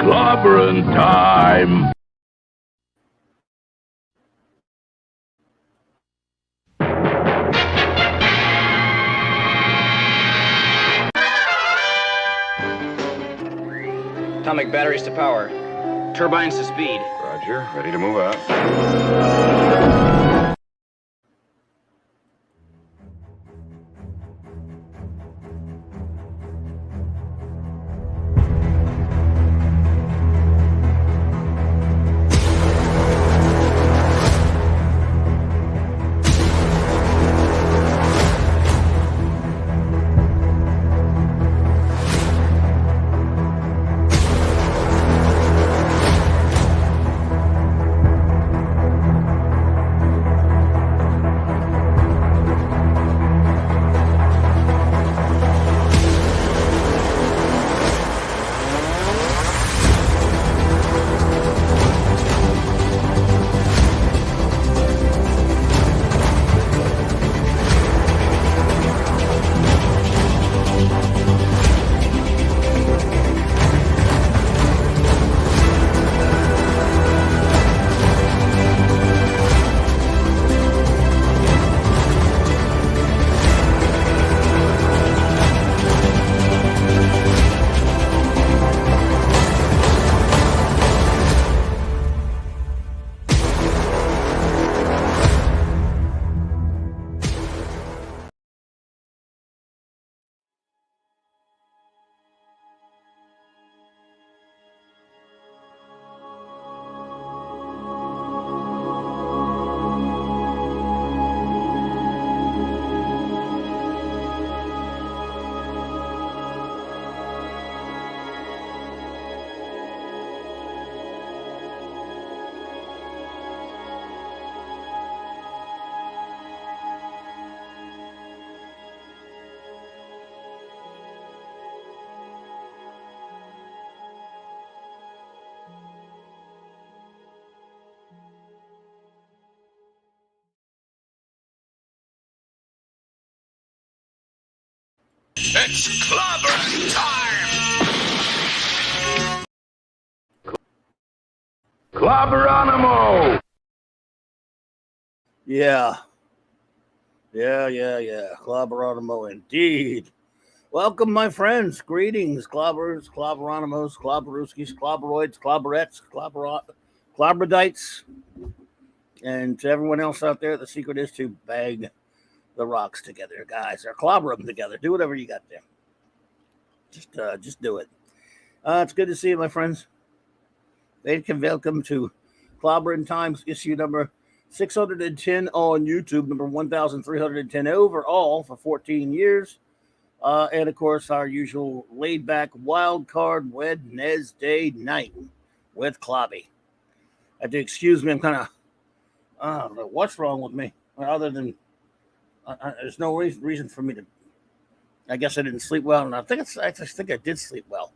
Clobberin time! Atomic batteries to power. Turbines to speed. Roger, ready to move out. It's Clobberin time! Clobberonimo! Yeah. Clobberonimo indeed. Welcome, my friends. Greetings, clobbers, clobberonimos, clobberooskies, clobberoids, clobberettes, clobberdites. And to everyone else out there, the secret is to bag the rocks together, guys, or clobber them together. Do whatever you got there. Just do it. It's good to see you, my friends. Welcome to Clobberin Times, issue number 610 on YouTube, number 1,310 overall for 14 years. And, of course, our usual laid-back wild card Wednesday night with Clobby. I have to excuse me. I'm kind of, I don't know what's wrong with me, other than there's no reason for me to. I guess I didn't sleep well, and I think I did sleep well.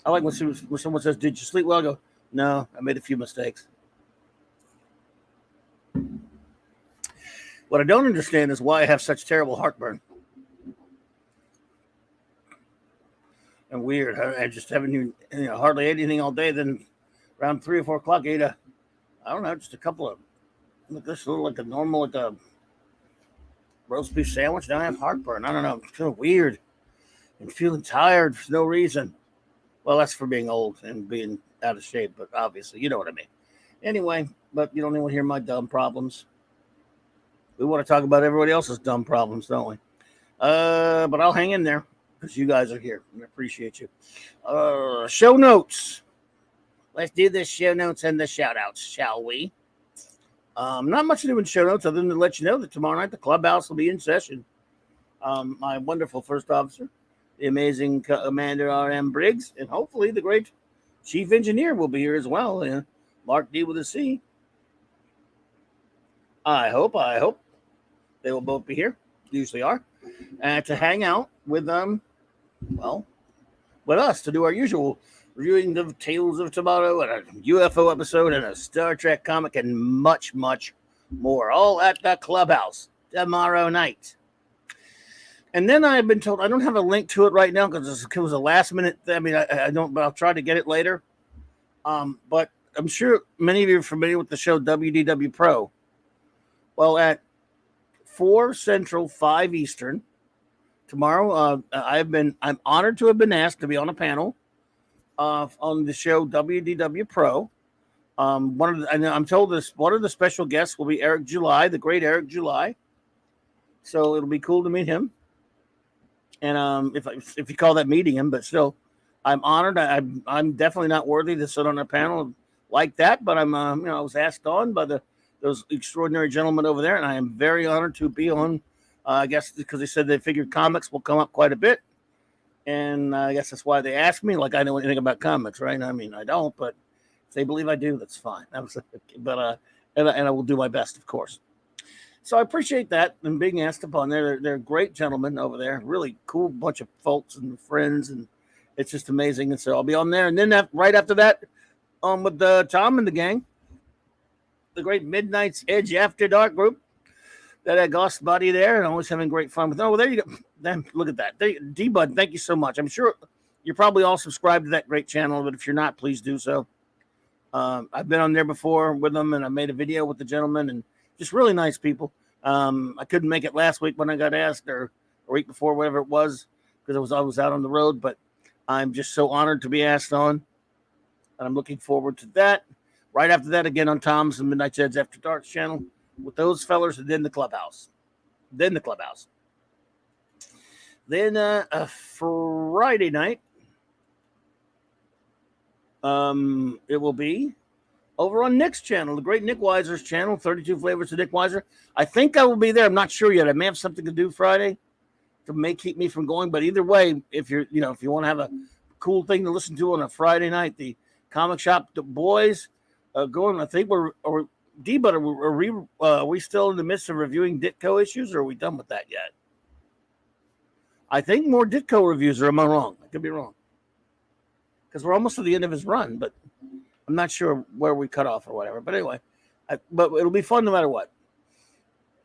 I like when someone says, "Did you sleep well?" I go, "No, I made a few mistakes." What I don't understand is why I have such terrible heartburn. And weird. I just haven't hardly ate anything all day. Then around 3 or 4 o'clock, ate I don't know, just a couple of this little like a normal like a roast beef sandwich. Now I have heartburn. I don't know. I'm feeling weird and feeling tired for no reason. Well, that's for being old and being out of shape, but obviously, you know what I mean. Anyway, but you don't want to hear my dumb problems. We want to talk about everybody else's dumb problems, don't we? But I'll hang in there because you guys are here. I appreciate you. Show notes. Let's do the show notes and the shout outs, shall we? Not much to do in show notes other than to let you know that tomorrow night the clubhouse will be in session. My wonderful first officer, the amazing Commander R.M. Briggs, and hopefully the great chief engineer will be here as well. Mark D with a C. I hope they will both be here. Usually are. And to hang out with with us to do our usual reviewing of Tales of Tomorrow and a UFO episode and a Star Trek comic and much, much more. All at the clubhouse tomorrow night. And then I've been told I don't have a link to it right now because it was a last minute. I mean, I don't, but I'll try to get it later. But I'm sure many of you are familiar with the show WDW Pro. Well, at 4 Central, 5 Eastern tomorrow, I'm honored to have been asked to be on a panel on the show WDW Pro. I'm told one of the special guests will be Eric July, the great Eric July. So it'll be cool to meet him. And if you call that meeting him, but still, I'm honored. I'm definitely not worthy to sit on a panel like that, but I was asked on by those extraordinary gentlemen over there, and I am very honored to be on. I guess because they said they figured comics will come up quite a bit, and I guess that's why they asked me. Like I know anything about comics, right? I mean, I don't, but if they believe I do, that's fine. And I will do my best, of course. So I appreciate that and being asked upon there. They're great gentlemen over there, really cool bunch of folks and friends, and it's just amazing. And so I'll be on there, and then right after that, with Tom and the gang, the great Midnight's Edge After Dark group that had Ghost Buddy there and always having great fun with. Oh, well, there you go. Then look at that. D-Bud, thank you so much. I'm sure you're probably all subscribed to that great channel, but if you're not, please do so. I've been on there before with them, and I made a video with the gentleman, and just really nice people. I couldn't make it last week when I got asked, or a week before, whatever it was, because I was out on the road, but I'm just so honored to be asked on, and I'm looking forward to that. Right after that, again on Tom's and Midnight Edge After Dark channel with those fellers, and then the clubhouse. Then Friday night, it will be over on Nick's channel, the great Nick Weiser's channel, 32 Flavors of Nick Weiser. I think I will be there. I'm not sure yet. I may have something to do Friday that may keep me from going, but either way, if you want to have a cool thing to listen to on a Friday night, the comic shop, the boys going. I think are we still in the midst of reviewing Ditko issues, or are we done with that yet? I think more Ditko reviews, or am I wrong? I could be wrong because we're almost to the end of his run, but I'm not sure where we cut off or whatever. But anyway, but it'll be fun no matter what.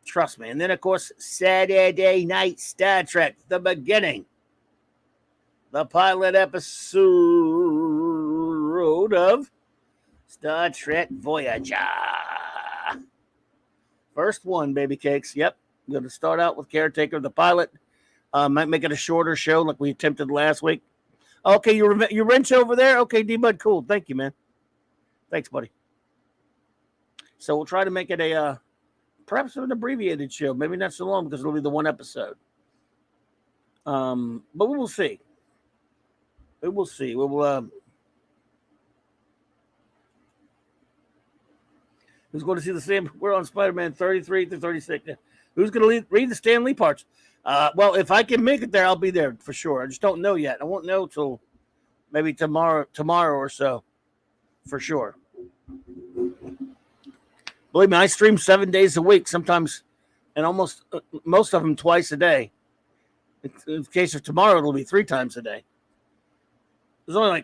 Trust me. And then, of course, Saturday night Star Trek, the beginning. The pilot episode of Star Trek Voyager. First one, baby cakes. Yep. I'm going to start out with Caretaker, the pilot. Might make it a shorter show like we attempted last week. Okay, you wrench over there? Okay, D-Bud, cool. Thank you, man. Thanks, buddy. So we'll try to make it perhaps an abbreviated show. Maybe not so long because it'll be the one episode. But we will see. We will see. We will. Who's going to see the same? We're on Spider-Man 33 through 36. Who's going to read the Stan Lee parts? Well, if I can make it there, I'll be there for sure. I just don't know yet. I won't know till maybe tomorrow or so, for sure. Believe me, I stream 7 days a week, sometimes, and almost most of them twice a day. In the case of tomorrow, it'll be 3 times a day. There's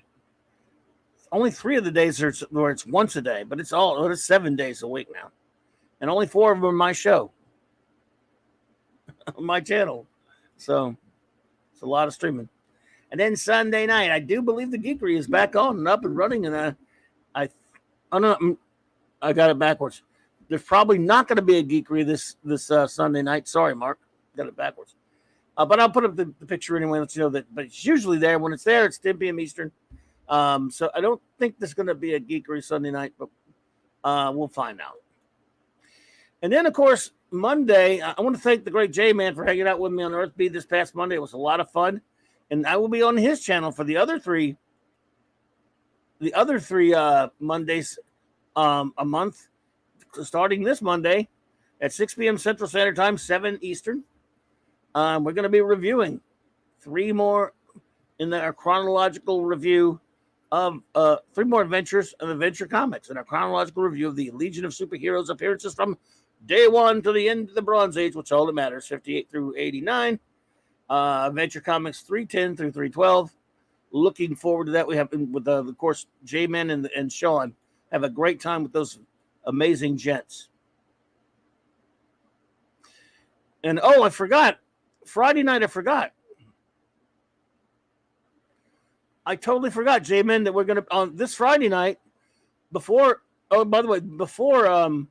only 3 of the days where it's once a day, but it's 7 days a week now, and only 4 of them are my show, on my channel. So it's a lot of streaming. And then Sunday night, I do believe the Geekery is back on and up and running, and I got it backwards. There's probably not going to be a Geekery this Sunday night. Sorry, Mark, got it backwards. But I'll put up the picture anyway. Let you know that. But it's usually there. When it's there, it's 10 p.m. Eastern. So I don't think there's going to be a Geekery Sunday night, but we'll find out. And then, of course, Monday, I want to thank the great J-Man for hanging out with me on Earth Beat this past Monday. It was a lot of fun. And I will be on his channel for the other three Mondays a month, starting this Monday at 6 p.m. Central Standard Time, 7 Eastern. We're going to be reviewing 3 more in our chronological review of 3 more adventures of Adventure Comics in our chronological review of the Legion of Superheroes appearances from day 1 to the end of the Bronze Age, which all that matters, 58 through 89. Adventure Comics 310 through 312. Looking forward to that. We have, with of course, J-Man and Sean have a great time with those amazing gents. And I forgot Friday night, I forgot. I totally forgot, J-Man, that we're going to, on this Friday night, before, oh, by the way, before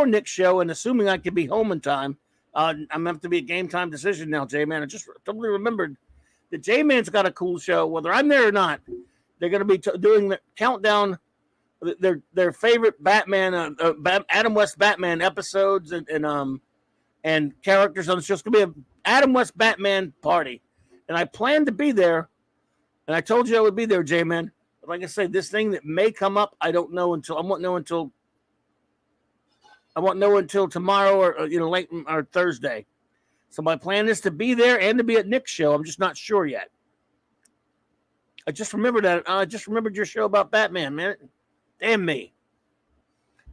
Nick's show, and assuming I could be home in time, I'm going to have to be a game time decision now, J-Man. I just totally remembered that J-Man's got a cool show, whether I'm there or not. They're going to be doing the countdown, their favorite Batman, Adam West Batman episodes and characters on the show. It's going to be an Adam West Batman party. And I plan to be there. And I told you I would be there, J-Man. But like I say, this thing that may come up, I don't know until I won't know until tomorrow or late or Thursday. So my plan is to be there and to be at Nick's show. I'm just not sure yet. I just remembered that. I just remembered your show about Batman, man. Damn me.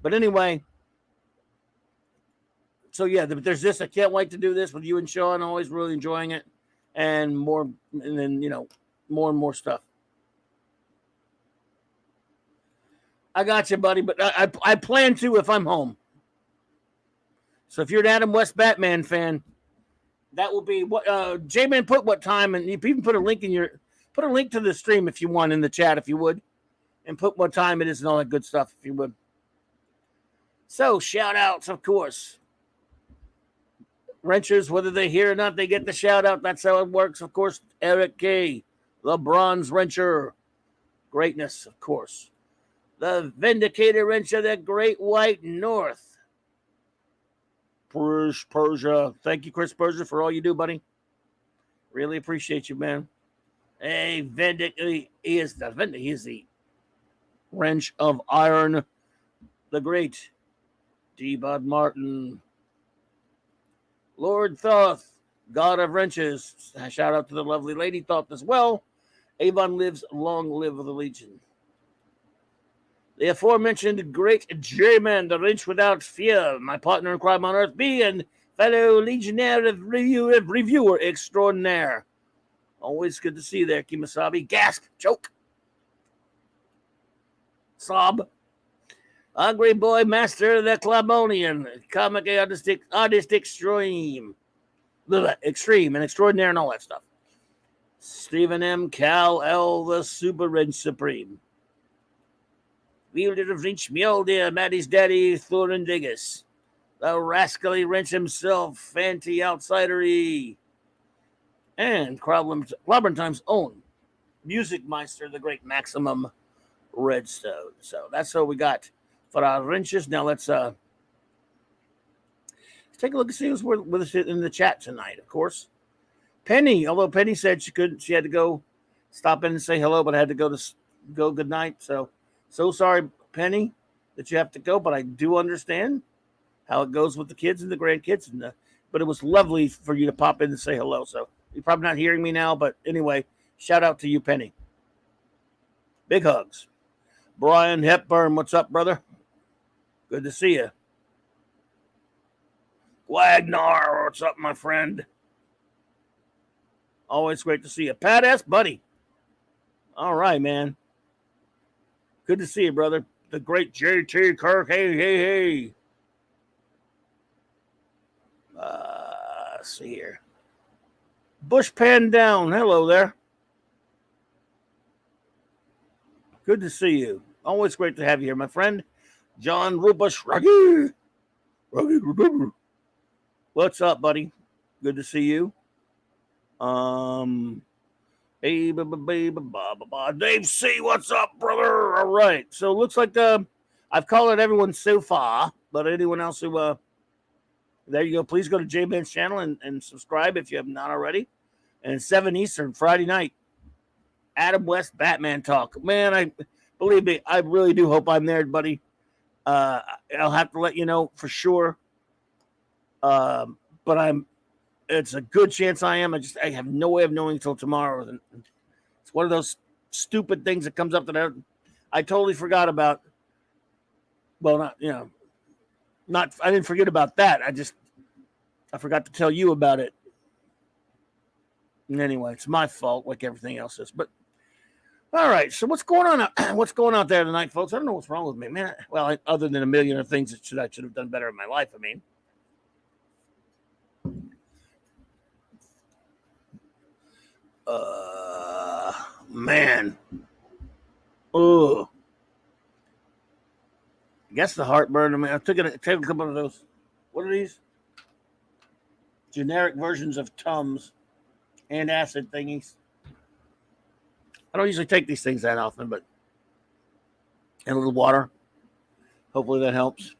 But anyway, so yeah, there's this. I can't wait to do this with you and Sean. Always really enjoying it, and more, and then more and more stuff. I got you, buddy. But I plan to if I'm home. So if you're an Adam West Batman fan, that will be what J-Man put what time, and you even put a link to the stream if you want in the chat, if you would, and put what time it is and all that good stuff, if you would. So shout outs, of course. Wrenchers, whether they hear or not, they get the shout out. That's how it works, of course. Eric K, the Bronze Wrencher, greatness, of course. The Vindicator Wrencher, the Great White North. Chris Persia. Thank you, Chris Persia, for all you do, buddy. Really appreciate you, man. Hey, he is the Wrench of Iron, the Great D-Bud Martin. Lord Thoth, God of Wrenches. Shout out to the lovely Lady Thoth as well. Avon lives, long live the Legion. The aforementioned great J-Man, the Wrench Without Fear, my partner in crime on Earth B, and fellow Legionnaire of reviewer extraordinaire. Always good to see you there, Kimasabi. Gasp, choke, sob. Hungry Boy, Master of the Clobberin, comic artist extreme, and extraordinaire and all that stuff. Stephen M. Cal L. the Super Wrench Supreme. Wielder of Wrench Mjolnir, Maddie's daddy, Thorin Diggus. The rascally wrench himself, Fanti Outsidery. And Clobberin Time's own Music Meister, the great Maximum Redstone. So that's what we got for our wrenches. Now let's take a look and see who's with us in the chat tonight, of course. Penny, although Penny said she had to go stop in and say hello, but had to go good night. So sorry, Penny, that you have to go, but I do understand how it goes with the kids and the grandkids. But it was lovely for you to pop in and say hello. So you're probably not hearing me now, but anyway, shout out to you, Penny. Big hugs. Brian Hepburn, what's up, brother? Good to see you. Wagner, what's up, my friend? Always great to see you. Pat S. Buddy. All right, man. Good to see you, brother. The great JT Kirk. Hey. Let's see here. Bush Pan Down. Hello there. Good to see you. Always great to have you here, my friend. John Rubush. Ruggy. What's up, buddy? Good to see you. Dave C, what's up, brother? All right. So it looks like I've called it everyone so far, but anyone else who there you go. Please go to J-Man's channel and subscribe if you have not already. And 7 Eastern, Friday night, Adam West Batman Talk. Man, believe me, I really do hope I'm there, buddy. I'll have to let you know for sure. But it's a good chance I am. I have no way of knowing until tomorrow. And it's one of those stupid things that comes up that I totally forgot about. Well, I didn't forget about that. I forgot to tell you about it. And anyway, it's my fault, like everything else is. But all right, so what's going on? What's going on there tonight, folks? I don't know what's wrong with me, man. Well, other than a million of things that I should have done better in my life. I mean, Man. Oh. I guess the heartburn. I mean, I took a couple of those. What are these? Generic versions of Tums and acid thingies. I don't usually take these things that often, but and a little water. Hopefully that helps.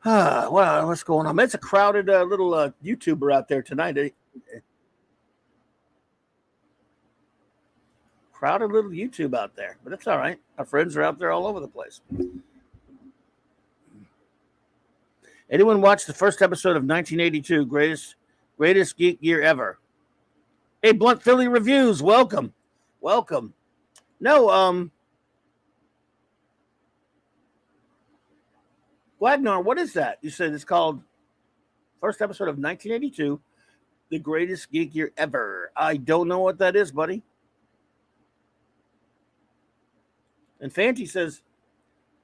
Well, what's going on? It's a crowded little YouTuber out there tonight. Crowded little YouTube out there, but it's all right. Our friends are out there all over the place. Anyone watch the first episode of 1982, greatest geek year ever? Hey, Blunt Philly Reviews, welcome. No, Wagner, what is that? You said it's called first episode of 1982, the greatest geek year ever. I don't know what that is, buddy. And Fanti says,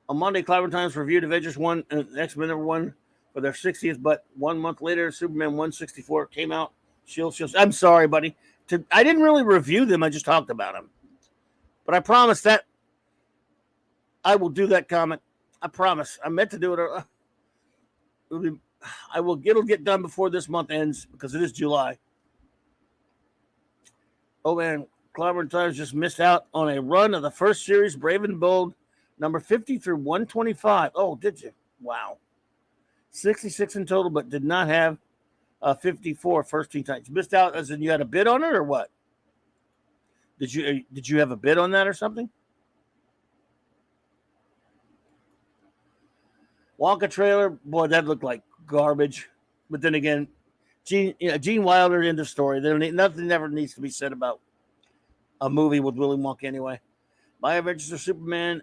on Monday, Clobberin Times reviewed Avengers 1 and X-Men #1 for their 60th, but 1 month later, Superman 164 came out. Shield. I'm sorry, buddy. I didn't really review them. I just talked about them. But I promise that I will do that comic. I promise. I meant to do it. It'll get done before this month ends because it is July. Oh, man. Clobberin Times just missed out on a run of the first series, Brave and Bold, number 50 through 125. Oh, did you? Wow. 66 in total, but did not have 54 first Teen Titans. Missed out as in you had a bid on it or what? Did you have a bid on that or something? Wonka trailer, boy, that looked like garbage. But then again, Gene Wilder in the story. Nothing ever needs to be said about a movie with Willy Wonka anyway. My Adventures of Superman,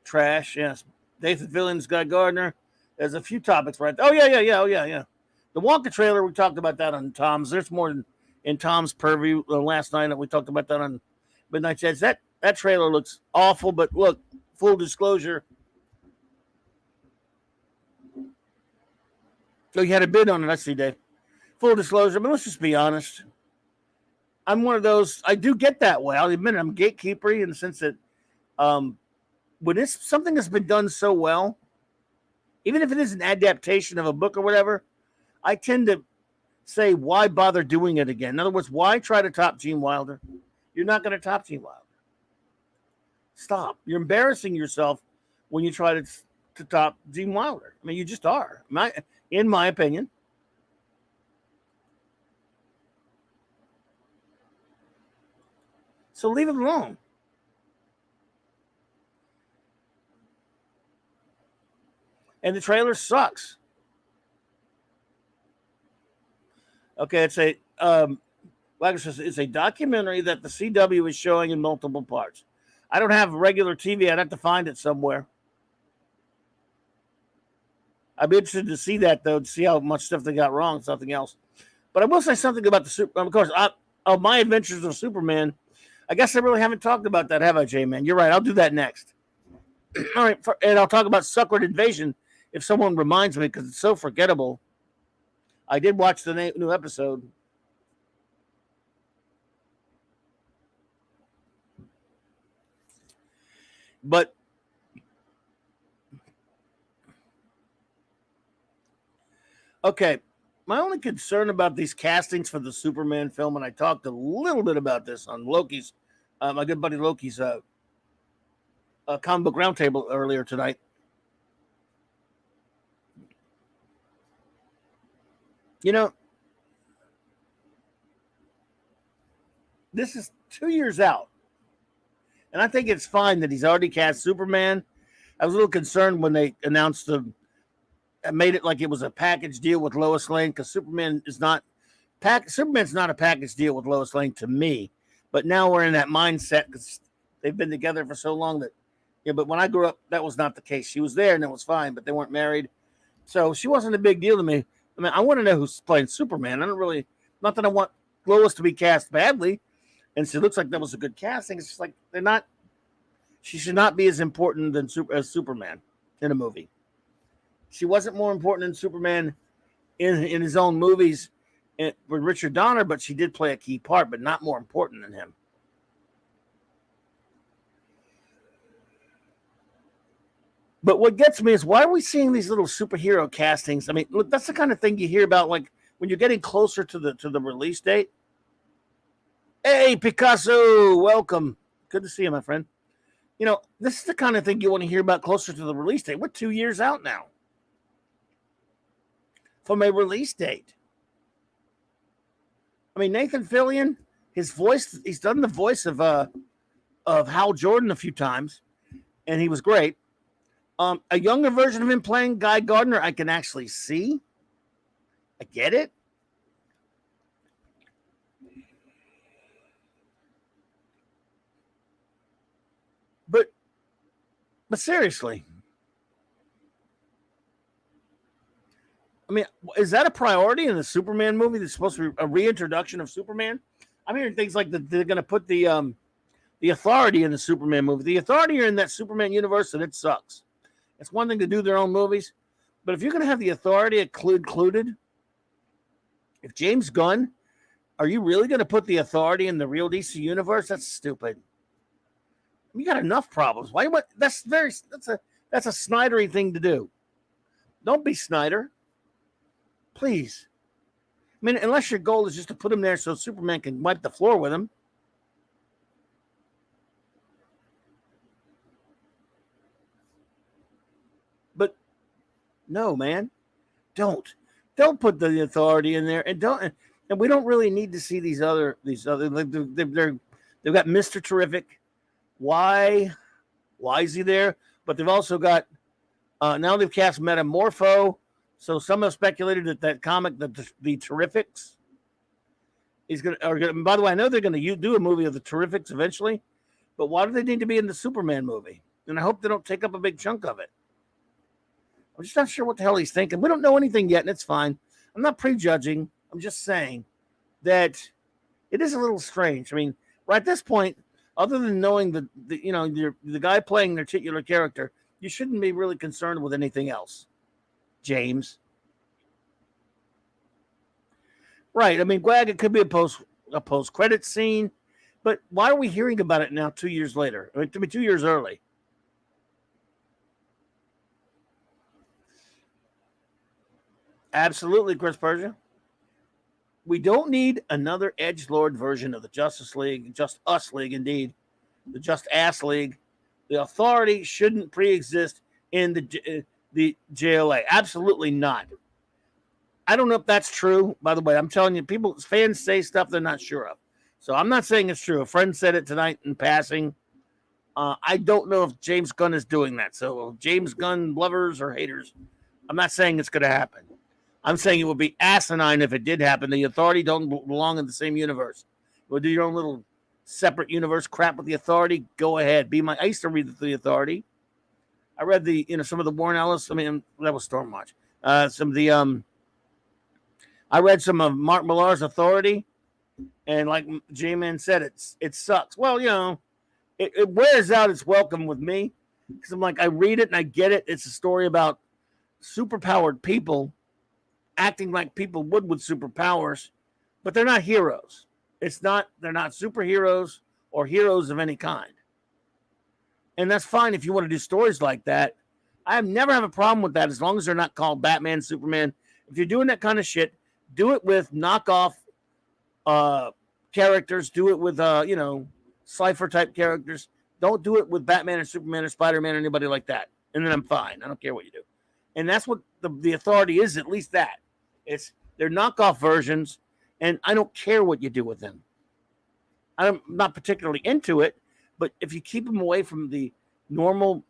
trash. Yes, Nathan Fillion's Guy Gardner. There's a few topics right there. Oh yeah. The Wonka trailer, we talked about that on Tom's. There's more in Tom's purview last night. We talked about that on Midnight Chats. That trailer looks awful, but look, full disclosure. So you had a bid on it, I see, Dave. Full disclosure, but let's just be honest. I'm one of those, I do get that way. I'll admit it, I'm gatekeepery in the sense that when it's something that's been done so well, even if it is an adaptation of a book or whatever, I tend to say, why bother doing it again? In other words, why try to top Gene Wilder? You're not going to top Gene Wilder. Stop. You're embarrassing yourself when you try to top Gene Wilder. I mean, you just are, in my opinion. So leave it alone. And the trailer sucks. Okay, it's a documentary that the CW is showing in multiple parts. I don't have regular TV. I'd have to find it somewhere. I'd be interested to see that, though, to see how much stuff they got wrong, something else. But I will say something about of course, My Adventures of Superman. I guess I really haven't talked about that, have I, J-Man? You're right. I'll do that next. All right, and I'll talk about Suckered Invasion if someone reminds me, because it's so forgettable. I did watch the new episode. But okay, my only concern about these castings for the Superman film, and I talked a little bit about this on Loki's, my good buddy Loki's comic book roundtable earlier tonight. You know, this is 2 years out. And I think it's fine that he's already cast Superman. I was a little concerned when they announced made it like it was a package deal with Lois Lane, because Superman's not a package deal with Lois Lane to me. But now we're in that mindset because they've been together for so long but when I grew up, that was not the case. She was there and it was fine, but they weren't married. So she wasn't a big deal to me. I mean, I want to know who's playing Superman. Not that I want Lois to be cast badly. And she looks like that was a good casting. It's just like she should not be as important as Superman in a movie. She wasn't more important than Superman in his own movies with Richard Donner, but she did play a key part, but not more important than him. But what gets me is, why are we seeing these little superhero castings? I mean, look, that's the kind of thing you hear about, like when you're getting closer to the release date. Hey, Picasso, welcome. Good to see you, my friend. You know, this is the kind of thing you want to hear about closer to the release date. We're 2 years out now from a release date. I mean, Nathan Fillion, his voice, he's done the voice of Hal Jordan a few times, and he was great. A younger version of him playing Guy Gardner, I can actually see. I get it. But seriously, I mean, is that a priority in the Superman movie that's supposed to be a reintroduction of Superman? I'm hearing things like that they're going to put the Authority in the Superman movie. The Authority are in that Superman universe, and it sucks. It's one thing to do their own movies, but if you're going to have the Authority included, if James Gunn, are you really going to put the Authority in the real DC universe? That's stupid. You got enough problems. Why? What? That's a Snydery thing to do. Don't be Snyder, please. I mean, unless your goal is just to put him there so Superman can wipe the floor with him. But no, man, don't put the Authority in there, and we don't really need to see these other. They've got Mr. Terrific. Why is he there? But they've also got now they've cast Metamorpho. So some have speculated that comic, the Terrifics, is going to. By the way, I know they're going to do a movie of the Terrifics eventually, but why do they need to be in the Superman movie? And I hope they don't take up a big chunk of it. I'm just not sure what the hell he's thinking. We don't know anything yet, and it's fine. I'm not prejudging. I'm just saying that it is a little strange. I mean, right at this point, other than knowing the guy playing their titular character, you shouldn't be really concerned with anything else, James. Right. I mean, it could be a post credit scene, but why are we hearing about it now 2 years later? I mean, to be 2 years early. Absolutely, Chris Persia. We don't need another edgelord version of the Justice League, Just Us League, indeed, the Just Ass League. The Authority shouldn't pre-exist in the JLA. Absolutely not. I don't know if that's true. By the way, I'm telling you, fans say stuff they're not sure of. So I'm not saying it's true. A friend said it tonight in passing. I don't know if James Gunn is doing that. So James Gunn lovers or haters, I'm not saying it's going to happen. I'm saying it would be asinine if it did happen. The Authority don't belong in the same universe. You'll do your own little separate universe crap with the Authority. Go ahead. I used to read the Authority. I read some of the Warren Ellis. I mean, that was Stormwatch. I read some of Mark Millar's Authority, and like J-Man said, it sucks. Well, it wears out its welcome with me because I'm like, I read it and I get it. It's a story about superpowered people acting like people would with superpowers, but they're not heroes. They're not superheroes or heroes of any kind. And that's fine if you want to do stories like that. I never have a problem with that as long as they're not called Batman, Superman. If you're doing that kind of shit, do it with knockoff characters. Do it with, Cypher type characters. Don't do it with Batman or Superman or Spider-Man or anybody like that. And then I'm fine. I don't care what you do. And that's what the Authority is, at least that. They're knockoff versions, and I don't care what you do with them. I'm not particularly into it, but if you keep them away from the normal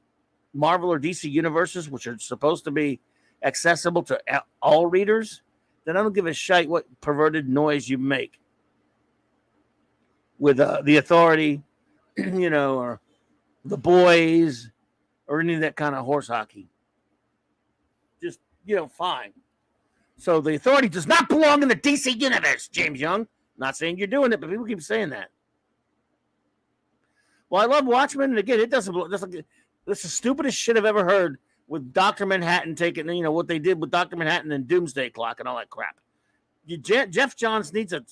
Marvel or DC universes, which are supposed to be accessible to all readers, then I don't give a shite what perverted noise you make with the Authority, or the Boys, or any of that kind of horse hockey. Just, fine. So the Authority does not belong in the DC universe, James Young. Not saying you're doing it, but people keep saying that. Well, I love Watchmen, and again, this is the stupidest shit I've ever heard with Dr. Manhattan taking, what they did with Dr. Manhattan and Doomsday Clock and all that crap. Jeff Johns needs a.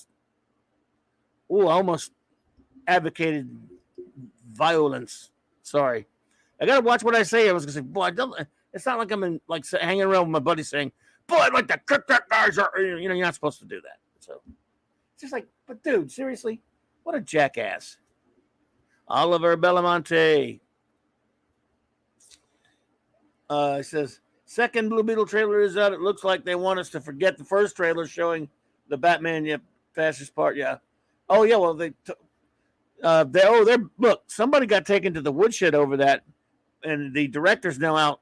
Oh, I almost advocated violence. Sorry, I gotta watch what I say. I was gonna say, boy, it's not like I'm in like hanging around with my buddy saying, boy, I'd like to kick that guy's. You're not supposed to do that. So it's just like, but dude, seriously, what a jackass. Oliver Belamonte. It says, second Blue Beetle trailer is out. It looks like they want us to forget the first trailer showing the Batman, fastest part. Yeah. Oh, yeah. Well, look, somebody got taken to the woodshed over that. And the director's now out,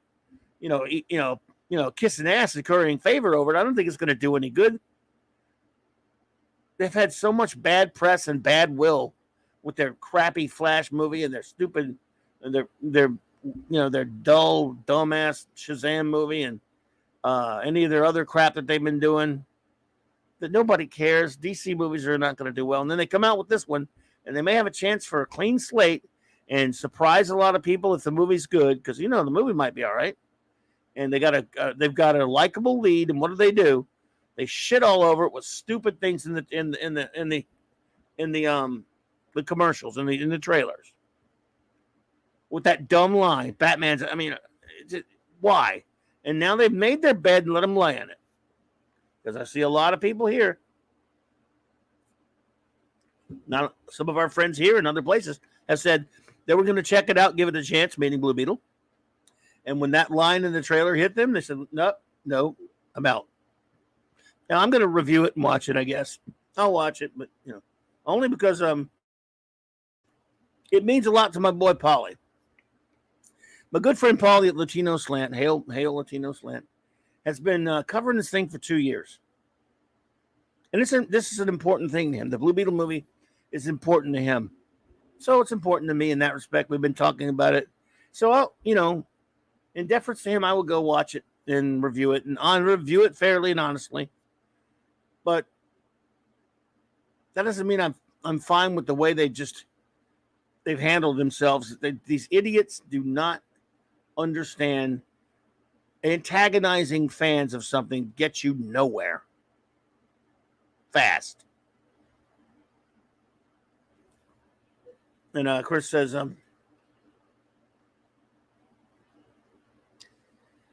kissing ass and currying favor over it. I don't think it's going to do any good. They've had so much bad press and bad will with their crappy Flash movie and their stupid, and their dull, dumbass Shazam movie and any of their other crap that they've been doing that nobody cares. DC movies are not going to do well. And then they come out with this one, and they may have a chance for a clean slate and surprise a lot of people if the movie's good, because the movie might be all right. And they've got a likable lead, and what do? They shit all over it with stupid things in the commercials, in the trailers. With that dumb line, Batman's. I mean, why? And now they've made their bed and let them lay in it. Because I see a lot of people here. Now, some of our friends here and other places have said they were going to check it out, give it a chance, meaning Blue Beetle. And when that line in the trailer hit them, they said, no, I'm out. Now, I'm going to review it and watch it, I guess. I'll watch it, but, only because it means a lot to my boy Paulie. My good friend Paulie at Latino Slant, hail Latino Slant, has been covering this thing for 2 years. And this is an important thing to him. The Blue Beetle movie is important to him. So it's important to me in that respect. We've been talking about it. So, in deference to him, I will go watch it and review it. And I'll review it fairly and honestly. But that doesn't mean I'm fine with the way they've handled themselves. These idiots do not understand. Antagonizing fans of something gets you nowhere fast. And Chris says,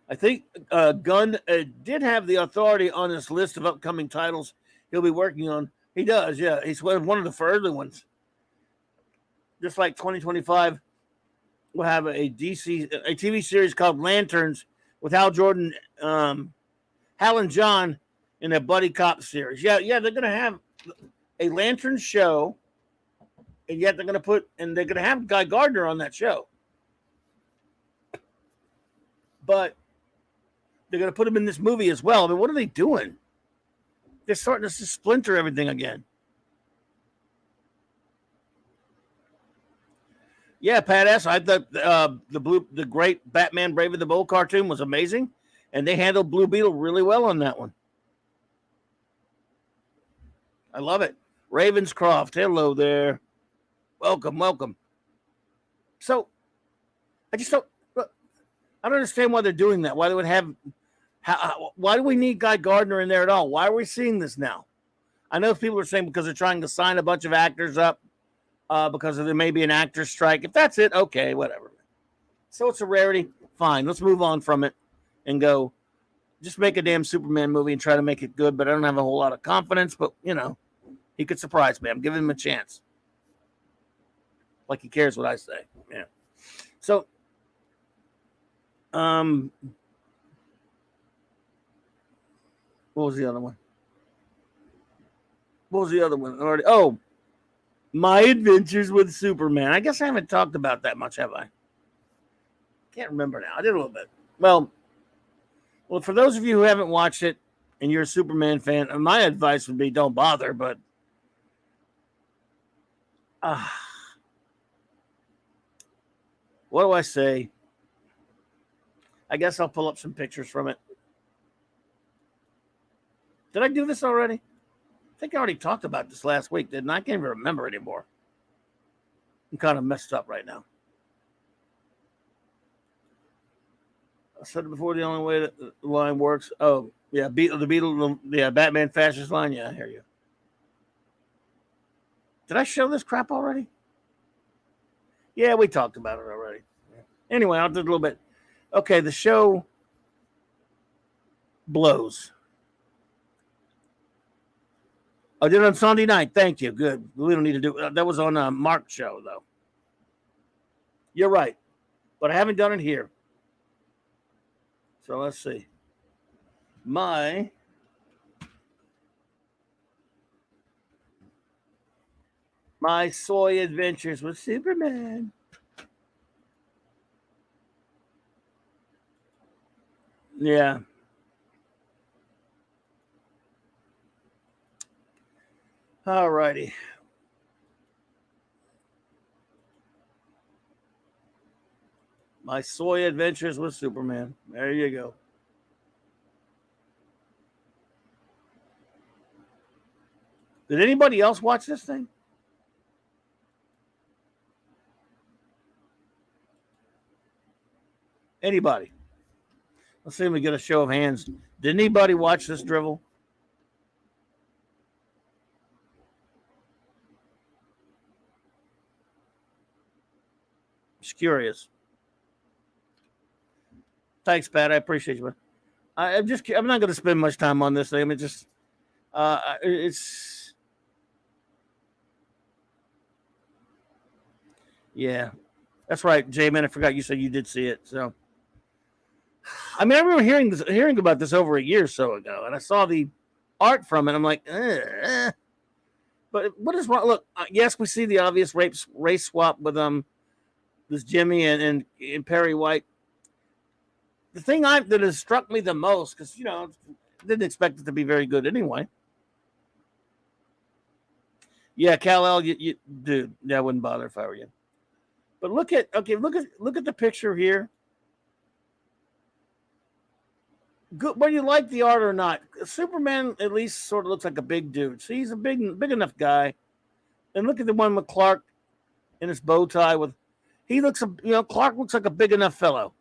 I think Gunn did have the authority on this list of upcoming titles he'll be working on. He does, yeah. He's one of the early ones. Just like 2025, we'll have a TV series called Lanterns with Hal Jordan, Hal and John in a buddy cop series. Yeah, they're going to have a Lantern show, and yet they're going to have Guy Gardner on that show. But they're going to put him in this movie as well. I mean, what are they doing? They're starting to splinter everything again. Yeah, Pat S. I thought the great Batman Brave and the Bold cartoon was amazing, and they handled Blue Beetle really well on that one. I love it. Ravenscroft, hello there. Welcome. So, I just don't understand why they're doing that. Why they would have. Why do we need Guy Gardner in there at all? Why are we seeing this now? I know people are saying because they're trying to sign a bunch of actors up because there may be an actor's strike. If that's it, okay, whatever. So it's a rarity. Fine, let's move on from it and go. Just make a damn Superman movie and try to make it good. But I don't have a whole lot of confidence. But he could surprise me. I'm giving him a chance. Like he cares what I say. Yeah. So, what was the other one? Already. Oh, My Adventures with Superman. I guess I haven't talked about that much, have I? Can't remember now. I did a little bit. Well, for those of you who haven't watched it and you're a Superman fan, my advice would be don't bother, but what do I say? I guess I'll pull up some pictures from it. Did I do this already? I think I already talked about this last week, didn't I? I can't even remember anymore. I'm kind of messed up right now. I said it before, the only way that the line works. Oh, Yeah, Beetle, yeah, Batman fascist line. Yeah, I hear you. Did I show this crap already? Yeah, we talked about it already. Anyway, I'll do a little bit. Okay, the show blows. I did it on Sunday night. Thank you. Good. We don't need to do that. Was on Mark's show, though. You're right. But I haven't done it here. So let's see. My soy adventures with Superman. Yeah. All righty. My soy adventures with Superman. There you go. Did anybody else watch this thing? Anybody? Let's see if we get a show of hands. Did anybody watch this drivel? Just curious. Thanks, Pat. I appreciate you. I'm not going to spend much time on this thing. I mean, it's. Yeah, that's right, J-Man. I forgot you said you did see it. So, I mean, I remember hearing about this over a year or so ago, and I saw the art from it. I'm like, but what is wrong? Look, yes, we see the obvious race swap with this Jimmy and Perry White. The thing that has struck me the most, because didn't expect it to be very good anyway. Yeah, Kal-El, dude, that wouldn't bother if I were you. But look at the picture here. Good, whether you like the art or not, Superman at least sort of looks like a big dude. See, he's a big enough guy. And look at the one with Clark in his bow tie Clark looks like a big enough fellow.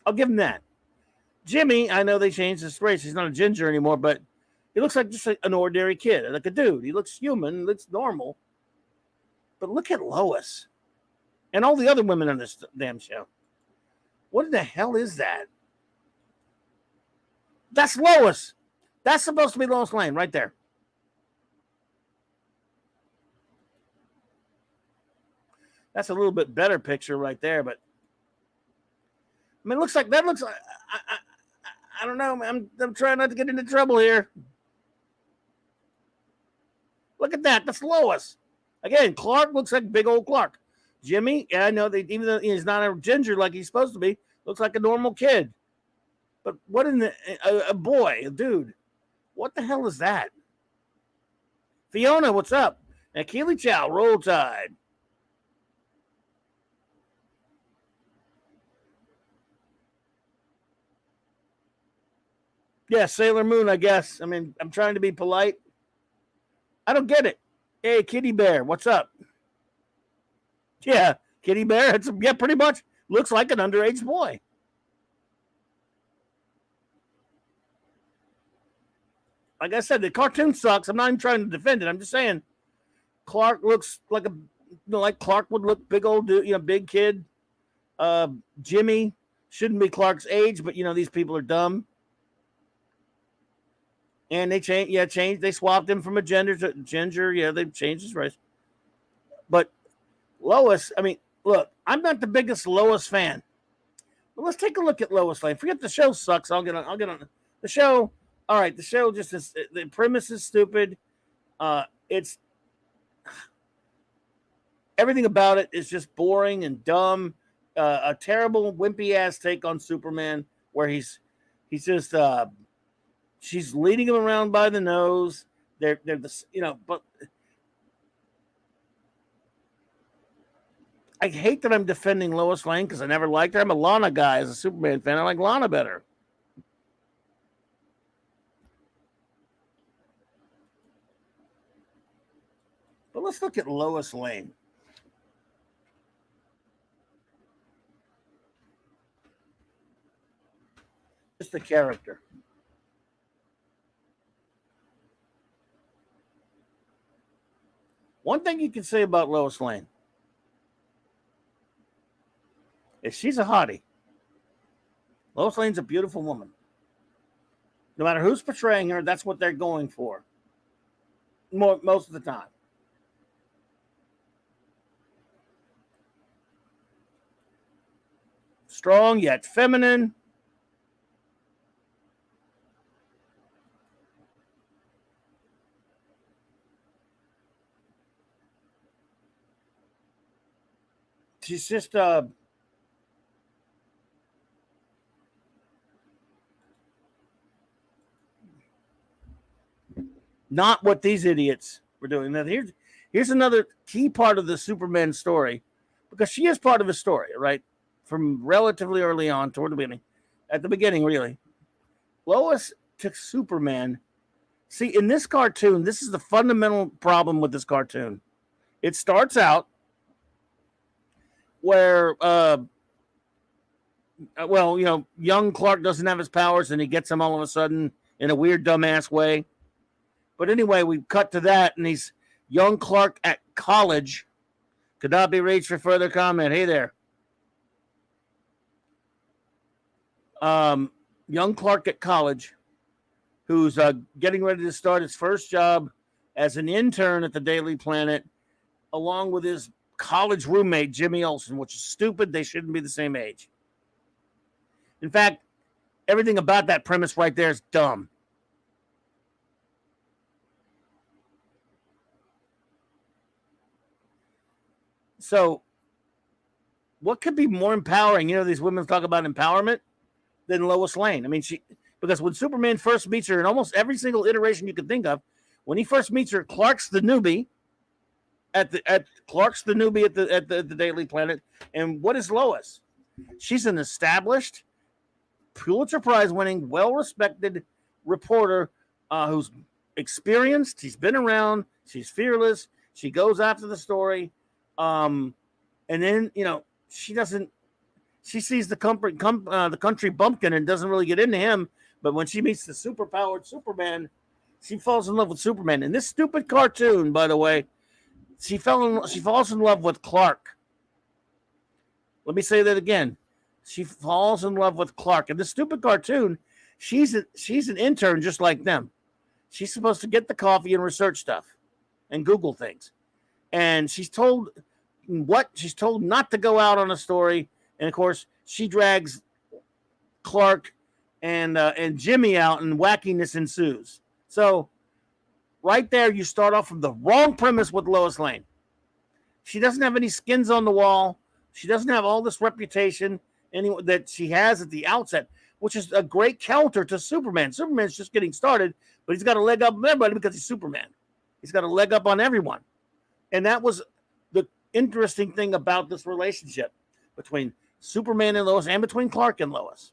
I'll give him that. Jimmy, I know they changed his race. He's not a ginger anymore, but he looks like just an ordinary kid, like a dude. He looks human, looks normal. But look at Lois and all the other women on this damn show. What the hell is that? That's Lois. That's supposed to be Lois Lane right there. That's a little bit better picture right there, but I mean, that looks like I don't know. I'm trying not to get into trouble here. Look at that. That's Lois. Again, Clark looks like big old Clark. Jimmy, yeah, I know that even though he's not a ginger like he's supposed to be, looks like a normal kid. But what in a boy, a dude? What the hell is that? Fiona, what's up? And Keely Chow, Roll Tide. Yeah, Sailor Moon, I guess. I mean, I'm trying to be polite. I don't get it. Hey, Kitty Bear, what's up? Yeah, Kitty Bear. Pretty much looks like an underage boy. Like I said, the cartoon sucks. I'm not even trying to defend it. I'm just saying, Clark looks like like Clark would look, big old dude, big kid. Jimmy shouldn't be Clark's age, but these people are dumb. And they changed. They swapped him from a ginger to ginger. Yeah, they changed his race. But Lois, I mean, look, I'm not the biggest Lois fan. But let's take a look at Lois Lane. Forget the show sucks. I'll get on the show. All right, the show just is, the premise is stupid. It's everything about it is just boring and dumb. A terrible wimpy ass take on Superman, where he's just she's leading him around by the nose. They're but I hate that I'm defending Lois Lane because I never liked her. I'm a Lana guy as a Superman fan. I like Lana better. But let's look at Lois Lane. Just the character. One thing you can say about Lois Lane is she's a hottie. Lois Lane's a beautiful woman. No matter who's portraying her, that's what they're going for. Most of the time. Strong yet feminine. She's just not what these idiots were doing. Now, here's another key part of the Superman story, because she is part of the story, right? From relatively early on toward the beginning. At the beginning, really. Lois took Superman. See, in this cartoon, this is the fundamental problem with this cartoon. It starts out where, young Clark doesn't have his powers and he gets them all of a sudden in a weird, dumbass way. But anyway, we cut to that, and he's young Clark at college. Could not be reached for further comment. Hey there. Young Clark at college, who's getting ready to start his first job as an intern at the Daily Planet, along with his college roommate, Jimmy Olsen, which is stupid. They shouldn't be the same age. In fact, everything about that premise right there is dumb. So, what could be more empowering? You know, these women talk about empowerment than Lois Lane. I mean, because when Superman first meets her in almost every single iteration you can think of, when he first meets her, Clark's the newbie at the Daily Planet. And what is Lois? She's an established, Pulitzer Prize winning, well-respected reporter who's experienced. She's been around. She's fearless. She goes after the story. And then, she sees the country bumpkin and doesn't really get into him. But when she meets the superpowered Superman, she falls in love with Superman. In this stupid cartoon, by the way, she falls in love with Clark. Let me say that again. She falls in love with Clark. In this stupid cartoon, she's an intern just like them. She's supposed to get the coffee and research stuff and Google things. And she's told not to go out on a story. And, of course, she drags Clark and Jimmy out, and wackiness ensues. So, right there, you start off from the wrong premise with Lois Lane. She doesn't have any skins on the wall. She doesn't have all this reputation that she has at the outset, which is a great counter to Superman. Superman's just getting started, but he's got a leg up on everybody because he's Superman. He's got a leg up on everyone. And that was the interesting thing about this relationship between Superman and Lois, and between Clark and Lois.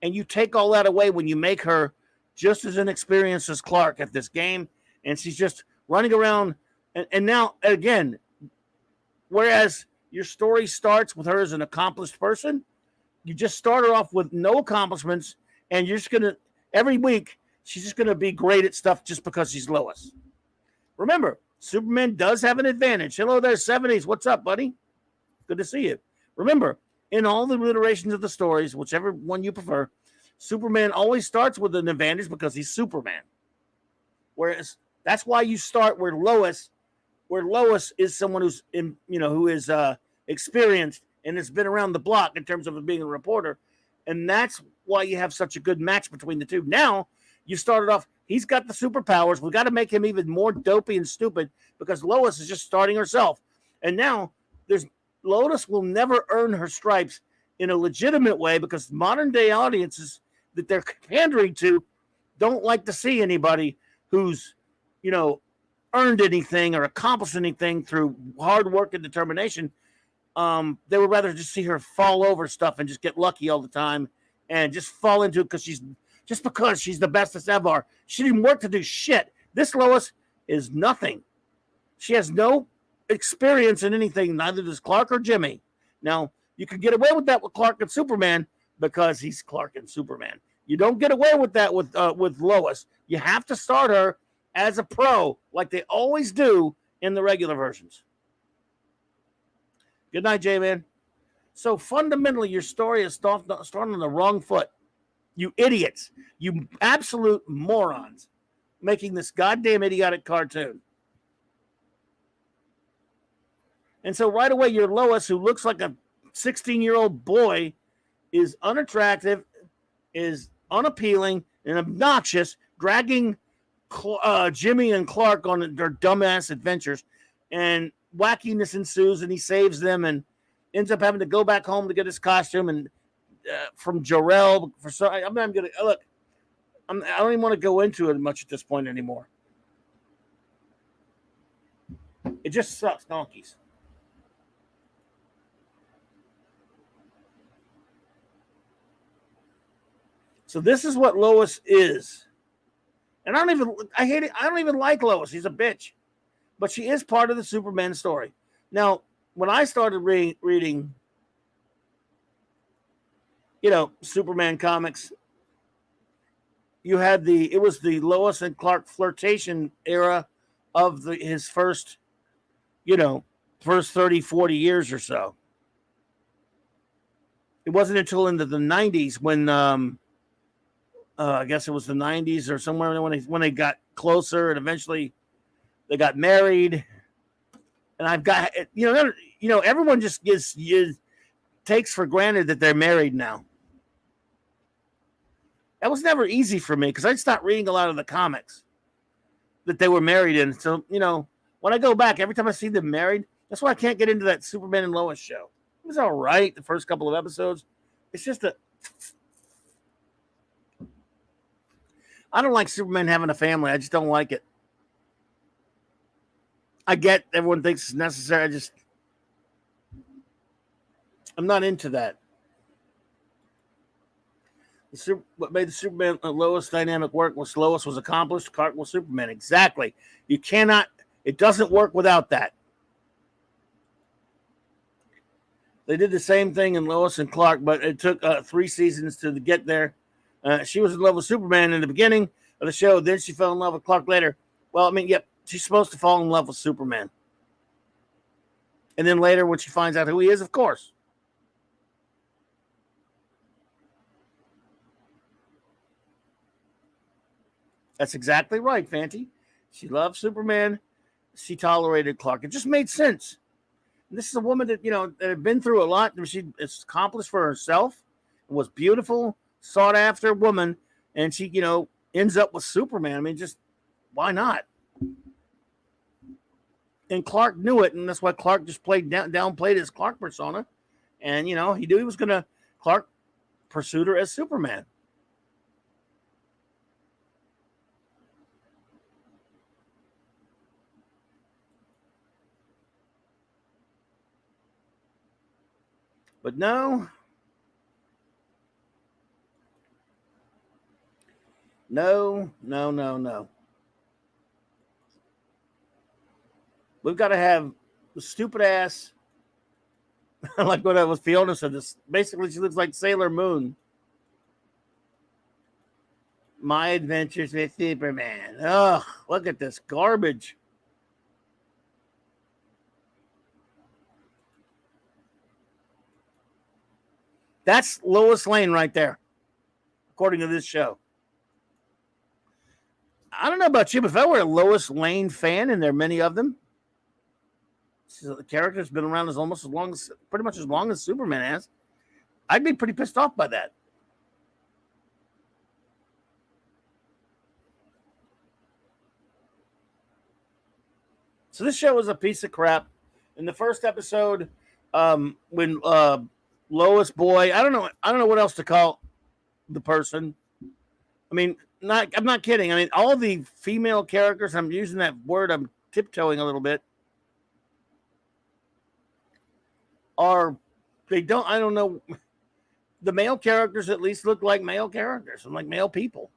And you take all that away when you make her just as inexperienced as Clark at this game, and she's just running around. And now, again, whereas your story starts with her as an accomplished person, you just start her off with no accomplishments, and you're just going to, every week, she's just going to be great at stuff just because she's Lois. Remember, Superman does have an advantage. Hello there, 70s. What's up, buddy? Good to see you. Remember, in all the iterations of the stories, whichever one you prefer, Superman always starts with an advantage because he's Superman. Whereas that's why you start where Lois is someone who's who is experienced and has been around the block in terms of being a reporter, and that's why you have such a good match between the two. Now you started off. He's got the superpowers. We've got to make him even more dopey and stupid because Lois is just starting herself, and now Lois will never earn her stripes in a legitimate way because modern day audiences that they're pandering to don't like to see anybody who's, earned anything or accomplished anything through hard work and determination. They would rather just see her fall over stuff and just get lucky all the time and just fall into it because she's the bestest ever. She didn't work to do shit. This Lois is nothing. She has no experience in anything, neither does Clark or Jimmy. Now, you can get away with that with Clark and Superman, because he's Clark and Superman. You don't get away with that with Lois. You have to start her as a pro, like they always do in the regular versions. Good night, J-Man. So fundamentally, your story is starting on the wrong foot. You idiots. You absolute morons making this goddamn idiotic cartoon. And so right away, your Lois, who looks like a 16-year-old boy, is unattractive, is unappealing, and obnoxious, dragging Jimmy and Clark on their dumbass adventures. And wackiness ensues, and he saves them and ends up having to go back home to get his costume and from Jor-El. I'm not going to look. I don't even want to go into it much at this point anymore. It just sucks, donkeys. So this is what Lois is. And I hate it. I don't even like Lois. She's a bitch. But she is part of the Superman story. Now, when I started reading, Superman comics, it was the Lois and Clark flirtation era of his first 30, 40 years or so. It wasn't until into the 90s when, I guess it was the 90s or somewhere when they got closer and eventually they got married. And I've got, everyone just takes for granted that they're married now. That was never easy for me because I stopped reading a lot of the comics that they were married in. So, when I go back, every time I see them married, that's why I can't get into that Superman and Lois show. It was all right the first couple of episodes. It's just I don't like Superman having a family. I just don't like it. I get everyone thinks it's necessary. I'm not into that. What made the Superman and Lois dynamic work was Lois was accomplished, Clark was Superman. Exactly. It doesn't work without that. They did the same thing in Lois and Clark, but it took 3 seasons to get there. She was in love with Superman in the beginning of the show. Then she fell in love with Clark later. Well, she's supposed to fall in love with Superman. And then later when she finds out who he is, of course. That's exactly right, Fanty. She loved Superman. She tolerated Clark. It just made sense. And this is a woman that, that had been through a lot. She accomplished for herself. Was beautiful, sought after woman. And she, ends up with Superman. Just why not? And Clark knew it. And that's why Clark just downplayed his Clark persona. And, he knew he was going to, Clark pursued her as Superman. But no. We've got to have the stupid ass, like what was Fiona said. This basically, she looks like Sailor Moon. My Adventures with Superman. Ugh, look at this garbage. That's Lois Lane right there, according to this show. I don't know about you, but if I were a Lois Lane fan, and there are many of them, the character's been around pretty much as long as Superman has, I'd be pretty pissed off by that. So this show was a piece of crap. In the first episode, when Lois Boy, I don't know what else to call the person. I'm not kidding. All the female characters, I'm using that word, I'm tiptoeing a little bit, I don't know. The male characters at least look like male characters and like male people.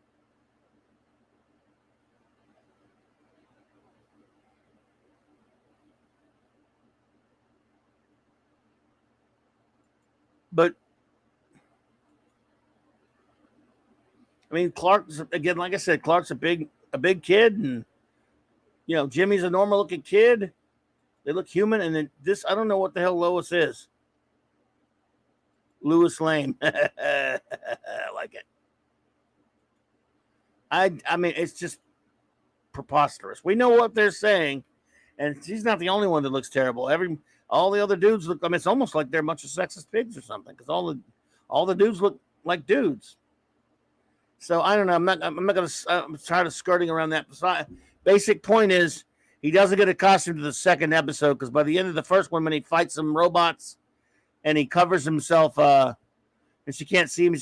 But I mean, Clark's again, like I said, Clark's a big kid, and Jimmy's a normal looking kid. They look human, and then this, I don't know what the hell Lois is. Louis Lane. I like it. I mean, it's just preposterous. We know what they're saying, and she's not the only one that looks terrible. All the other dudes look. I mean, it's almost like they're a bunch of sexist pigs or something, because all the dudes look like dudes. So I don't know. I'm not going to try to skirting around that. Basic point is he doesn't get a costume to the second episode, because by the end of the first one, when he fights some robots and he covers himself, and she can't see him,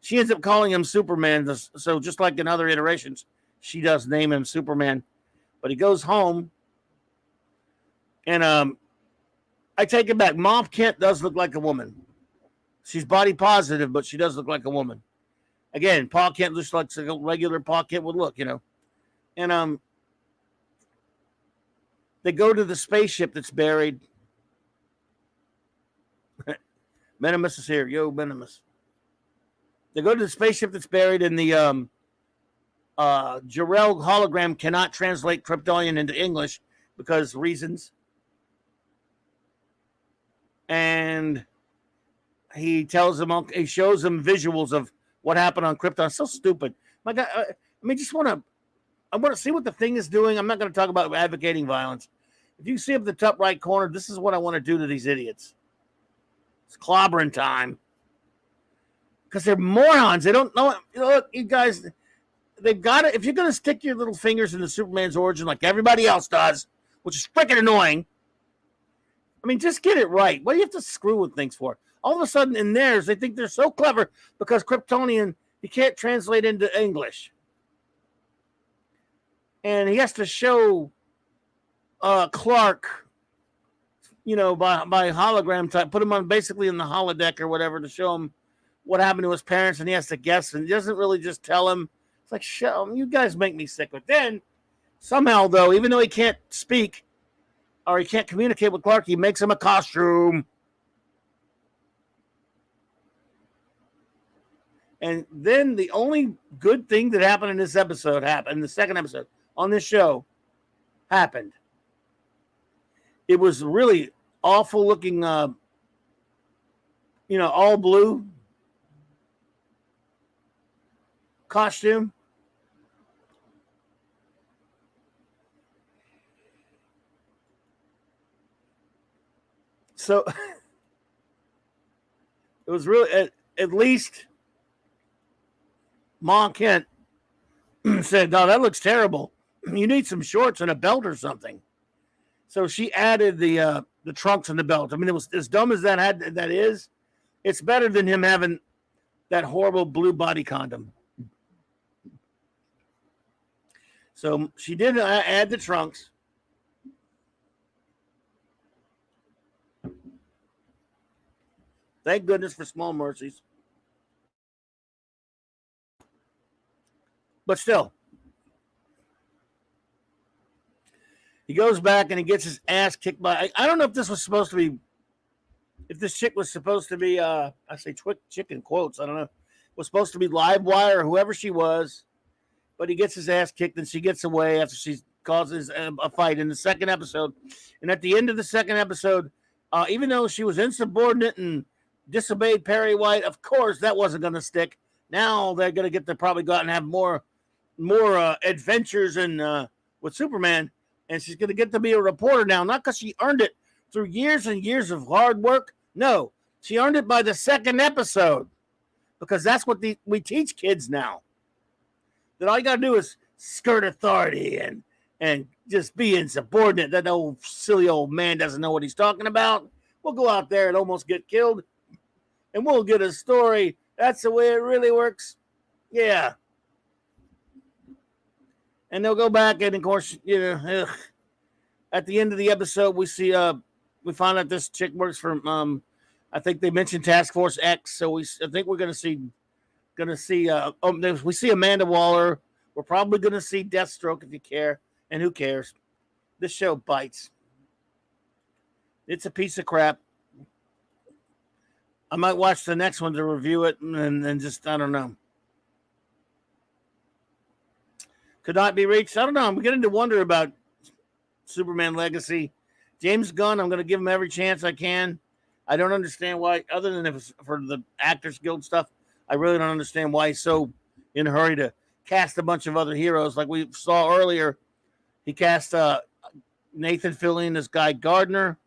she ends up calling him Superman. So just like in other iterations, she does name him Superman. But he goes home, and I take it back. Mom Kent does look like a woman. She's body positive, but she does look like a woman. Again, Pa Kent looks like a regular Pa Kent would look, And they go to the spaceship that's buried. Minimus is here. Yo, Minimus. They go to the spaceship that's buried, and the Jor-El hologram cannot translate Kryptonian into English because reasons. And he shows them visuals of what happened on Krypton. So stupid. My God, I want to see what the thing is doing. I'm not going to talk about advocating violence. If you see up the top right corner, this is what I want to do to these idiots. It's clobbering time. Because they're morons. They don't know. Look, you guys, they've got it. If you're going to stick your little fingers into Superman's origin like everybody else does, which is freaking annoying, I mean, just get it right. What do you have to screw with things for? All of a sudden, in theirs, they think they're so clever because Kryptonian, you can't translate into English. And he has to show Clark, by hologram type, put him on basically in the holodeck or whatever to show him what happened to his parents, and he has to guess, and he doesn't really just tell him. It's like, show him. You guys make me sick. But then, somehow, though, even though he can't speak or he can't communicate with Clark, he makes him a costume. And then the only good thing that happened in this episode happened, the second episode on this show happened. It was really awful looking, all blue costume. So it was really, at least Ma Kent said, no, that looks terrible. You need some shorts and a belt or something. So she added the trunks and the belt. I mean, it was as dumb as that is. It's better than him having that horrible blue body condom. So she did add the trunks. Thank goodness for small mercies. But still, he goes back and he gets his ass kicked by. I don't know if this was supposed to be, if this chick was supposed to be, I say chick in quotes, I don't know, was supposed to be Livewire or whoever she was, but he gets his ass kicked and she gets away after she causes a fight in the second episode. And at the end of the second episode, even though she was insubordinate and disobeyed Perry White, of course that wasn't going to stick. Now they're going to get to probably go out and have more adventures and with Superman, and she's going to get to be a reporter now, not because she earned it through years and years of hard work. No, she earned it by the second episode, because that's what we teach kids now, that all you got to do is skirt authority and just be insubordinate. That old silly old man doesn't know what he's talking about. We'll go out there and almost get killed, and we'll get a story. That's the way it really works. Yeah. And they'll go back, and of course, at the end of the episode, we see we find out this chick works for I think they mentioned Task Force X, so I think we're gonna see we see Amanda Waller. We're probably gonna see Deathstroke if you care, and who cares? This show bites. It's a piece of crap. I might watch the next one to review it, and just I don't know. could not be reached. I don't know. I'm beginning to wonder about Superman Legacy. James Gunn, I'm going to give him every chance I can. I don't understand why, other than if it's for the Actors Guild stuff, I really don't understand why he's so in a hurry to cast a bunch of other heroes. Like we saw earlier, he cast Nathan Fillion as Guy Gardner.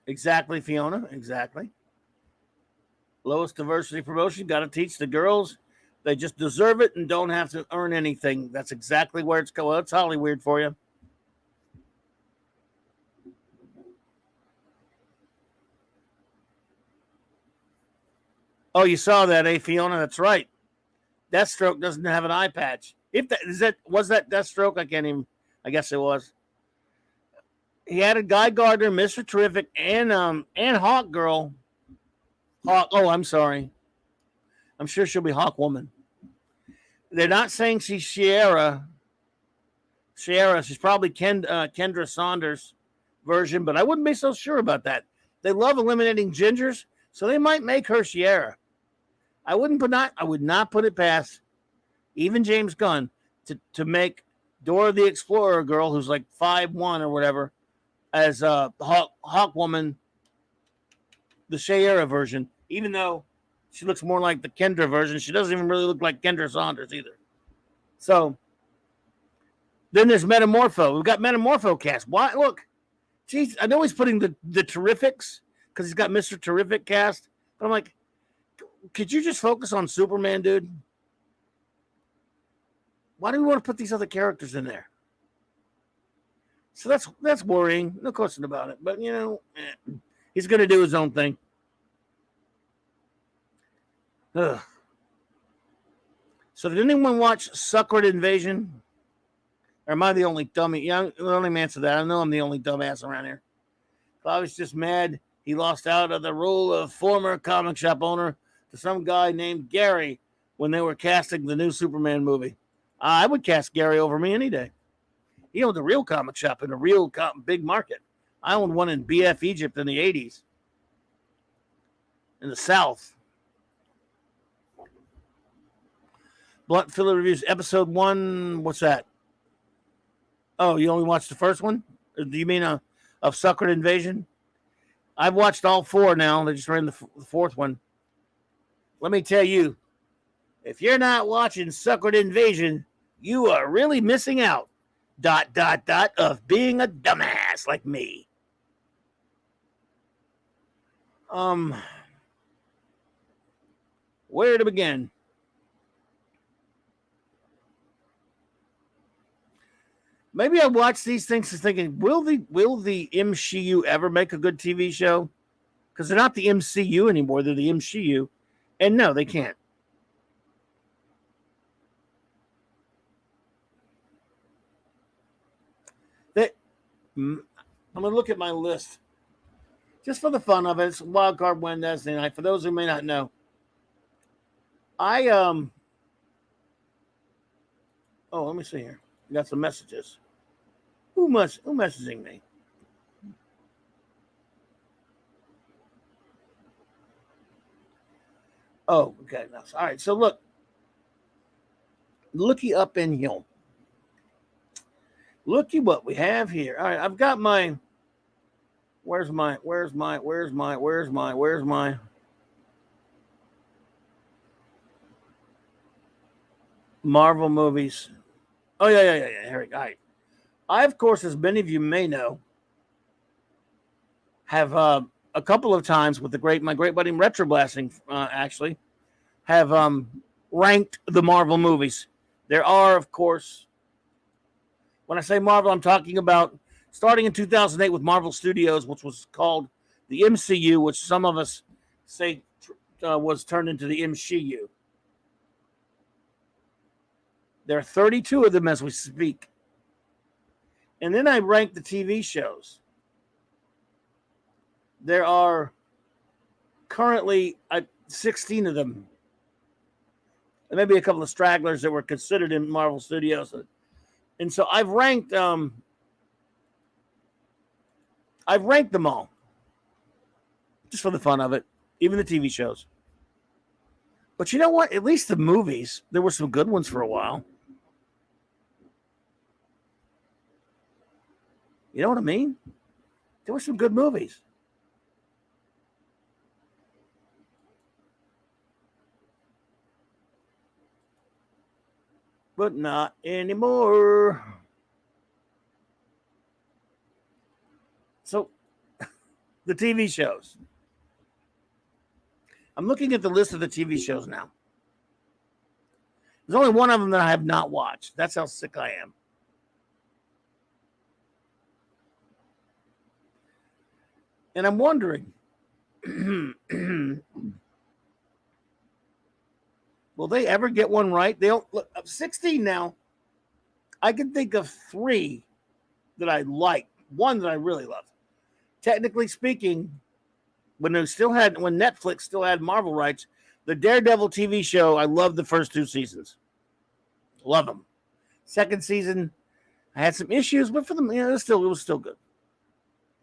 Exactly, Fiona. Exactly. Lowest diversity promotion. Got to teach the girls. They just deserve it and don't have to earn anything. That's exactly where it's going. Well, it's Hollywood for you. Oh, you saw that, eh, Fiona? That's right. Deathstroke doesn't have an eye patch. If that was that Deathstroke, I can't even. I guess it was. He had a Guy Gardner, Mr. Terrific, and Hawk Girl. Hawk. Oh, I'm sorry. I'm sure she'll be Hawk Woman. They're not saying she's Sierra. She's probably Kendra Saunders' version, but I wouldn't be so sure about that. They love eliminating gingers, so they might make her Sierra. I would not put it past even James Gunn to make Dora the Explorer girl, who's like 5'1" or whatever, as a Hawk Woman, the Sierra version, even though she looks more like the Kendra version. She doesn't even really look like Kendra Saunders either. So then there's Metamorpho. We've got Metamorpho cast. Why? Look, geez, I know he's putting the Terrifics because he's got Mr. Terrific cast, but I'm like, could you just focus on Superman, dude? Why do we want to put these other characters in there? So that's worrying, no question about it. But he's going to do his own thing. Ugh. So did anyone watch Suckered Invasion? Or am I the only dummy? Yeah, let me answer that. I know I'm the only dumbass around here. I was just mad he lost out of the role of former comic shop owner to some guy named Gary when they were casting the new Superman movie. I would cast Gary over me any day. He owned a real comic shop in a real big market. I owned one in BF Egypt in the 80s. In the South. Blunt Filler Reviews, episode 1. What's that? Oh, you only watched the first one? Or do you mean of Suckered Invasion? I've watched all 4 now. They just ran the 4th one. Let me tell you, if you're not watching Suckered Invasion, you are really missing out. ... of being a dumbass like me. Where to begin? Maybe I watch these things thinking, will the MCU ever make a good TV show? Because they're not the MCU anymore; they're the MCU, and no, they can't. I'm going to look at my list just for the fun of it. It's Wild Card Wednesday night. For those who may not know, oh, let me see here. We got some messages. Who messaging me? Oh, okay. All right. So looky up in here. Looky what we have here. All right, I've got my. Where's my Marvel movies? Oh yeah. Here we go. All right. I, of course, as many of you may know, have a couple of times with my great buddy Retro Blasting actually have ranked the Marvel movies. There are, of course. When I say Marvel, I'm talking about starting in 2008 with Marvel Studios, which was called the MCU, which some of us say was turned into the MCU. There are 32 of them as we speak. And then I rank the TV shows. There are currently 16 of them. There may be a couple of stragglers that were considered in Marvel Studios. And so I've ranked them all. Just for the fun of it. Even the TV shows. But you know what? At least the movies, there were some good ones for a while. You know what I mean? There were some good movies. But not anymore. So, the TV shows. I'm looking at the list of the TV shows now. There's only one of them that I have not watched. That's how sick I am. And I'm wondering, will they ever get one right? They don't. Look, I'm 16 now. I can think of 3 that I like. One that I really love. Technically speaking, when Netflix still had Marvel rights, the Daredevil TV show, I loved the first 2 seasons. Love them. Second season, I had some issues, but for them, it was still good.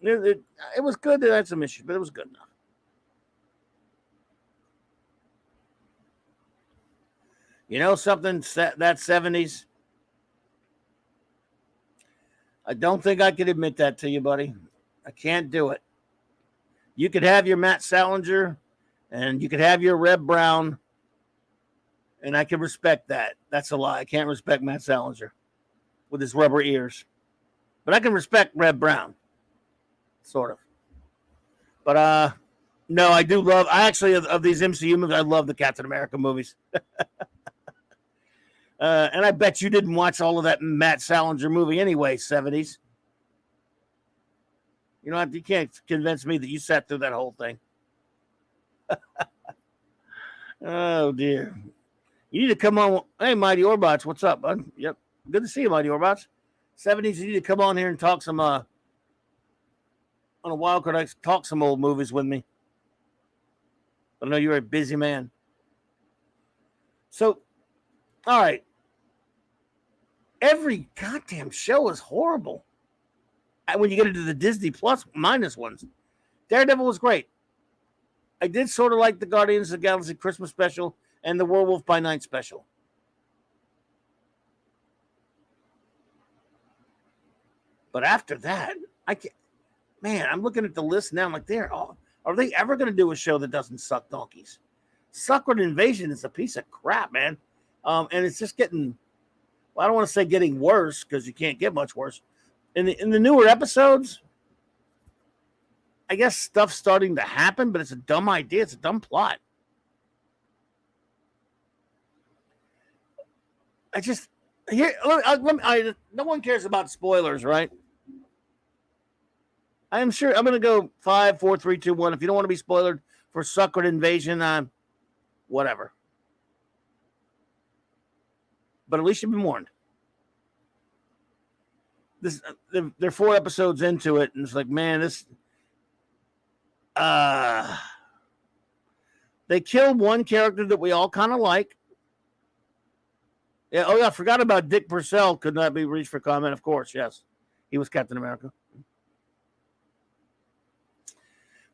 It was good. It had some issues, but it was good enough. You know something? That 70s. I don't think I could admit that to you, buddy. I can't do it. You could have your Matt Salinger, and you could have your Reb Brown, and I can respect that. That's a lie. I can't respect Matt Salinger with his rubber ears. But I can respect Reb Brown. Sort of. But no, I do love, I actually, of these MCU movies, I love the Captain America movies. And I bet you didn't watch all of that Matt Salinger movie anyway, 70s. You know, you can't convince me that you sat through that whole thing. Oh, dear. You need to come on. Hey, Mighty Orbots, what's up, bud? Yep. Good to see you, Mighty Orbots. 70s, you need to come on here and talk some, on a wild card, talk some old movies with me. I know you're a busy man. So, all right. Every goddamn show is horrible. When you get into the Disney Plus minus ones. Daredevil was great. I did sort of like the Guardians of the Galaxy Christmas special and the Werewolf by Night special. But after that, I can't. Man, I'm looking at the list now. I'm like, are they ever going to do a show that doesn't suck donkeys? Suckered Invasion is a piece of crap, man. And it's just getting, well, I don't want to say getting worse because you can't get much worse. In the newer episodes, I guess stuff's starting to happen, but it's a dumb idea. It's a dumb plot. No one cares about spoilers, right? I'm sure I'm going to go 5, 4, 3, 2, 1. If you don't want to be spoiled for Suckered Invasion, whatever. But at least you've been warned. They're 4 episodes into it, and it's like, man, they killed one character that we all kind of like. Yeah, oh yeah, I forgot about Dick Purcell. Could not be reached for comment, of course. Yes, he was Captain America.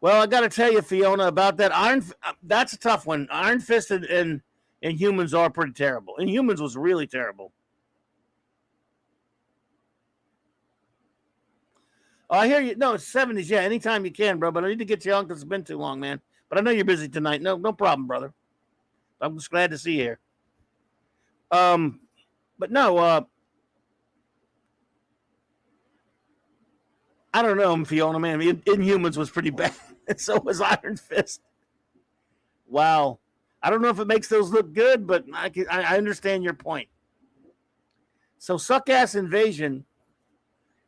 Well, I got to tell you, Fiona, about that that's a tough one. Iron Fist and Inhumans are pretty terrible. Inhumans was really terrible. Oh, I hear you. No, it's 70s. Yeah, anytime you can, bro. But I need to get you on because it's been too long, man. But I know you're busy tonight. No problem, brother. I'm just glad to see you here. But no, I don't know, Fiona, man. Inhumans was pretty bad. And so was Iron Fist. Wow. I don't know if it makes those look good, but I understand your point. So, Suck-Ass Invasion.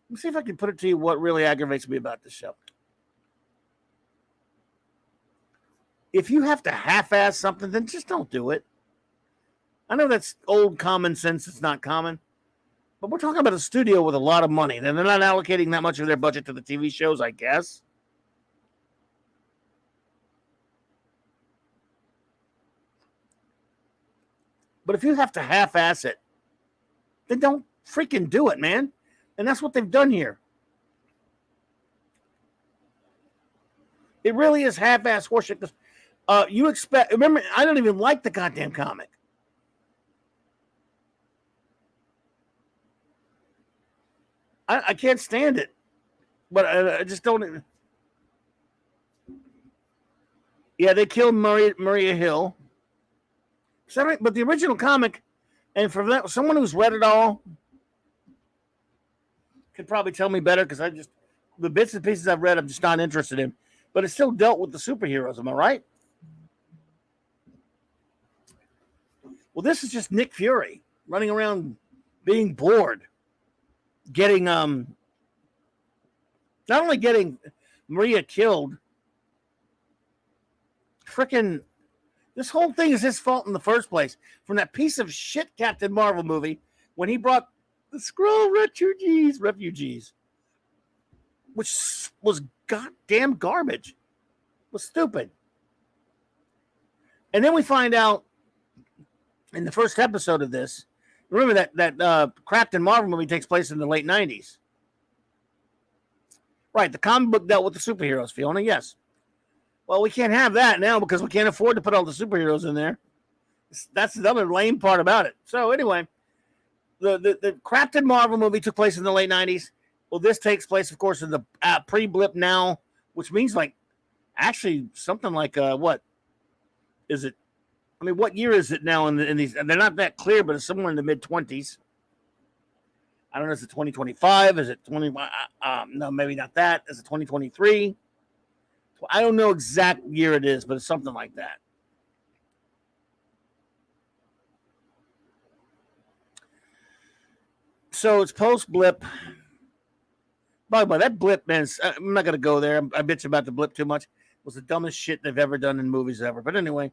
Let me see if I can put it to you what really aggravates me about this show. If you have to half-ass something, then just don't do it. I know that's old common sense. It's not common. But we're talking about a studio with a lot of money. And they're not allocating that much of their budget to the TV shows, I guess. But if you have to half-ass it, then don't freaking do it, man. And that's what they've done here. It really is half-ass horseshit. You expect? Remember, I don't even like the goddamn comic. I can't stand it, but I just don't. Yeah, they killed Maria Hill. So, but the original comic, and for that, someone who's read it all could probably tell me better because the bits and pieces I've read, I'm just not interested in. But it still dealt with the superheroes. Am I right? Well, this is just Nick Fury running around being bored, getting not only getting Maria killed, freaking this whole thing is his fault in the first place. From that piece of shit Captain Marvel movie when he brought the Skrull refugees, which was goddamn garbage, was stupid. And then we find out in the first episode of this, remember that Captain Marvel movie takes place in the late 90s. Right, the comic book dealt with the superheroes, Fiona, yes. Well, we can't have that now because we can't afford to put all the superheroes in there. That's the other lame part about it. So anyway, the Captain Marvel movie took place in the late 90s. Well, this takes place, of course, in the pre-blip now, which means like actually something like what is it? I mean, what year is it now in these? They're not that clear, but it's somewhere in the mid-20s. I don't know. Is it 2025? Is it 20? No, maybe not that. Is it 2023? I don't know exact year it is, but it's something like that. So it's post-blip. By the way, that blip, man, I'm not going to go there. I bitch about the blip too much. It was the dumbest shit they've ever done in movies ever. But anyway,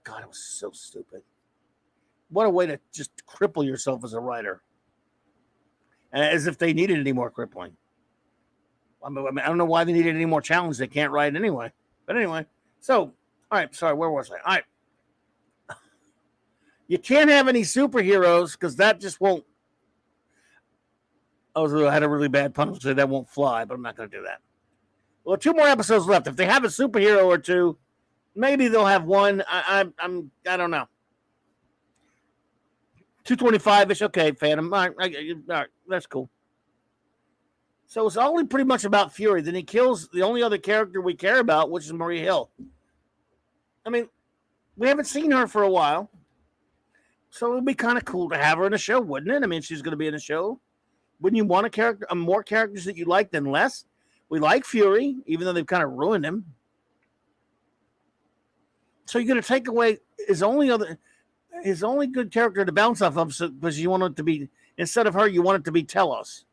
God, it was so stupid. What a way to just cripple yourself as a writer. As if they needed any more crippling. I don't know why they needed any more challenge. They can't write anyway. But anyway, so, all right, sorry, where was I? All right. You can't have any superheroes because that just won't. I had a really bad pun, so that won't fly, but I'm not going to do that. Well, 2 more episodes left. If they have a superhero or two, maybe they'll have one. I don't know. 225-ish. Okay, Phantom. All right, that's cool. So it's only pretty much about Fury. Then he kills the only other character we care about, which is Maria Hill. I mean, we haven't seen her for a while. So it would be kind of cool to have her in a show, wouldn't it? I mean, she's going to be in a show. Wouldn't you want more characters that you like than less? We like Fury, even though they've kind of ruined him. So you're going to take away his only good character to bounce off of because you want it to be, instead of her, you want it to be Telos,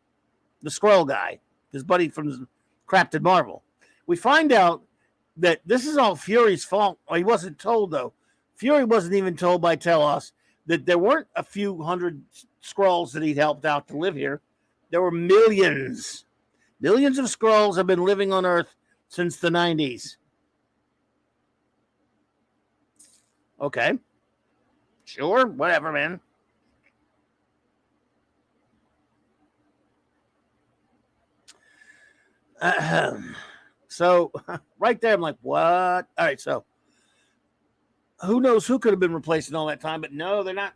the Skrull guy, his buddy from Captain Marvel. We find out that this is all Fury's fault. Well, he wasn't told, though. Fury wasn't even told by Telos that there weren't a few hundred Skrulls that he'd helped out to live here. There were millions. Millions of Skrulls have been living on Earth since the 90s. Okay. Sure, whatever, man. So right there, I'm like, what? All right, so who knows who could have been replacing all that time, but no, they're not.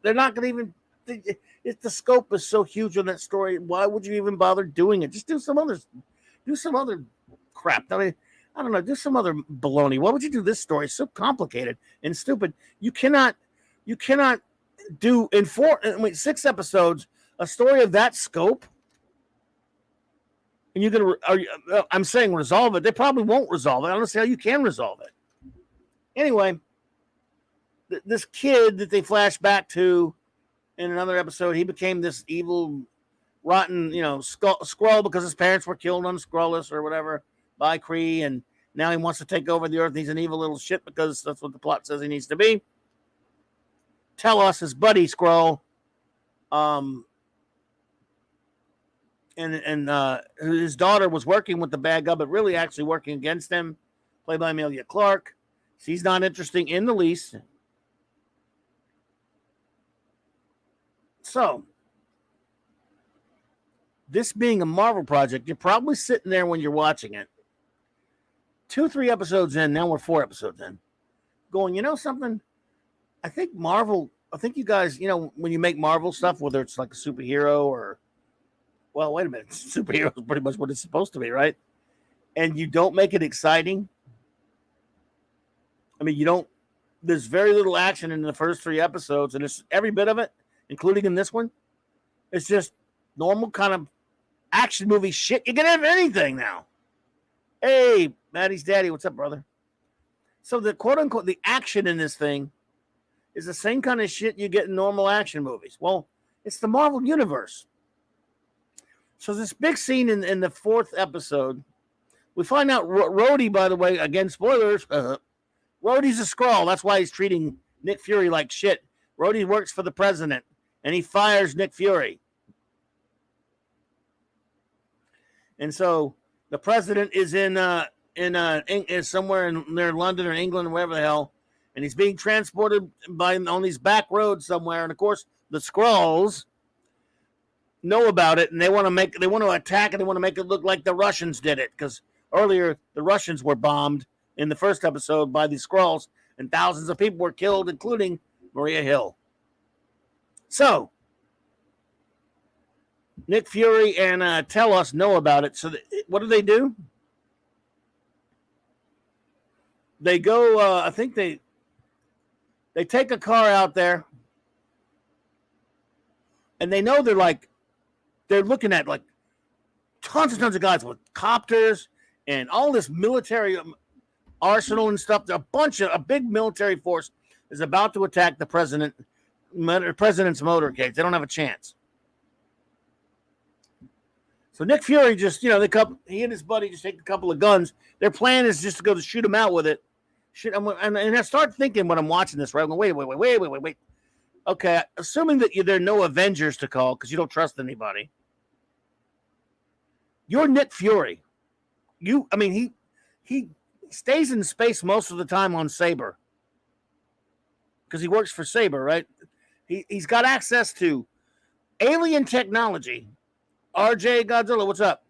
They're not going to even. The scope is so huge on that story. Why would you even bother doing it? Just do some other crap. I mean, I don't know. Do some other baloney. Why would you do this story? It's so complicated and stupid. You cannot do in 6 episodes a story of that scope. And you're gonna. I'm saying resolve it. They probably won't resolve it. I don't see how you can resolve it. Anyway, this kid that they flash back to in another episode, he became this evil, rotten, Skrull because his parents were killed on Skrulllus or whatever by Kree, and now he wants to take over the Earth. He's an evil little shit because that's what the plot says he needs to be. Telos, his buddy Skrull, and his daughter was working with the bad guy, but really actually working against him, played by Emilia Clarke. She's not interesting in the least. So, this being a Marvel project, you're probably sitting there when you're watching it, 2-3 episodes in, now we're 4 episodes in, going, you know something? I think you guys, when you make Marvel stuff, whether it's like a superhero or, well, wait a minute, superhero is pretty much what it's supposed to be, right? And you don't make it exciting. I mean, there's very little action in the first 3 episodes, and it's every bit of it, including in this one, it's just normal kind of action movie shit. You can have anything now. Hey, Maddie's daddy, what's up, brother? So the quote unquote the action in this thing is the same kind of shit you get in normal action movies. Well, it's the Marvel Universe. So this big scene in the 4th episode, we find out Rhodey, by the way, again, spoilers, Rhodey's a Skrull. That's why he's treating Nick Fury like shit. Rhodey works for the president, and he fires Nick Fury. And so the president is is somewhere near London or England or wherever the hell, and he's being transported on these back roads somewhere. And of course, the Skrulls know about it, and they want to attack, and they want to make it look like the Russians did it, because earlier the Russians were bombed in the first episode by the Skrulls, and thousands of people were killed, including Maria Hill. So Nick Fury and Telos know about it. So what do? They go, I think they take a car out there, and they know they're looking at like tons and tons of guys with copters and all this military arsenal and stuff. A big military force is about to attack the president's motorcade. They don't have a chance. So Nick Fury just, he and his buddy just take a couple of guns. Their plan is just to go to shoot him out with it. And I start thinking when I'm watching this, right? I'm going, wait. Okay, assuming that there are no Avengers to call because you don't trust anybody. You're Nick Fury. He stays in space most of the time on Saber because he works for Saber, right? He's got access to alien technology. RJ Godzilla, what's up?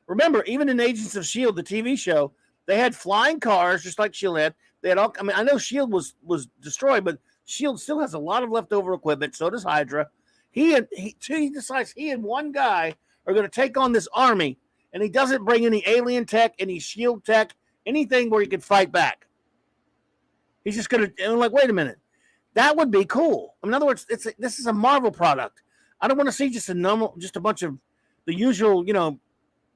Remember, even in Agents of S.H.I.E.L.D., the TV show, they had flying cars just like S.H.I.E.L.D. had. They had all. I mean, I know S.H.I.E.L.D. was destroyed, but S.H.I.E.L.D. still has a lot of leftover equipment. So does Hydra. He decides he and one guy are going to take on this army, and he doesn't bring any alien tech, any S.H.I.E.L.D. tech, anything where he can fight back. He's just going to. And I'm like, wait a minute, that would be cool. In other words, this is a Marvel product. I don't want to see just a bunch of the usual,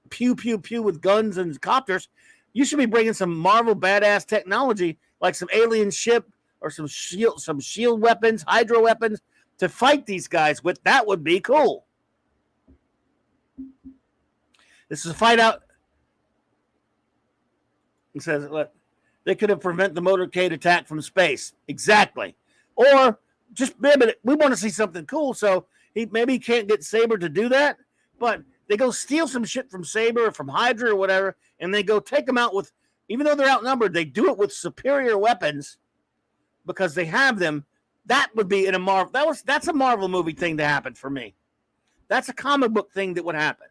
pew, pew, pew with guns and copters. You should be bringing some Marvel badass technology, like some alien ship or some shield weapons, Hydra weapons to fight these guys with. That would be cool. This is a fight out. It says, look, they could have prevented the motorcade attack from space. Exactly. Or just, we want to see something cool. So maybe he can't get Saber to do that, but they go steal some shit from Saber or from Hydra or whatever, and they go take them out with, even though they're outnumbered, they do it with superior weapons because they have them. That would be in a Marvel. That's a Marvel movie thing to happen for me. That's a comic book thing that would happen.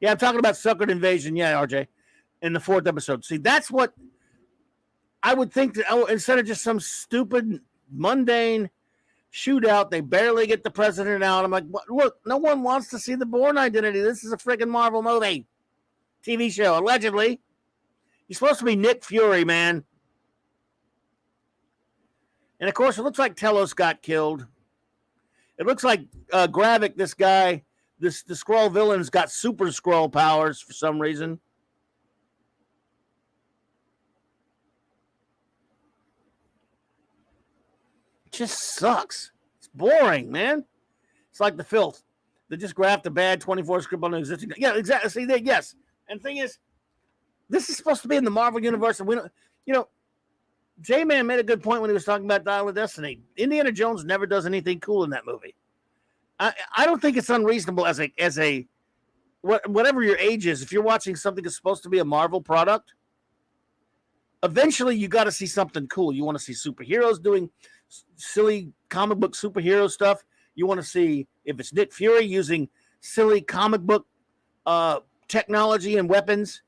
Yeah, I'm talking about Suckered Invasion. Yeah, RJ, in the 4th episode. See, that's what I would think that instead of just some stupid, mundane shootout, they barely get the president out. I'm like, look, no one wants to see the Bourne Identity. This is a freaking Marvel movie, TV show, allegedly. You're supposed to be Nick Fury, man. And of course, it looks like Telos got killed. It looks like Gravik, this guy, the Skrull villain's got super Skrull powers for some reason. Just sucks. It's boring, man. It's like the filth. They just graft a bad 24 script on an existing. Yeah, exactly. See, yes. And the thing is, this is supposed to be in the Marvel universe, and we don't. J-Man made a good point when he was talking about Dial of Destiny. Indiana Jones never does anything cool in that movie. I don't think it's unreasonable as a whatever your age is. If you're watching something that's supposed to be a Marvel product, eventually you got to see something cool. You want to see superheroes doing silly comic book superhero stuff. You want to see, if it's Nick Fury using silly comic book technology and weapons.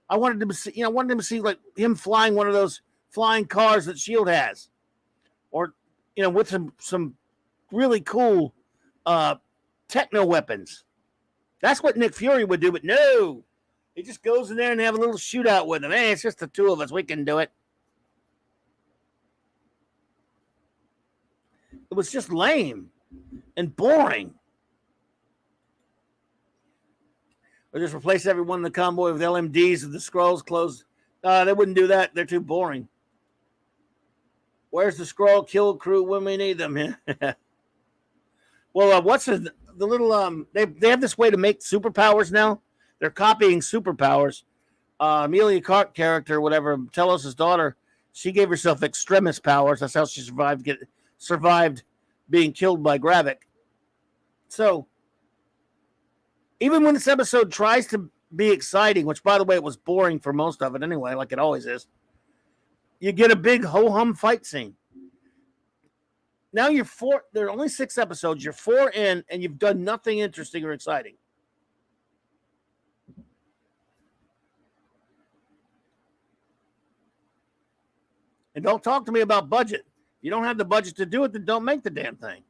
I wanted them to see, wanted them to see like him flying one of those flying cars that Shield has, or with some really cool techno weapons. That's what Nick Fury would do, but no, he just goes in there and have a little shootout with him. Hey, it's just the two of us. We can do it. It was just lame and boring. Or just replace everyone in the convoy with LMDs with the scrolls closed. They wouldn't do that. They're too boring. Where's the scroll kill crew when we need them? Well, what's the little they have this way to make superpowers now. They're copying superpowers. Amelia Clark character, whatever, Telos' daughter, she gave herself extremis powers. That's how she survived being killed by Gravik. So even when this episode tries to be exciting, which, by the way, it was boring for most of it anyway, like it always is, you get a big ho-hum fight scene. Now there are only 6 episodes. You're 4 in, and you've done nothing interesting or exciting. And don't talk to me about budget. If you don't have the budget to do it, then don't make the damn thing.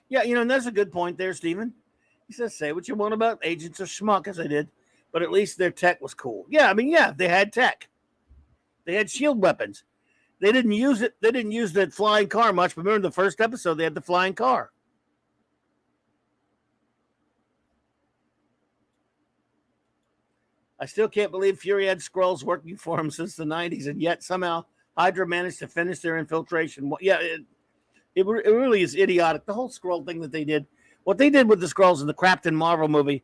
Yeah, and that's a good point there, Stephen. He says, say what you want about Agents of Schmuck, as I did, but at least their tech was cool. Yeah, they had tech. They had shield weapons. They didn't use it. They didn't use that flying car much, but remember the first episode, they had the flying car. I still can't believe Fury had Skrulls working for him since the 90s, and yet somehow Hydra managed to finish their infiltration. Yeah, it really is idiotic. The whole Skrull thing that they did, what they did with the Skrulls in the Captain Marvel movie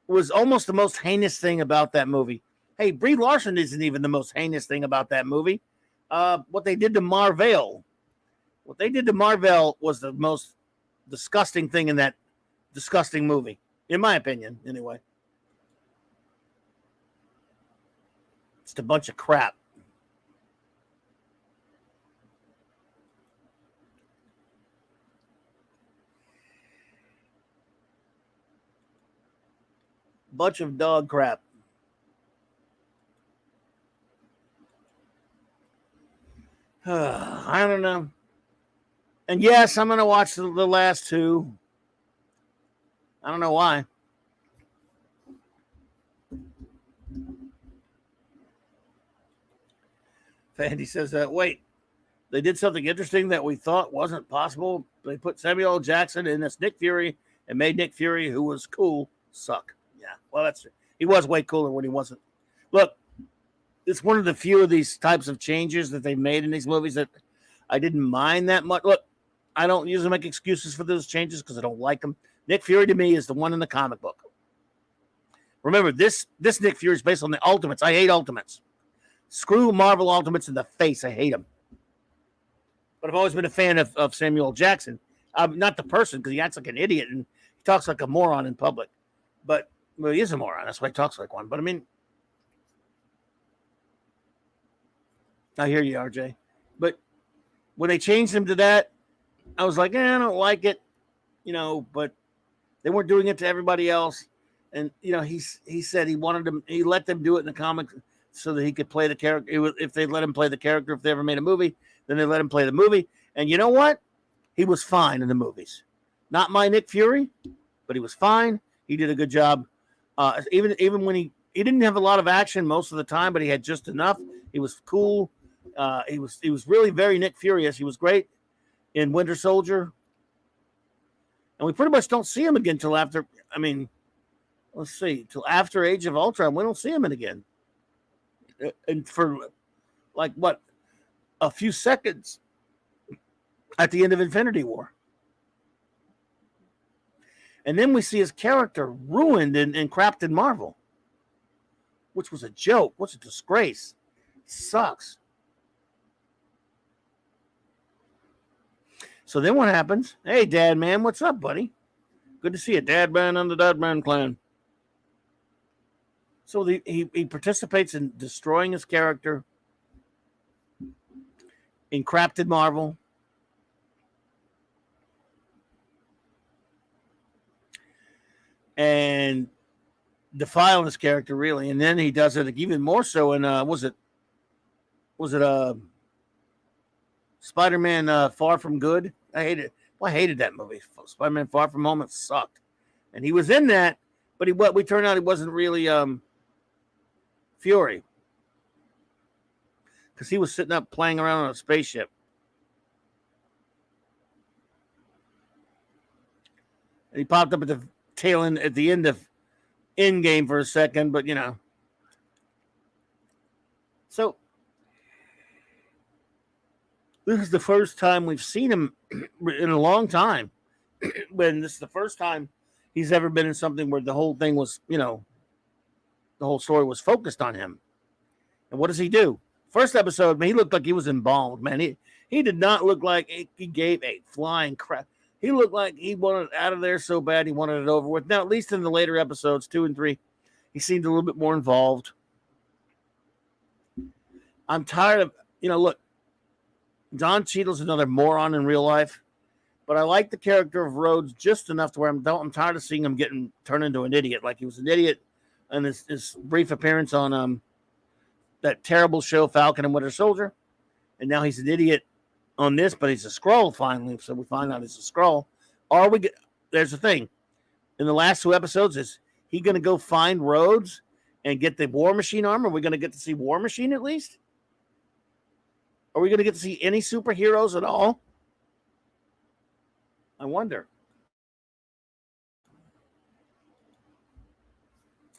was almost the most heinous thing about that movie. Hey, Brie Larson isn't even the most heinous thing about that movie. What they did to Marvel was the most disgusting thing in that disgusting movie, in my opinion, anyway. It's a bunch of crap. Bunch of dog crap. I don't know. And yes, I'm going to watch the last 2. I don't know why. Fandy says, wait, they did something interesting that we thought wasn't possible. They put Samuel L. Jackson in as Nick Fury and made Nick Fury, who was cool, suck. Yeah, well, he was way cooler when he wasn't. Look, it's one of the few of these types of changes that they've made in these movies that I didn't mind that much. Look, I don't usually make excuses for those changes because I don't like them. Nick Fury to me is the one in the comic book. Remember, this Nick Fury is based on the Ultimates. I hate Ultimates. Screw Marvel Ultimates in the face. I hate them. But I've always been a fan of Samuel Jackson. Not the person, because he acts like an idiot and he talks like a moron in public. But, well, he is a moron. That's why he talks like one. But, I mean, I hear you, RJ. But when they changed him to that, I was like, I don't like it. But they weren't doing it to everybody else. And, he said he let them do it in the comics so that he could play the character. If they let him play the character, if they ever made a movie, then they let him play the movie. And you know what? He was fine in the movies. Not my Nick Fury, but he was fine. He did a good job. Even when he didn't have a lot of action most of the time, but he had just enough. He was cool. He was really very Nick Furious. He was great in Winter Soldier. And we pretty much don't see him again till after, let's see, till after Age of Ultron. We don't see him again. And for a few seconds at the end of Infinity War. And then we see his character ruined in Captain Marvel, which was a joke. What's a disgrace? Sucks. So then what happens? Hey, Dad Man, what's up, buddy? Good to see you, Dad Man and the Dad Man clan. So he participates in destroying his character in Captain Marvel. and defiling his character really. And then he does it even more so in was it Spider-Man Far From Good? I hated that movie. Spider-Man Far From Home, it sucked. And he was in that, but we turned out he wasn't really Fury. Because he was sitting up playing around on a spaceship. And he popped up at the tail end at the end of Endgame for a second, but you know. So this is the first time we've seen him in a long time. When this is the first time he's ever been in something where the whole thing was, you know, the whole story was focused on him. And what does he do? First episode, man, he looked like he was embalmed, man. He did not look like he gave a flying crap. He looked like he wanted out of there so bad he wanted it over with. Now, at least in the later episodes, 2 and 3, he seemed a little bit more involved. I'm tired of, you know, look, Don Cheadle's another moron in real life, but I like the character of Rhodes just enough to where I'm tired of seeing him turned into an idiot. Like he was an idiot in his brief appearance on that terrible show Falcon and Winter Soldier, and now he's an idiot on this, but he's a Skrull finally. So we find out he's a Skrull. There's the thing. In the last 2 episodes, is he going to go find Rhodes and get the War Machine armor? Are we going to get to see War Machine at least? Are we going to get to see any superheroes at all? I wonder.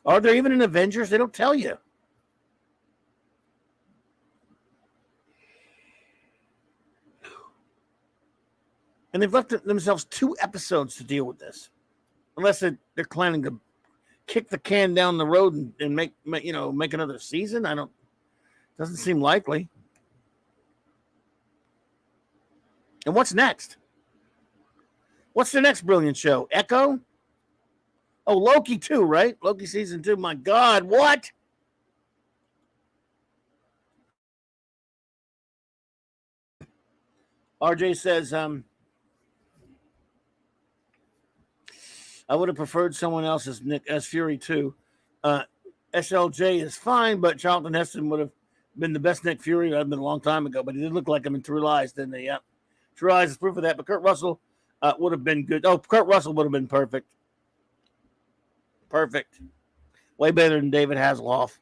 Are there even an Avengers? They don't tell you. And they've left themselves 2 episodes to deal with this. Unless they're planning to kick the can down the road and make another season. Doesn't seem likely. And what's next? What's the next brilliant show? Echo? Oh, Loki 2, right? Loki season 2. My God, what? RJ says, I would have preferred someone else as Fury too. SLJ is fine, but Charlton Heston would have been the best Nick Fury. I've been a long time ago, but he did look like him in True Lies, didn't he? Yep. True Lies is proof of that. But Kurt Russell would have been good. Oh, Kurt Russell would have been perfect. Perfect. Way better than David Hasselhoff.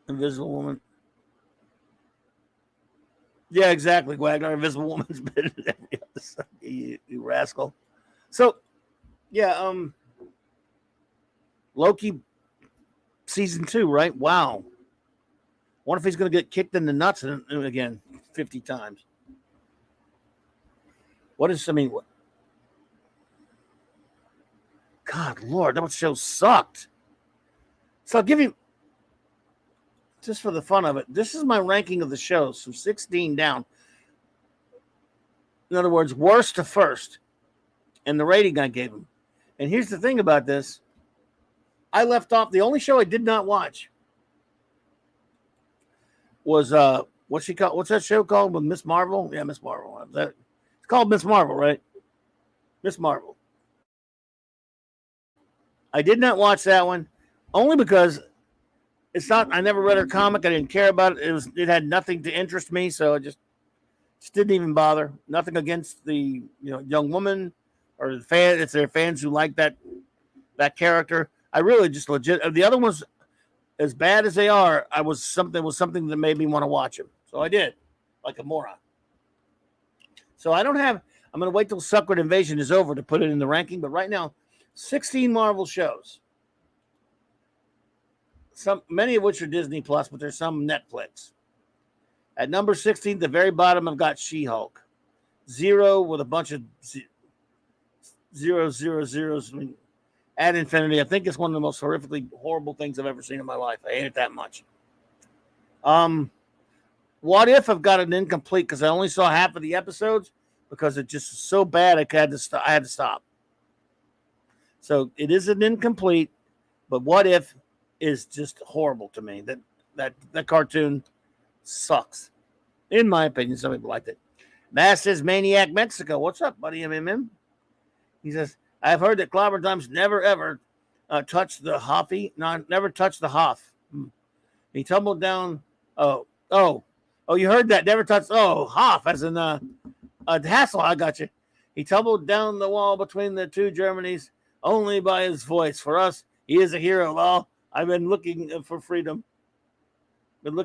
Invisible Woman. Yeah, exactly, Wagner. Invisible Woman's better than every other son, you rascal. So, yeah, Loki season 2, right? Wow. What if he's going to get kicked in the nuts again 50 times? What? God, Lord, that show sucked. So I'll give you, just for the fun of it, this is my ranking of the shows from 16 down. In other words, worst to first, and the rating I gave them. And here's the thing about this. I left off, the only show I did not watch was, what's that show called with Miss Marvel? Yeah, Miss Marvel. It's called Miss Marvel, right? Miss Marvel. I did not watch that one, only because it's not. I never read her comic. I didn't care about it. It had nothing to interest me, so I just didn't even bother. Nothing against the young woman or the fan. It's their fans who like that character. I really just legit. The other ones, as bad as they are, was something that made me want to watch them. So I did, like a moron. So I don't have. I'm going to wait till Secret Invasion is over to put it in the ranking. But right now, 16 Marvel shows. Many of which are Disney Plus, but there's some Netflix. At number 16, the very bottom, I've got She-Hulk. 0 with a bunch of zeros. I mean, ad infinity. I think it's one of the most horrifically horrible things I've ever seen in my life. I hate it that much. What If I've got an incomplete because I only saw half of the episodes because it just was so bad I had to stop. So it is an incomplete, but What If is just horrible to me. That cartoon sucks, in my opinion. Some people liked it. Mass says Maniac Mexico. What's up, buddy? MMM. He says, I've heard that Clobberin Times never ever touched the Hoffy. Never touched the Hoff. He tumbled down. Oh, you heard that? Never touched. Oh, Hoff, as in Hassel. I got you. He tumbled down the wall between the two Germanys only by his voice. For us, he is a hero. Well, I've been looking for freedom. David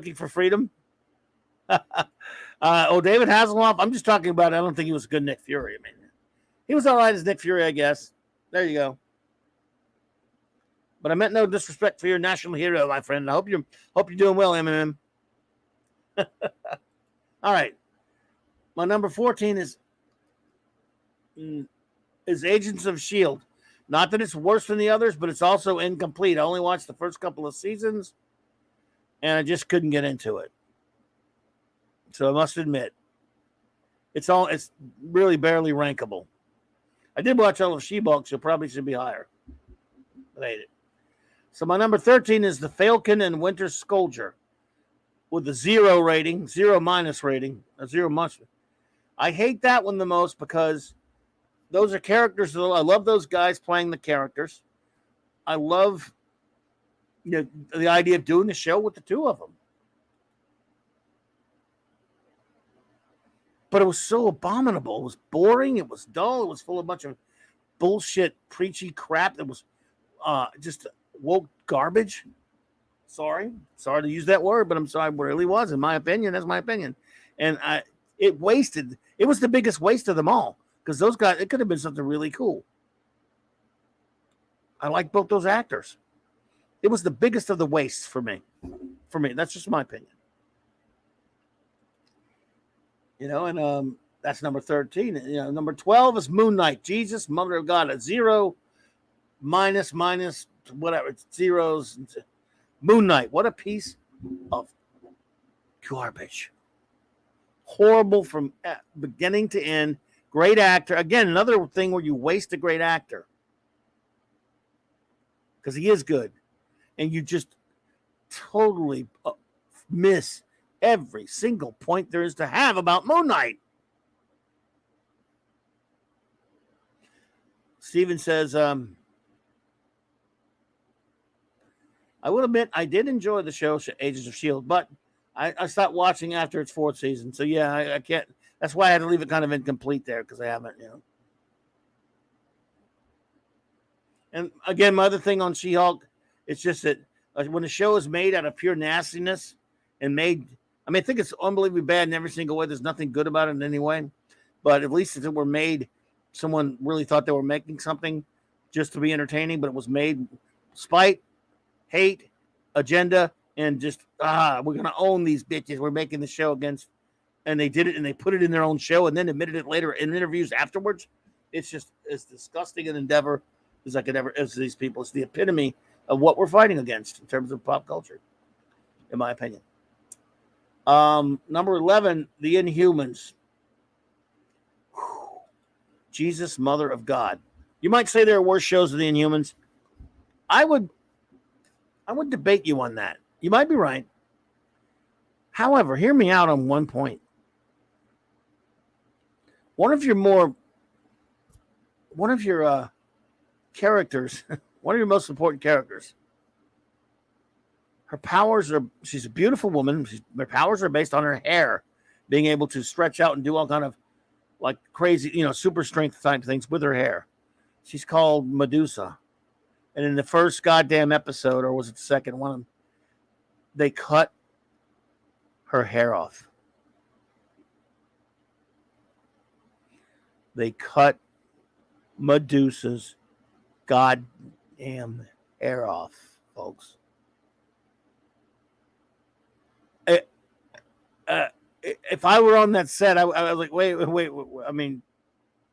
Hasselhoff. I'm just talking about. I don't think he was a good Nick Fury. I mean, he was all right as Nick Fury, I guess. There you go. But I meant no disrespect for your national hero, my friend. I hope you're doing well, MMM. All right. My number 14 is Agents of S.H.I.E.L.D. Not that it's worse than the others, but it's also incomplete. I only watched the first couple of seasons, and I just couldn't get into it. So I must admit, it's really barely rankable. I did watch all of She-Hulk, so probably should be higher. But I hate it. So my number 13 is The Falcon and Winter Soldier with a 0 rating, 0 minus rating, a 0 minus. I hate that one the most because those are characters. I love those guys playing the characters. I love the idea of doing the show with the two of them. But it was so abominable. It was boring. It was dull. It was full of a bunch of bullshit, preachy crap that was just woke garbage. Sorry to use that word, but I'm sorry. It really was, in my opinion. That's my opinion. And it was the biggest waste of them all because those guys, it could have been something really cool. I like both those actors. It was the biggest of the wastes for me. That's just my opinion. And that's number 13. Number 12 is Moon Knight. Jesus, Mother of God, a 0 minus whatever. It's zeros. Moon Knight. What a piece of garbage. Horrible from beginning to end. Great actor. Again, another thing where you waste a great actor. Because he is good. And you just totally miss every single point there is to have about Moon Knight. Steven says, I will admit I did enjoy the show Agents of S.H.I.E.L.D., but I stopped watching after its 4th season. So, yeah, I can't. That's why I had to leave it kind of incomplete there because I haven't, And, again, my other thing on She-Hulk, it's just that when a show is made out of pure nastiness and I think it's unbelievably bad in every single way. There's nothing good about it in any way. But at least if it were made, someone really thought they were making something just to be entertaining, but it was made spite, hate, agenda, and just, we're going to own these bitches. We're making the show against, and they did it, and they put it in their own show and then admitted it later in interviews afterwards. It's just as disgusting an endeavor as I could ever, as these people. It's the epitome of what we're fighting against in terms of pop culture, in my opinion. Number 11, The Inhumans. Whew. Jesus, Mother of God. You might say there are worse shows than The Inhumans. I would debate you on that. You might be right. However, hear me out on one point. One of your characters, one of your most important characters, she's a beautiful woman. Her powers are based on her hair being able to stretch out and do all kind of like crazy, super strength type things with her hair. She's called Medusa. And in the first goddamn episode, or was it the second one, they cut her hair off. They cut Medusa's goddamn hair off, folks. If I were on that set, I was like, wait. I mean,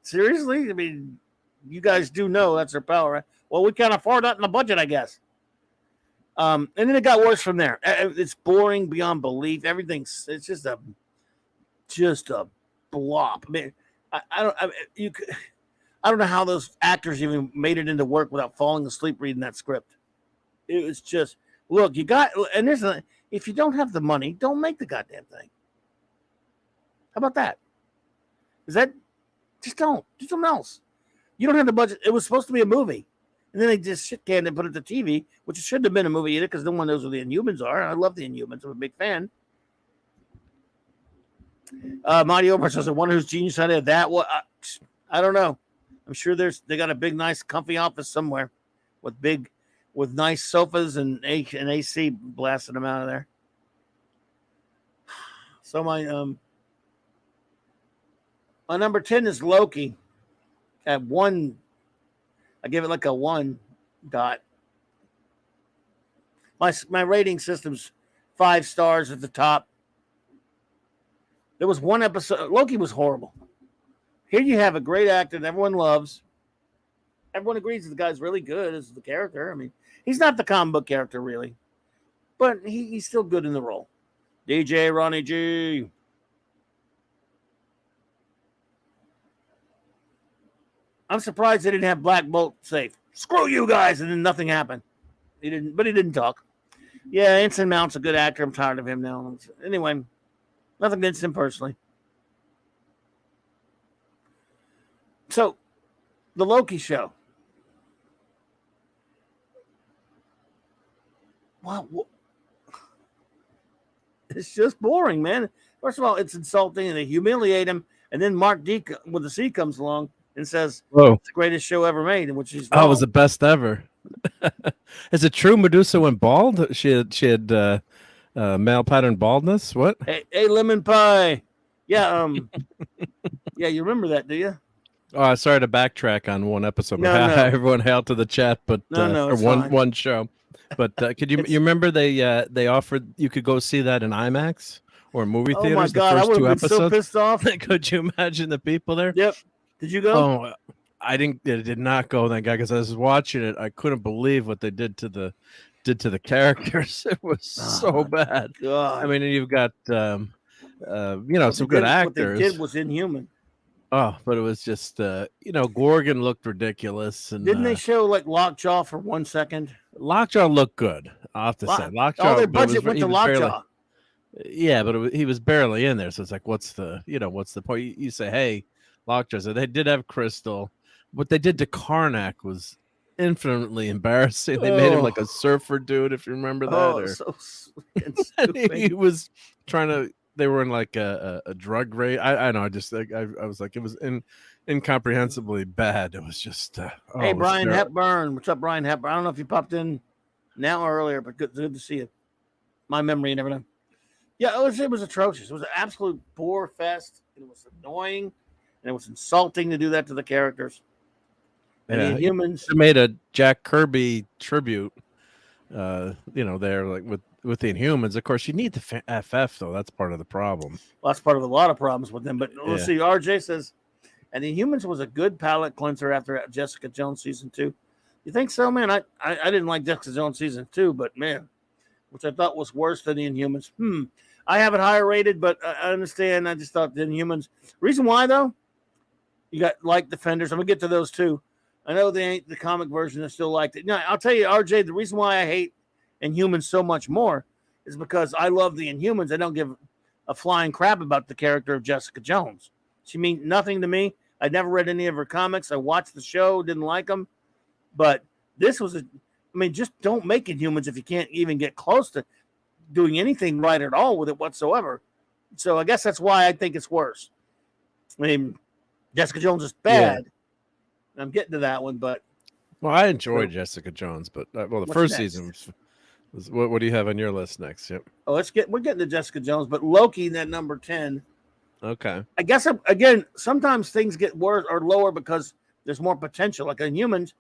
seriously? I mean, you guys do know that's her power, right? Well, we can't afford that in the budget, I guess. And then it got worse from there. It's boring beyond belief. It's just a blop. I mean, I don't know how those actors even made it into work without falling asleep reading that script. It was just, look, if you don't have the money, don't make the goddamn thing. How about that? Is that just don't do something else? You don't have the budget. It was supposed to be a movie, and then they just shit canned and put it to TV, which it shouldn't have been a movie either because no one knows who the Inhumans are. I love the Inhumans. I'm a big fan. Marty Omar says, "I wonder whose genius idea that was." I don't know. I'm sure they got a big, nice, comfy office somewhere with nice sofas and AC blasting them out of there. So my number 10 is Loki. At 1, I give it like a 1 dot. My rating system's 5 stars at the top. There was one episode. Loki was horrible. Here you have a great actor that everyone loves. Everyone agrees that the guy's really good as the character. I mean, he's not the comic book character, really. But he's still good in the role. DJ Ronnie G. I'm surprised they didn't have Black Bolt say, "Screw you guys," and then nothing happened. He didn't talk. Yeah, Anson Mount's a good actor. I'm tired of him now. Anyway, nothing against him personally. So, the Loki show. Wow. It's just boring, man. First of all, it's insulting and they humiliate him. And then Mark D with the C comes along and says, "Whoa, it's the greatest show ever made," in which he's it was the best ever. Is it true Medusa went bald? She had male pattern baldness? What? Hey, lemon pie. Yeah, yeah, you remember that, do you? Oh, sorry to backtrack on one episode. No. Everyone hail to the chat, but No, or it's fine. one show. But could you remember they offered you could go see that in IMAX or movie theaters? Oh my God, I would have been so pissed off. Could you imagine the people there? Yep. Did you go? Oh, I did not go. Thank God, because I was watching it. I couldn't believe what they did to the characters. It was so bad. God. I mean, you've got some good actors. What they did was inhuman. Oh, but it was just Gorgon looked ridiculous, and didn't they show like Lockjaw for 1 second? Lockjaw looked good. I have to say, Lockjaw. All their budget went to Lockjaw. Yeah, but he was barely in there, so it's like, what's the point? You say, hey, Lockjaw. So they did have Crystal. What they did to Karnak was infinitely embarrassing. They made him like a surfer dude, if you remember that. So stupid. He was trying to. They were in like a drug raid. I know. I was like, it was incomprehensibly bad. It was just. Hey, Brian Hepburn. What's up, Brian Hepburn? I don't know if you popped in now or earlier, but good to see you. My memory, you never know. Yeah, it was atrocious. It was an absolute bore fest. It was annoying, and it was insulting to do that to the characters. And the humans made a Jack Kirby tribute. There like with the Inhumans. Of course, you need the FF though. That's part of the problem. Well, that's part of a lot of problems with them. But let's see. RJ says, and the Inhumans was a good palate cleanser after Jessica Jones season 2. You think so, man? I didn't like Jessica Jones season 2, but man, which I thought was worse than the Inhumans. I have it higher rated, but I understand. I just thought the Inhumans. Reason why though? You got like Defenders. I'm gonna get to those too. I know they ain't the comic version. I still liked it. No, I'll tell you, RJ, the reason why I hate Inhumans so much more is because I love the Inhumans. I don't give a flying crap about the character of Jessica Jones. She means nothing to me. I never read any of her comics. I watched the show, didn't like them. But this was just don't make Inhumans if you can't even get close to doing anything right at all with it whatsoever. So I guess that's why I think it's worse. I mean, Jessica Jones is bad. Yeah. I'm getting to that one, but I enjoyed Jessica Jones, but the first season was what do you have on your list next? Yep. Oh, we're getting to Jessica Jones, but Loki at number 10. Okay. I guess again, sometimes things get worse or lower because there's more potential. Like in Humans,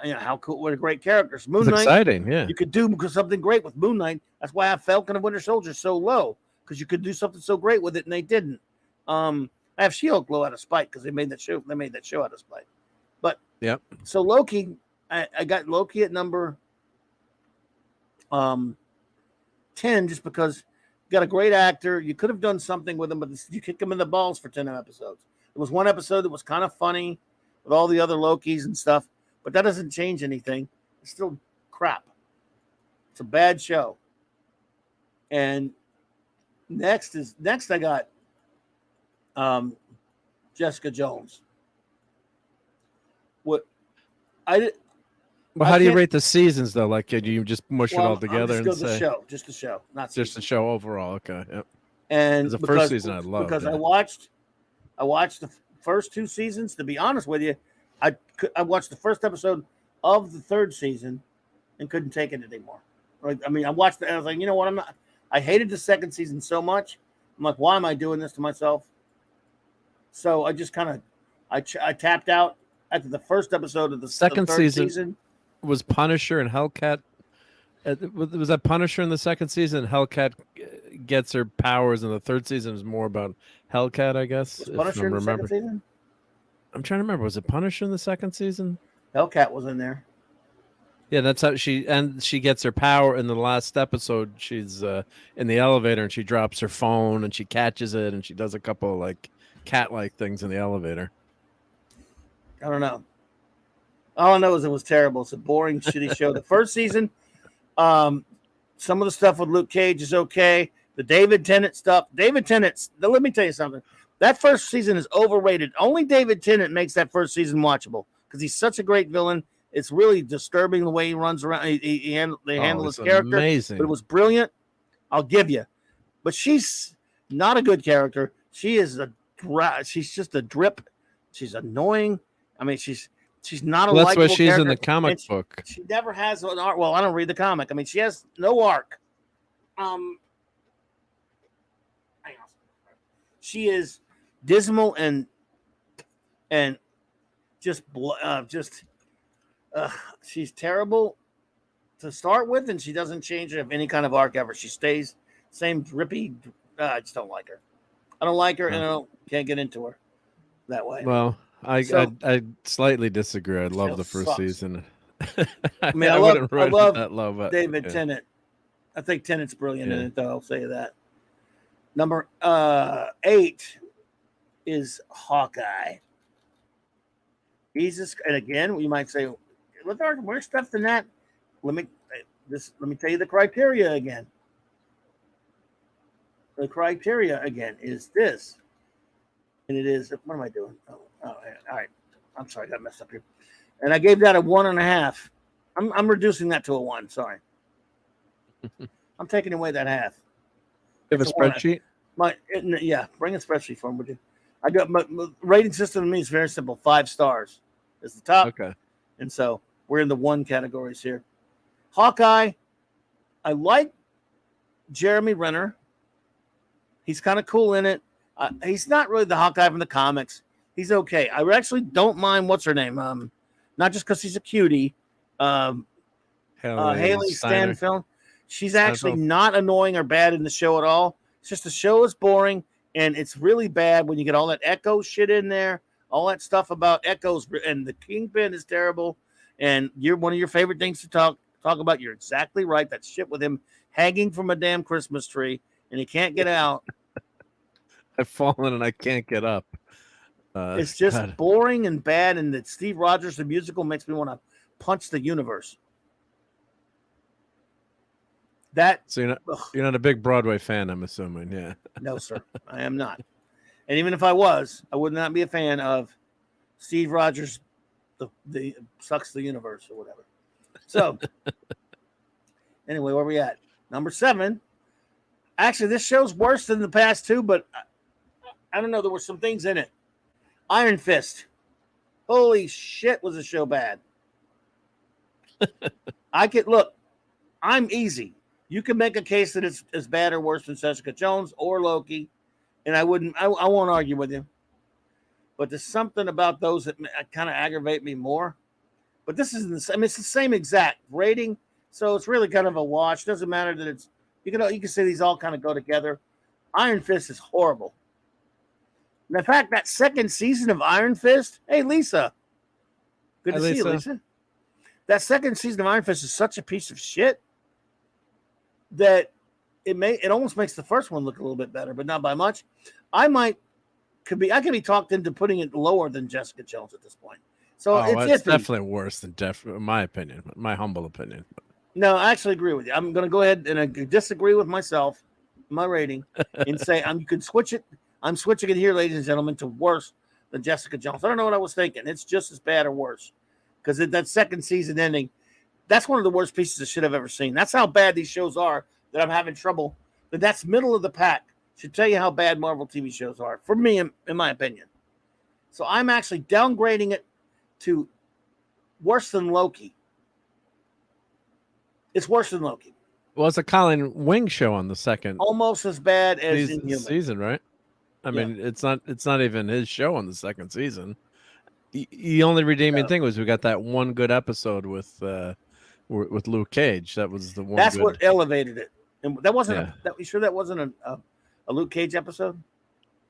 how cool! What a great characters. Moon Knight, exciting. Yeah, you could do something great with Moon Knight. That's why I have Falcon and Winter Soldier so low because you could do something so great with it, and they didn't. I have She-Hulk low out of spite because they made that show. They made that show out of spite. But yep. So Loki, I got Loki at number 10 just because you got a great actor. You could have done something with him, but you kick him in the balls for 10 episodes. There was one episode that was kind of funny with all the other Lokis and stuff, but that doesn't change anything. It's still crap. It's a bad show. And next I got Jessica Jones. What I did. Well, how do you rate the seasons though? Like, do you just mush it all together and say just the show, not just the show overall? Okay, yep. And the first season I loved because yeah. I watched the first 2 seasons. To be honest with you, I watched the first episode of the 3rd season and couldn't take it anymore. Like, I mean, I watched it and I was like, you know what? I hated the 2nd season so much. I'm like, why am I doing this to myself? So I just kind of I tapped out after the first episode of the 2nd third season. Was Punisher and Hellcat. Was that Punisher in the 2nd season? Hellcat gets her powers, and the 3rd season is more about Hellcat, I guess. Was Punisher in the 2nd season? I'm trying to remember. Was it Punisher in the 2nd season? Hellcat was in there. Yeah, that's how she gets her power in the last episode. She's in the elevator and she drops her phone and she catches it and she does a couple like cat-like things in the elevator. I don't know. All I know is it was terrible. It's a boring, shitty show. The first season, some of the stuff with Luke Cage is okay. The David Tennant stuff. Let me tell you something. That first season is overrated. Only David Tennant makes that first season watchable because he's such a great villain. It's really disturbing the way he runs around. They handle his character. Amazing. But it was brilliant. I'll give you. But she's not a good character. She's just a drip. She's annoying. I mean, she's not a. That's why she's character. In the comic book. She never has an arc. Well, I don't read the comic. I mean, she has no arc. She is dismal and she's terrible to start with, and she doesn't change of any kind of arc ever. She stays same drippy. I just don't like her. I don't like her, and I can't get into her that way. Well, I slightly disagree. I love the first season. I mean, I love David Tennant. I think Tennant's brilliant in it, though. I'll say that. Number 8 is Hawkeye. And again, we might say, look, there's more stuff than that. Let me tell you the criteria again. The criteria again is this, and it is. What am I doing? All right. I'm sorry, I got messed up here. And I gave that a 1.5. I'm reducing that to a 1. Sorry. I'm taking away that half. You have a spreadsheet? Bring a spreadsheet for me, would you? I got my rating system to me is very simple. 5 stars is the top. Okay. And so we're in the 1 categories here. Hawkeye, I like Jeremy Renner. He's kind of cool in it. He's not really the Hawkeye from the comics. He's okay. I actually don't mind what's her name. Not just because she's a cutie. Haley Stanfield. She's actually not annoying or bad in the show at all. It's just the show is boring, and it's really bad when you get all that Echo shit in there, all that stuff about Echoes, and the Kingpin is terrible. And you're one of your favorite things to talk about. You're exactly right. That shit with him hanging from a damn Christmas tree, and he can't get out. I've fallen and I can't get up. It's just boring and bad, and that Steve Rogers, the musical, makes me want to punch the universe. So you're not a big Broadway fan, I'm assuming, yeah. No, sir, I am not. And even if I was, I would not be a fan of Steve Rogers, the sucks the universe or whatever. So, anyway, where are we at? Number 7. Actually, this show's worse than the past 2, but I don't know. There were some things in it. Iron Fist. Holy shit, was the show bad. I'm easy. You can make a case that it's as bad or worse than Jessica Jones or Loki, and I won't argue with you. But there's something about those that kind of aggravate me more. But this isn't the same. It's the same exact rating, so it's really kind of a wash. Doesn't matter that it's you can say these all kind of go together. Iron Fist is horrible. And in fact, that 2nd season of Iron Fist, hey Lisa, good to see you, Lisa. That 2nd season of Iron Fist is such a piece of shit that it almost makes the first one look a little bit better, but not by much. I could be talked into putting it lower than Jessica Jones at this point. So it's definitely worse than in my opinion, my humble opinion. No, I actually agree with you. I'm going to go ahead and disagree with myself, my rating, and say you can switch it. I'm switching it here, ladies and gentlemen, to worse than Jessica Jones. I don't know what I was thinking. It's just as bad or worse because that second season ending, that's one of the worst pieces of shit I've ever seen. That's how bad these shows are that I'm having trouble. That's middle of the pack. Should tell you how bad Marvel TV shows are for me, in my opinion. So I'm actually downgrading it to worse than Loki. It's worse than Loki. Well, it's a Colin Wing show on the second Almost as bad as Inhuman. season, right? I mean, it's not even his show on the second season. The only redeeming thing was we got that one good episode with Luke Cage. That was the one. That's what elevated it. And that wasn't. You sure that wasn't a Luke Cage episode?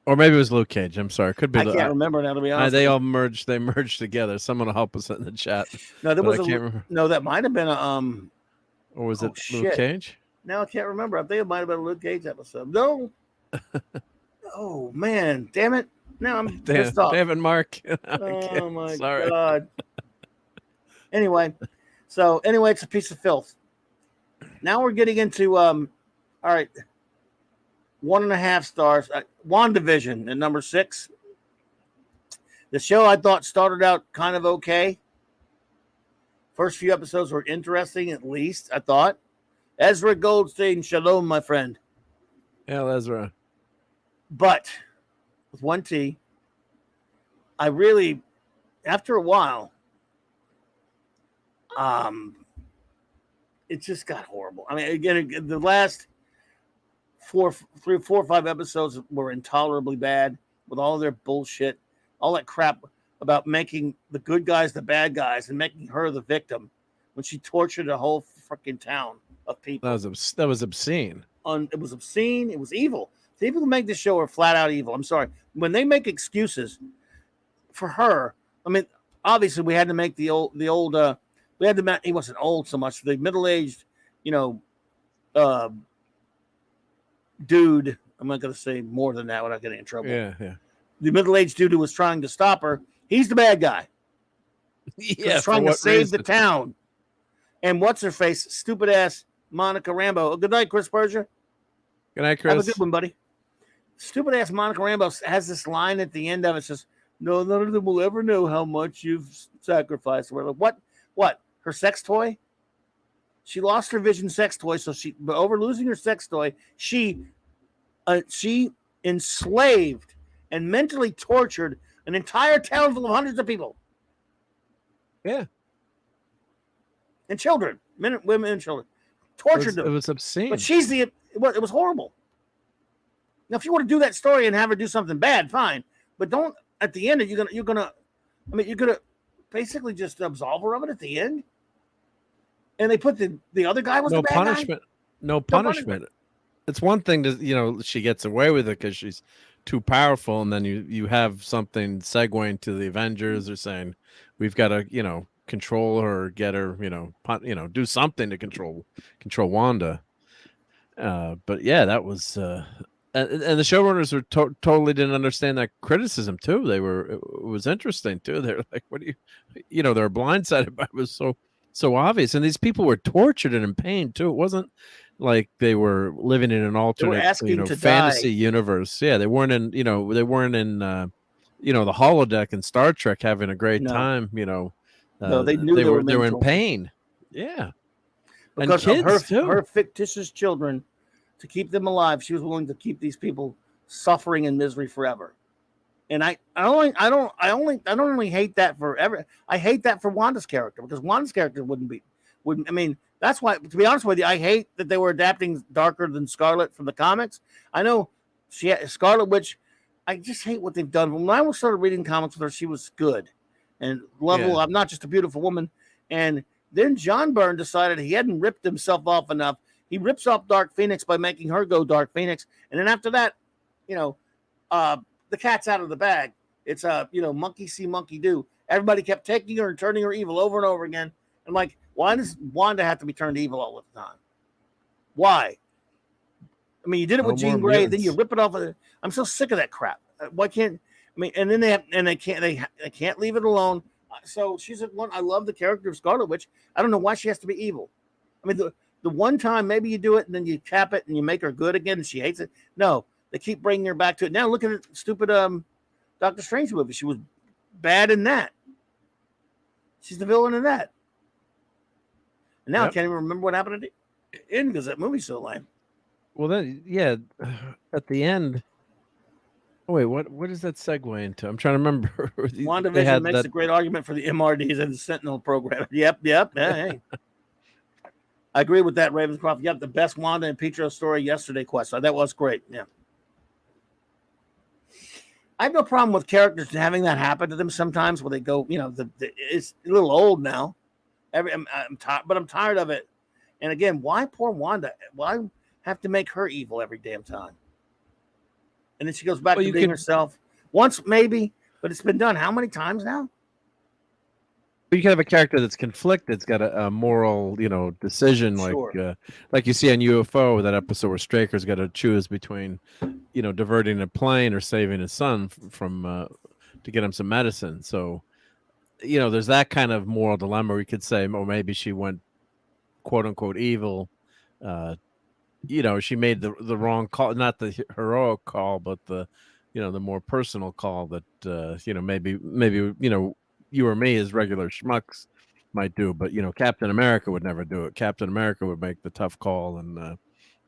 Or maybe it was Luke Cage. I'm sorry. Could be. I can't remember now, to be honest. They all merged. They merged together. Someone will help us in the chat. No, there was no. That might have been a Or was it Luke Cage? No, I can't remember. I think it might have been a Luke Cage episode. No. Oh man, damn it! Now I'm pissed off. Damn it, Mark. Oh my god. Anyway, it's a piece of filth. Now we're getting into all right, 1.5 stars. WandaVision at number 6. The show I thought started out kind of okay. First few episodes were interesting, at least I thought. Ezra Goldstein, shalom, my friend. Yeah, Ezra. But with one T, I really, after a while, it just got horrible. I mean, again, the last 4 or 5 episodes were intolerably bad with all their bullshit, all that crap about making the good guys the bad guys and making her the victim when she tortured a whole freaking town of people. That was obscene. It was obscene. It was evil. The people who make this show are flat out evil. I'm sorry. When they make excuses for her, I mean, obviously we had to make the old. We had to. He wasn't old so much. The middle-aged, dude. I'm not going to say more than that without getting in trouble. Yeah. The middle-aged dude who was trying to stop her. He's the bad guy. Yeah, he's trying to save the town. And what's her face? Stupid ass Monica Rambeau. Good night, Chris Berger. Good night, Chris. Have a good one, buddy. Stupid ass Monica Rambeau has this line at the end of it. Says, "No, none of them will ever know how much you've sacrificed." What? Her sex toy? She lost her Vision sex toy, so over losing her sex toy, she enslaved and mentally tortured an entire town full of hundreds of people. Yeah. And children, men, women, and children. Tortured them. It was obscene. But it was horrible. Now, if you want to do that story and have her do something bad, fine. But don't, at the end, you're gonna basically just absolve her of it at the end. And they put the other guy was the bad punishment. Guy? No punishment. It's one thing to, she gets away with it because she's too powerful, and then you have something segueing to the Avengers or saying we've got to control her, get her, do something to control Wanda. But yeah, that was and the showrunners were totally didn't understand that criticism too. It was interesting too. They're like, what do you they were blindsided by it. Was so obvious, and these people were tortured and in pain too. It wasn't like they were living in an alternate fantasy universe. Yeah, they weren't in the holodeck in Star Trek having a great time. No, they knew they were in pain. Yeah, because and kids of her fictitious children, to keep them alive, she was willing to keep these people suffering in misery forever. And I don't only hate that forever. I hate that for Wanda's character, because Wanda's character wouldn't. I mean, that's why, to be honest with you, I hate that they were adapting Darker Than Scarlet from the comics. I know Scarlet Witch. I just hate what they've done. When I started reading comics with her, she was good and lovable. I'm not just a beautiful woman. And then John Byrne decided he hadn't ripped himself off enough. He rips off Dark Phoenix by making her go Dark Phoenix. And then after that, the cat's out of the bag. It's monkey see, monkey do. Everybody kept taking her and turning her evil over and over again. I'm like, why does Wanda have to be turned evil all the time? Why? I mean, you did it with Jean Grey, then you rip it off. I'm so sick of that crap. Why can't? I mean, and then they can't leave it alone. So she's one. I love the character of Scarlet Witch. I don't know why she has to be evil. I mean, the one time maybe you do it and then you cap it and you make her good again and she hates it. No, they keep bringing her back to it. Now look at it, stupid Doctor Strange movie. She was bad in that. She's the villain in that. And now I can't even remember what happened at the end because that movie's so lame. Well, then, yeah, at the end. Oh, wait, what does that segue into? I'm trying to remember. They WandaVision had makes that. a great argument for the MRDs and the Sentinel program. Yep. Yeah, hey. I agree with that, Ravenscroft. Yep, the best Wanda and Pietro story yesterday, Quest. That was great. Yeah. I have no problem with characters having that happen to them sometimes where they go, it's a little old now. I'm tired, but I'm tired of it. And again, why poor Wanda? Why have to make her evil every damn time? And then she goes back to being herself once, maybe, but it's been done how many times now? You can have a character that's conflicted. It's got a moral, decision, like you see on UFO, that episode where Straker's got to choose between, diverting a plane or saving his son from to get him some medicine. So, there's that kind of moral dilemma. We could say, or maybe she went, quote unquote, evil. She made the wrong call, not the heroic call, but the more personal call that maybe you or me as regular schmucks might do, but Captain America would never do it. Captain America would make the tough call, and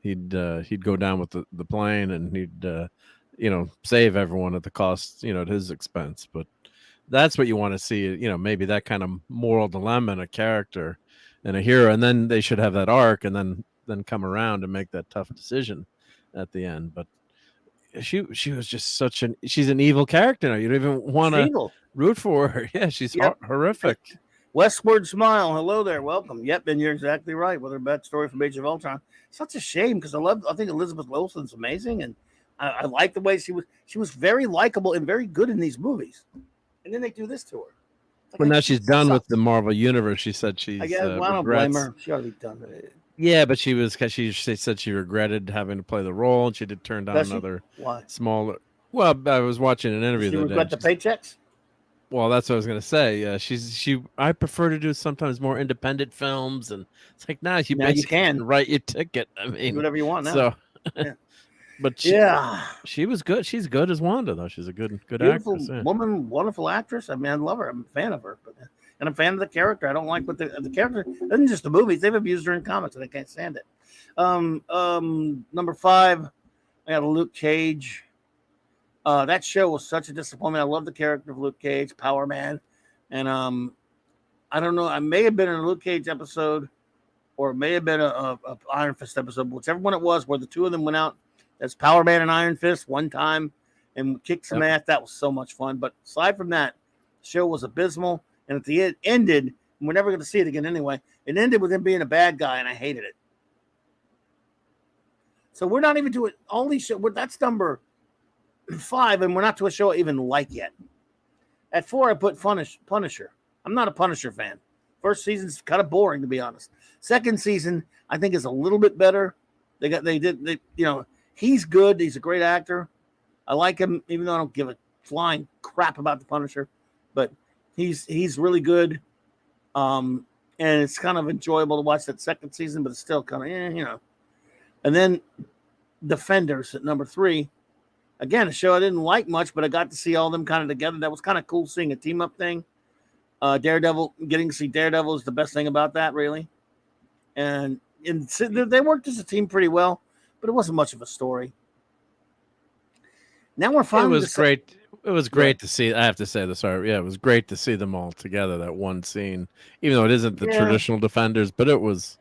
he'd go down with the plane, and he'd save everyone at the cost, at his expense. But that's what you want to see, maybe that kind of moral dilemma in a character and a hero, and then they should have that arc, and then come around and make that tough decision at the end. But she was just she's an evil character now. You don't even want to root for her. Yeah, she's horrific. Westward Smile, hello there, welcome. Yep, and you're exactly right with her backstory from Age of Ultron. Such a shame because I think Elizabeth Olsen's amazing, and I like the way she was very likable and very good in these movies. And then they do this to her. Well, now she's done with the Marvel Universe. She said she's. I don't blame her. She ought to be done with it. Yeah, but she said she regretted having to play the role, and she did turn down another smaller. Well, I was watching an interview. She regret the paychecks. Well, that's what I was gonna say. I prefer to do sometimes more independent films, and it's like now you can write your ticket. I mean, do whatever you want now. So, yeah. But she was good. She's good as Wanda, though. She's a good beautiful actress. Yeah. Woman, wonderful actress. I mean, I love her. I'm a fan of her, and I'm a fan of the character. I don't like what the character isn't just the movies. They've abused her in comics, and I can't stand it. Number 5, I got a Luke Cage. That show was such a disappointment. I love the character of Luke Cage, Power Man, and I don't know. I may have been in a Luke Cage episode, or it may have been a Iron Fist episode, whichever one it was, where the two of them went out as Power Man and Iron Fist one time and kicked some ass. That was so much fun. But aside from that, the show was abysmal, and at the end ended. And we're never going to see it again anyway. It ended with him being a bad guy, and I hated it. So we're not even doing all these shows. That's number 5, and we're not to a show I even like yet. At 4, I put Punisher. I'm not a Punisher fan. First season's kind of boring, to be honest. Second season, I think, is a little bit better. He's good. He's a great actor. I like him, even though I don't give a flying crap about the Punisher. But he's really good. And it's kind of enjoyable to watch that second season, but it's still kind of, And then Defenders at number 3. Again, a show I didn't like much, but I got to see all of them kind of together. That was kind of cool seeing a team-up thing. Daredevil, getting to see Daredevil is the best thing about that, really. And they worked as a team pretty well, but it wasn't much of a story. Now we're finally. It was great. It was great to see. I have to say this. Sorry, yeah, it was great to see them all together. That one scene, even though it isn't the traditional Defenders, but it was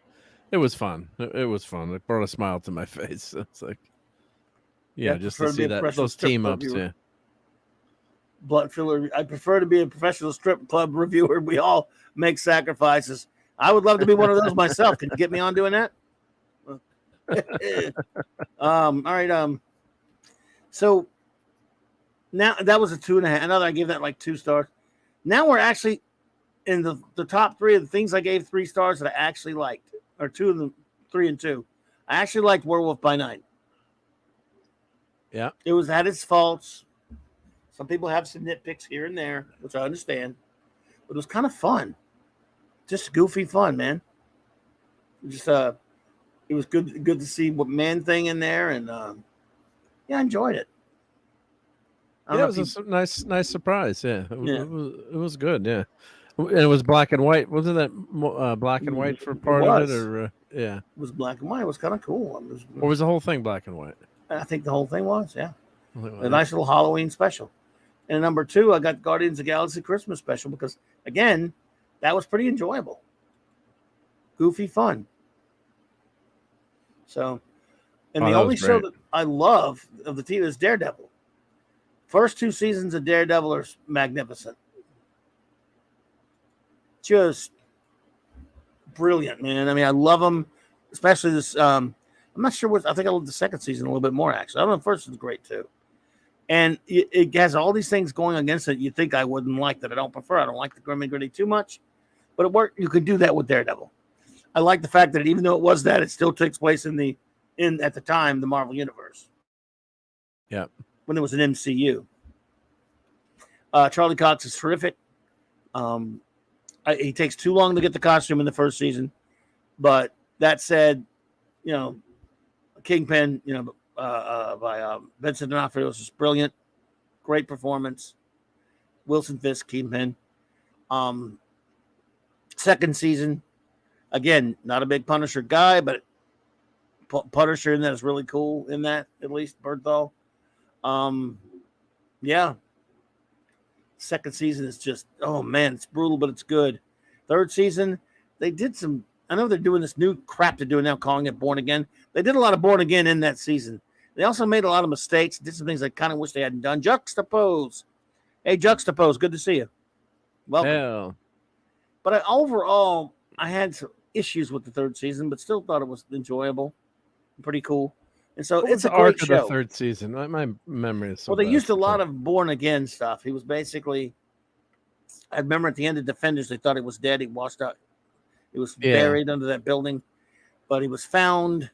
fun. It was fun. It brought a smile to my face. It's like, just to see those team ups. Yeah. Blood filler. I prefer to be a professional strip club reviewer. We all make sacrifices. I would love to be one of those myself. Can you get me on doing that? All right. So now that was a 2.5. Another, I gave that like 2 stars. Now we're actually in the top 3 of the things I gave 3 stars that I actually liked, or 2 of them, 3 and 2. I actually liked Werewolf by Night. Yeah, it had its faults. Some people have some nitpicks here and there, which I understand, but it was kind of fun. Just goofy fun, man. Just it was good to see what Man Thing in there, and I enjoyed it. don't Yeah, know it if was you, a nice surprise. Yeah, yeah, it was good. Yeah, and it was black and white. Wasn't that black and white for it part of it, was. or yeah, It was black and white. It was kind of cool. or was the whole thing black and white? I think the whole thing was, yeah, a Yeah. nice little Halloween special. And number 2, I got Guardians of the Galaxy Christmas special because, again, that was pretty enjoyable, goofy fun. So, and Oh, the that was only show great. that I love of the TV is Daredevil. First 2 seasons of Daredevil are magnificent, just brilliant, man. I mean, I love them, especially this. I'm not sure what I think I love the second season a little bit more. Actually, I don't know. The first is great too. And it has all these things going against it. You think I wouldn't like that. I don't prefer. I don't like the grim and gritty too much, but it worked. You could do that with Daredevil. I like the fact that even though it was that, it still takes place in at the time the Marvel Universe. Yeah, when there was an MCU. Charlie Cox is terrific. He takes too long to get the costume in the first season, but that said, Kingpin, by Vincent D'Onofrio is just brilliant, great performance. Wilson Fisk, Kingpin. Second season, again, not a big Punisher guy, but Punisher in that is really cool. In that, at least Berthal. Yeah. Second season is just, oh man, it's brutal, but it's good. Third season, they did some. I know they're doing this new crap they're doing now, calling it Born Again. They did a lot of Born Again in that season. They also made a lot of mistakes, did some things I kind of wish they hadn't done. Juxtapose. Hey, Juxtapose, good to see you. Welcome. hell, But overall, I had some issues with the third season, but still thought it was enjoyable, pretty cool. And so what was it's a the arc great of show. the third season? My memory is so. Well, they bad. used a lot of Born Again stuff. He was basically, I remember at the end of Defenders, they thought he was dead. He washed out. He was buried under that building, but he was found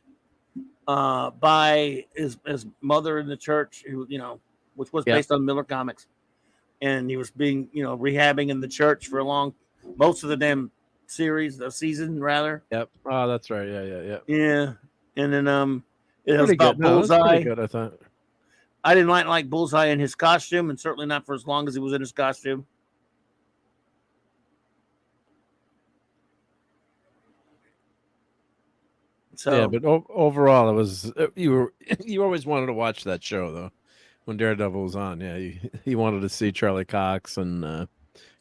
by his mother in the church, who which was based on Miller Comics, and he was being rehabbing in the church for most of the damn season rather. Yep. Oh, that's right. Yeah. And then it was Pretty about good. No, that's Bullseye. pretty good, I thought. I didn't like Bullseye in his costume, and certainly not for as long as he was in his costume. So Yeah, but overall, it was you always wanted to watch that show though. When Daredevil was on, yeah, he wanted to see Charlie Cox and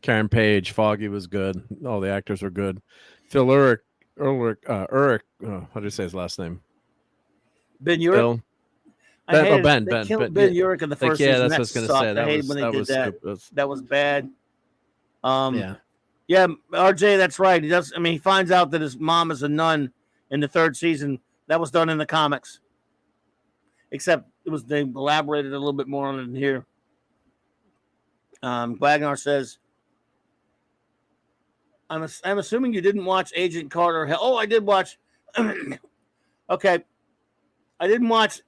Karen Page. Foggy was good. All the actors were good. Phil Urich, how do you say his last name? Ben Urich. Phil. Ben. They killed Ben Urich in the first season. Yeah, that's what I was going to say. I hated when they did that. Stupid. That was bad. Yeah, RJ, that's right. He does. I mean, he finds out that his mom is a nun in the third season. That was done in the comics, except they elaborated a little bit more on it in here. Wagner says, I'm assuming you didn't watch Agent Carter. Oh, I did watch. Okay. I didn't watch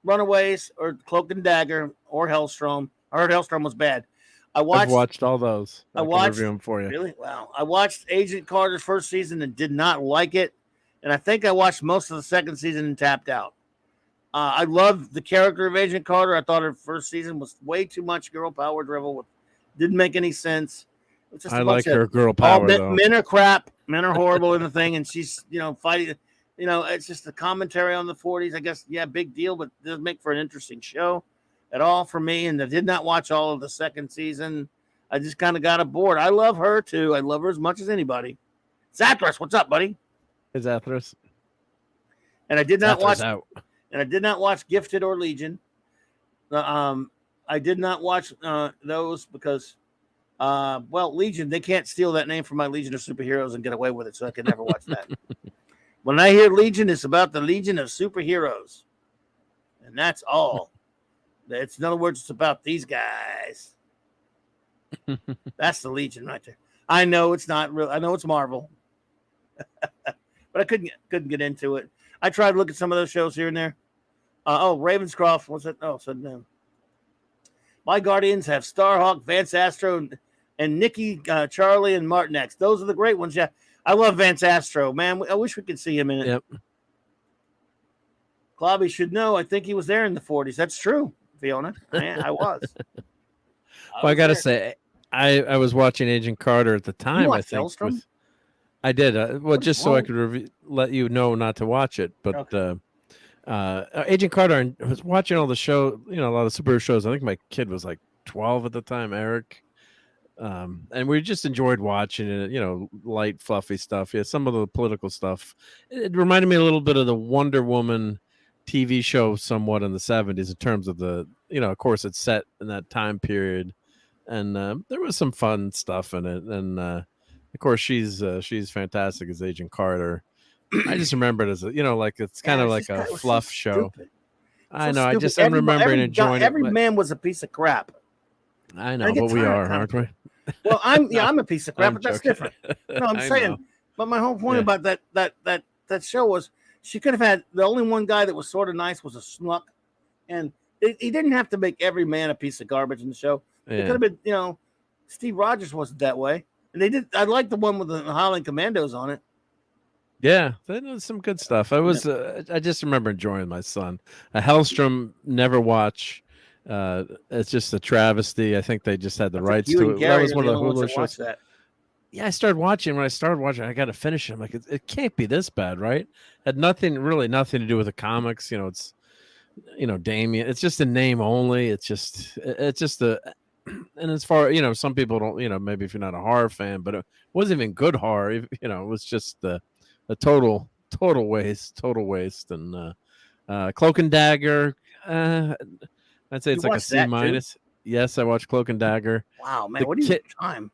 Runaways or Cloak and Dagger or Hellstrom. I heard Hellstrom was bad. I've watched all those. I watched review them for you. Really? Wow. I watched Agent Carter's first season and did not like it. And I think I watched most of the second season and tapped out. I love the character of Agent Carter. I thought her first season was way too much girl power drivel. Didn't make any sense. I like her girl power. Men are crap. Men are horrible in the thing. And she's, fighting. It's just the commentary on the 40s. I guess, yeah, big deal, but it doesn't make for an interesting show at all for me. And I did not watch all of the second season. I just kind of got bored. I love her, too. I love her as much as anybody. Zathras, what's up, buddy? Hey, Zathras. And I did not watch. Out. And I did not watch Gifted or Legion. I did not watch those because, Legion, they can't steal that name from my Legion of Superheroes and get away with it, so I could never watch that. When I hear Legion, it's about the Legion of Superheroes. And that's all. In other words, it's about these guys. That's the Legion right there. I know it's not real. I know it's Marvel. But I couldn't get into it. I tried to look at some of those shows here and there. Ravenscroft. What's that? Oh, said no. My Guardians have Starhawk, Vance Astro, and Nikki, Charlie, and Martin X. Those are the great ones. Yeah, I love Vance Astro. Man, I wish we could see him in it. Yep. Clobby should know. I think he was there in the 40s. That's true. If Fiona. I was. Well, I gotta there. say, I was watching Agent Carter at the You time. I watched think Hellstrom? I did. Well, What is just so I wrong? could let you know not to watch it. But Okay. Agent Carter, and I was watching all the show. You know, a lot of superhero shows. I think my kid was like 12 at the time, Eric. And we just enjoyed watching it. You know, light, fluffy stuff. Yeah, some of the political stuff. It reminded me a little bit of the Wonder Woman TV show, somewhat in the 70s, in terms of the. You know, of course, it's set in that time period, and there was some fun stuff in it. And of course, she's fantastic as Agent Carter. I just remember it as like it's kind Yeah, of it's like just a it was so fluff show. stupid. I So know. stupid. I'm Everybody, remembering enjoying it. every man was a piece of crap. I I know, get but we tired are, of aren't we? Well, I'm No, I'm a piece of crap, I'm but that's joking. different. No, I'm I saying, know. but my whole point Yeah. about that show was she could have had the only one guy that was sort of nice was a schmuck, and he didn't have to make every man a piece of garbage in the show. It Yeah. could have been, Steve Rogers wasn't that way, and they did. I like the one with the Highland Commandos on it. Yeah, that was some good stuff. I just remember enjoying my son. Hellstrom, never watch. It's just a travesty. I think they just had the I think rights you to and it. That Gary was are one the of the only ones Hulu that watch shows. that. Yeah, I started watching. When I started watching, I got to finish it. I'm like, it can't be this bad, right? Had nothing to do with the comics. It's Damien. It's just a name only. It's just a. And as far some people don't maybe if you're not a horror fan, but it wasn't even good horror. It was just a total waste. And Cloak and Dagger, I'd say You it's like a watched C that too? minus. Yes, I watched Cloak and Dagger. Wow, man, The what do you kid- have time?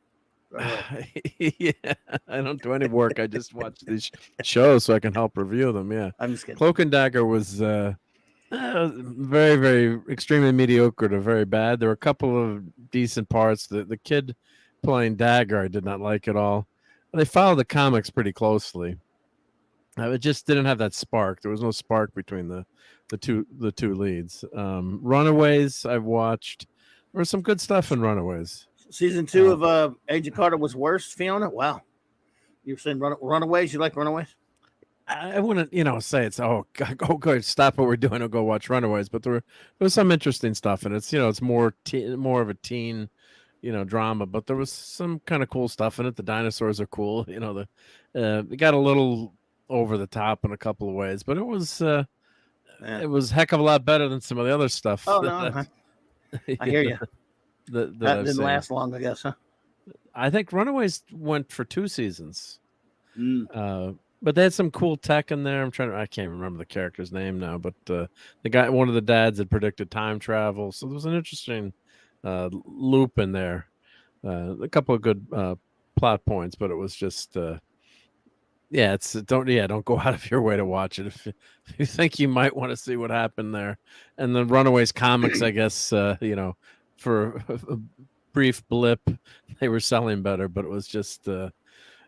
Yeah, I don't do any work. I just watch these shows so I can help review them. Yeah, I'm just kidding. Cloak and Dagger was very, very extremely mediocre to very bad. There were a couple of decent parts. The kid playing Dagger, I did not like at all. They followed the comics pretty closely. It just didn't have that spark. There was no spark between the two leads. Runaways, I've watched. There was some good stuff in Runaways. Season 2 of Agent Carter was worse, Fiona. Wow, you were saying Runaways? You like Runaways? I wouldn't, say it's go stop what we're doing and go watch Runaways. But there was some interesting stuff, and it's more more of a teen, drama. But there was some kind of cool stuff in it. The dinosaurs are cool. It got a little over the top in a couple of ways, but it was a heck of a lot better than some of the other stuff. Oh no, I hear you. That didn't last long, I guess, huh? I think Runaways went for 2 seasons. Mm. But they had some cool tech in there. I can't remember the character's name now, but the guy, one of the dads, had predicted time travel. So there was an interesting loop in there. A couple of good plot points, but it was just, don't go out of your way to watch it if you think you might want to see what happened there. And the Runaways comics, I guess, for a brief blip, they were selling better, but it was just.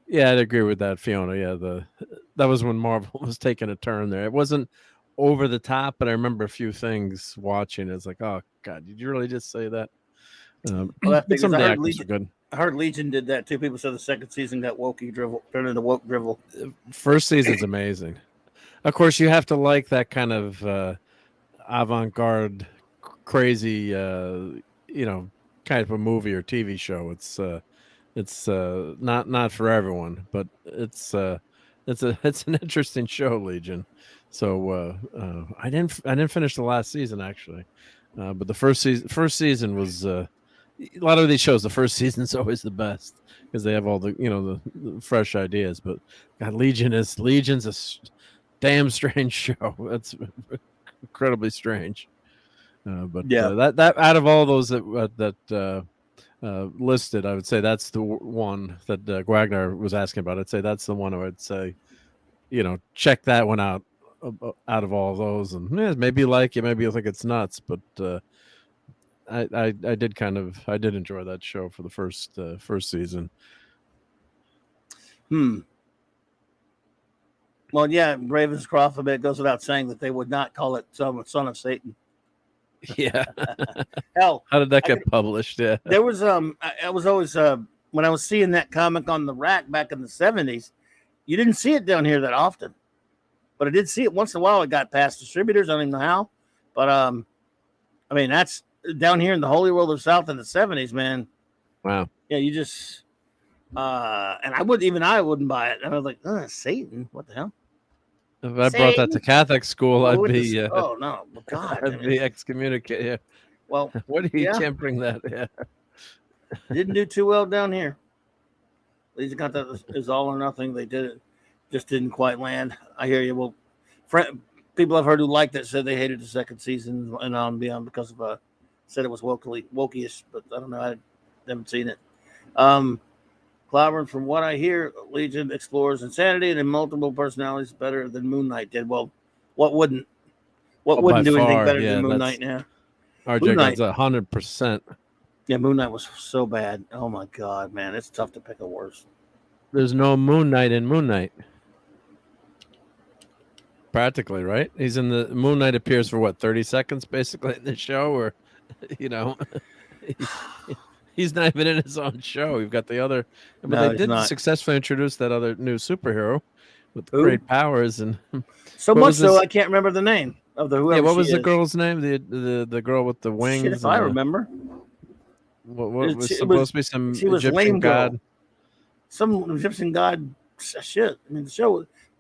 Yeah, I'd agree with that, Fiona. Yeah, that was when Marvel was taking a turn there. It wasn't over the top, but I remember a few things watching. It's like, oh God, did you really just say that? Well, some of the actors are good. I heard Legion did that too. People said the second season got turned into woke drivel. First season's amazing. Of course, you have to like that kind of avant-garde, crazy, kind of a movie or TV show. It's not for everyone, but it's an interesting show, Legion. So I didn't finish the last season actually, but the first season was a lot of these shows. The first season's always the best because they have all the the fresh ideas. But God, Legion's a damn strange show. That's incredibly strange. But that out of all those that listed, I would say that's the one that Wagner was asking about. I'd say that's the one I would say, check that one out of all of those. And maybe you like it, maybe you think it's nuts, but I did enjoy that show for the first season. Well, yeah, Ravenscroft. I bet it goes without saying that they would not call it Son of Satan. Yeah. Hell, how did that get published? Yeah. There was I was always when I was seeing that comic on the rack back in the 70s, you didn't see it down here that often. But I did see it once in a while. It got past distributors. I don't even know how. But I mean, that's down here in the holy world of South in the 70s, man. Wow. Yeah, you just and I wouldn't buy it. And I was like, Satan, what the hell? If I brought that to Catholic school, I'd be oh no, God, I'd be excommunicated. Yeah. Well, What do you yeah. can't bring that? Yeah. Didn't do too well down here. These got that is all or nothing. They did it, just didn't quite land. I hear you. Well, people I've heard who liked it said they hated the second season and on beyond because of said it was wokeish, but I don't know. I haven't seen it. Clobberin, from what I hear, Legion explores insanity and multiple personalities better than Moon Knight did. Well, what wouldn't do anything better than Moon Knight now? RJ got 100%. Yeah, Moon Knight was so bad. Oh my God, man, it's tough to pick a worse. There's no Moon Knight in Moon Knight. Practically, right? He's in the Moon Knight appears for what 30 seconds basically in the show, or he's not even in his own show. You've got the other, but no, they did successfully introduce that other new superhero with great powers and so much so I can't remember the name of the whoever. Yeah, what was the girl's name? The girl with the wings. Shit, if I remember. What was supposed to be some Egyptian god? Some Egyptian god. Shit. I mean,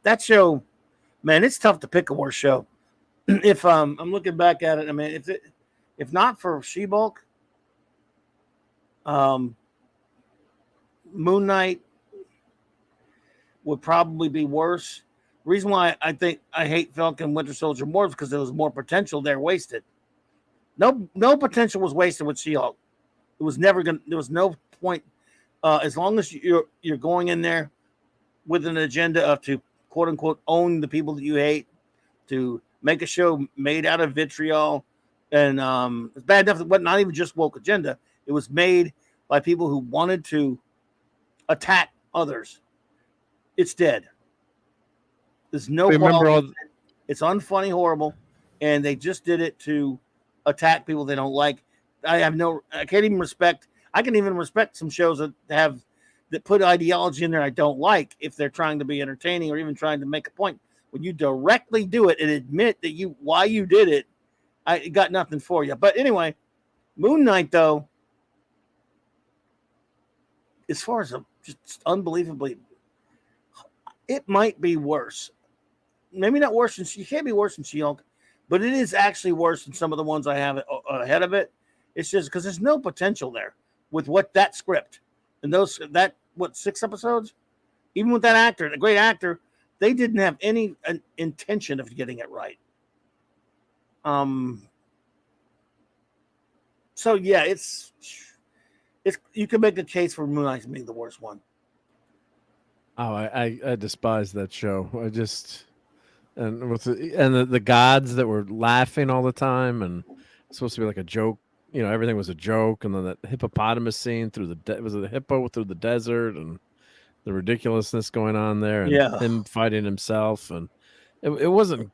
that show, man, it's tough to pick a worse show. If I'm looking back at it, I mean, if not for She-Hulk, Moon Knight would probably be worse. Reason why I think I hate Falcon Winter Soldier more is because there was more potential there wasted. No potential was wasted with She-Hulk. It was never gonna. There was no point. As long as you're going in there with an agenda of to quote unquote own the people that you hate, to make a show made out of vitriol, and it's bad enough. But not even just woke agenda. It was made by people who wanted to attack others. It's dead. There's no quality. It's unfunny, horrible, and they just did it to attack people they don't like. I can't even respect. I can even respect some shows that put ideology in there I don't like if they're trying to be entertaining or even trying to make a point. When you directly do it and admit that why you did it, I got nothing for you. But anyway, Moon Knight though, as far as just unbelievably, it might be worse. Maybe not worse than you can't be worse than She-Hulk, but it is actually worse than some of the ones I have ahead of it. It's just because there's no potential there with that script and 6 episodes. Even with that actor, a great actor, they didn't have any intention of getting it right. So yeah, it's you can make a case for Moon Knight being the worst one. Oh, I despise that show. The gods that were laughing all the time, and it's supposed to be like a joke. Everything was a joke, and then that hippopotamus scene through was it the hippo through the desert, and the ridiculousness going on there, and him fighting himself, and it wasn't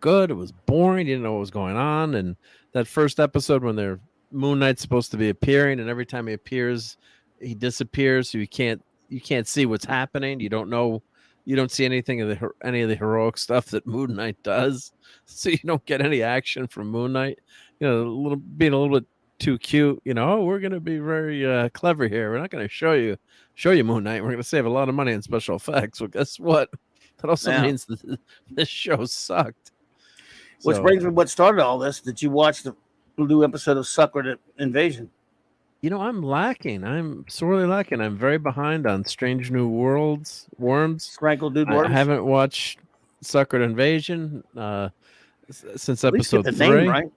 good. It was boring. You didn't know what was going on, and that first episode when Moon Knight's supposed to be appearing, and every time he appears, he disappears, so you can't see what's happening. You don't know. You don't see anything of any of the heroic stuff that Moon Knight does, so you don't get any action from Moon Knight. Being a little bit too cute. We're going to be very clever here. We're not going to show you Moon Knight. We're going to save a lot of money on special effects. Well, guess what? That also means that this show sucked. Which brings me to what started all this. Did you watch the new episode of Suckered Invasion? I'm lacking. I'm sorely lacking. I'm very behind on Strange New Worlds, Worms. Scrankled Dude Worms. I haven't watched Suckered Invasion since At least episode get the 3. name right.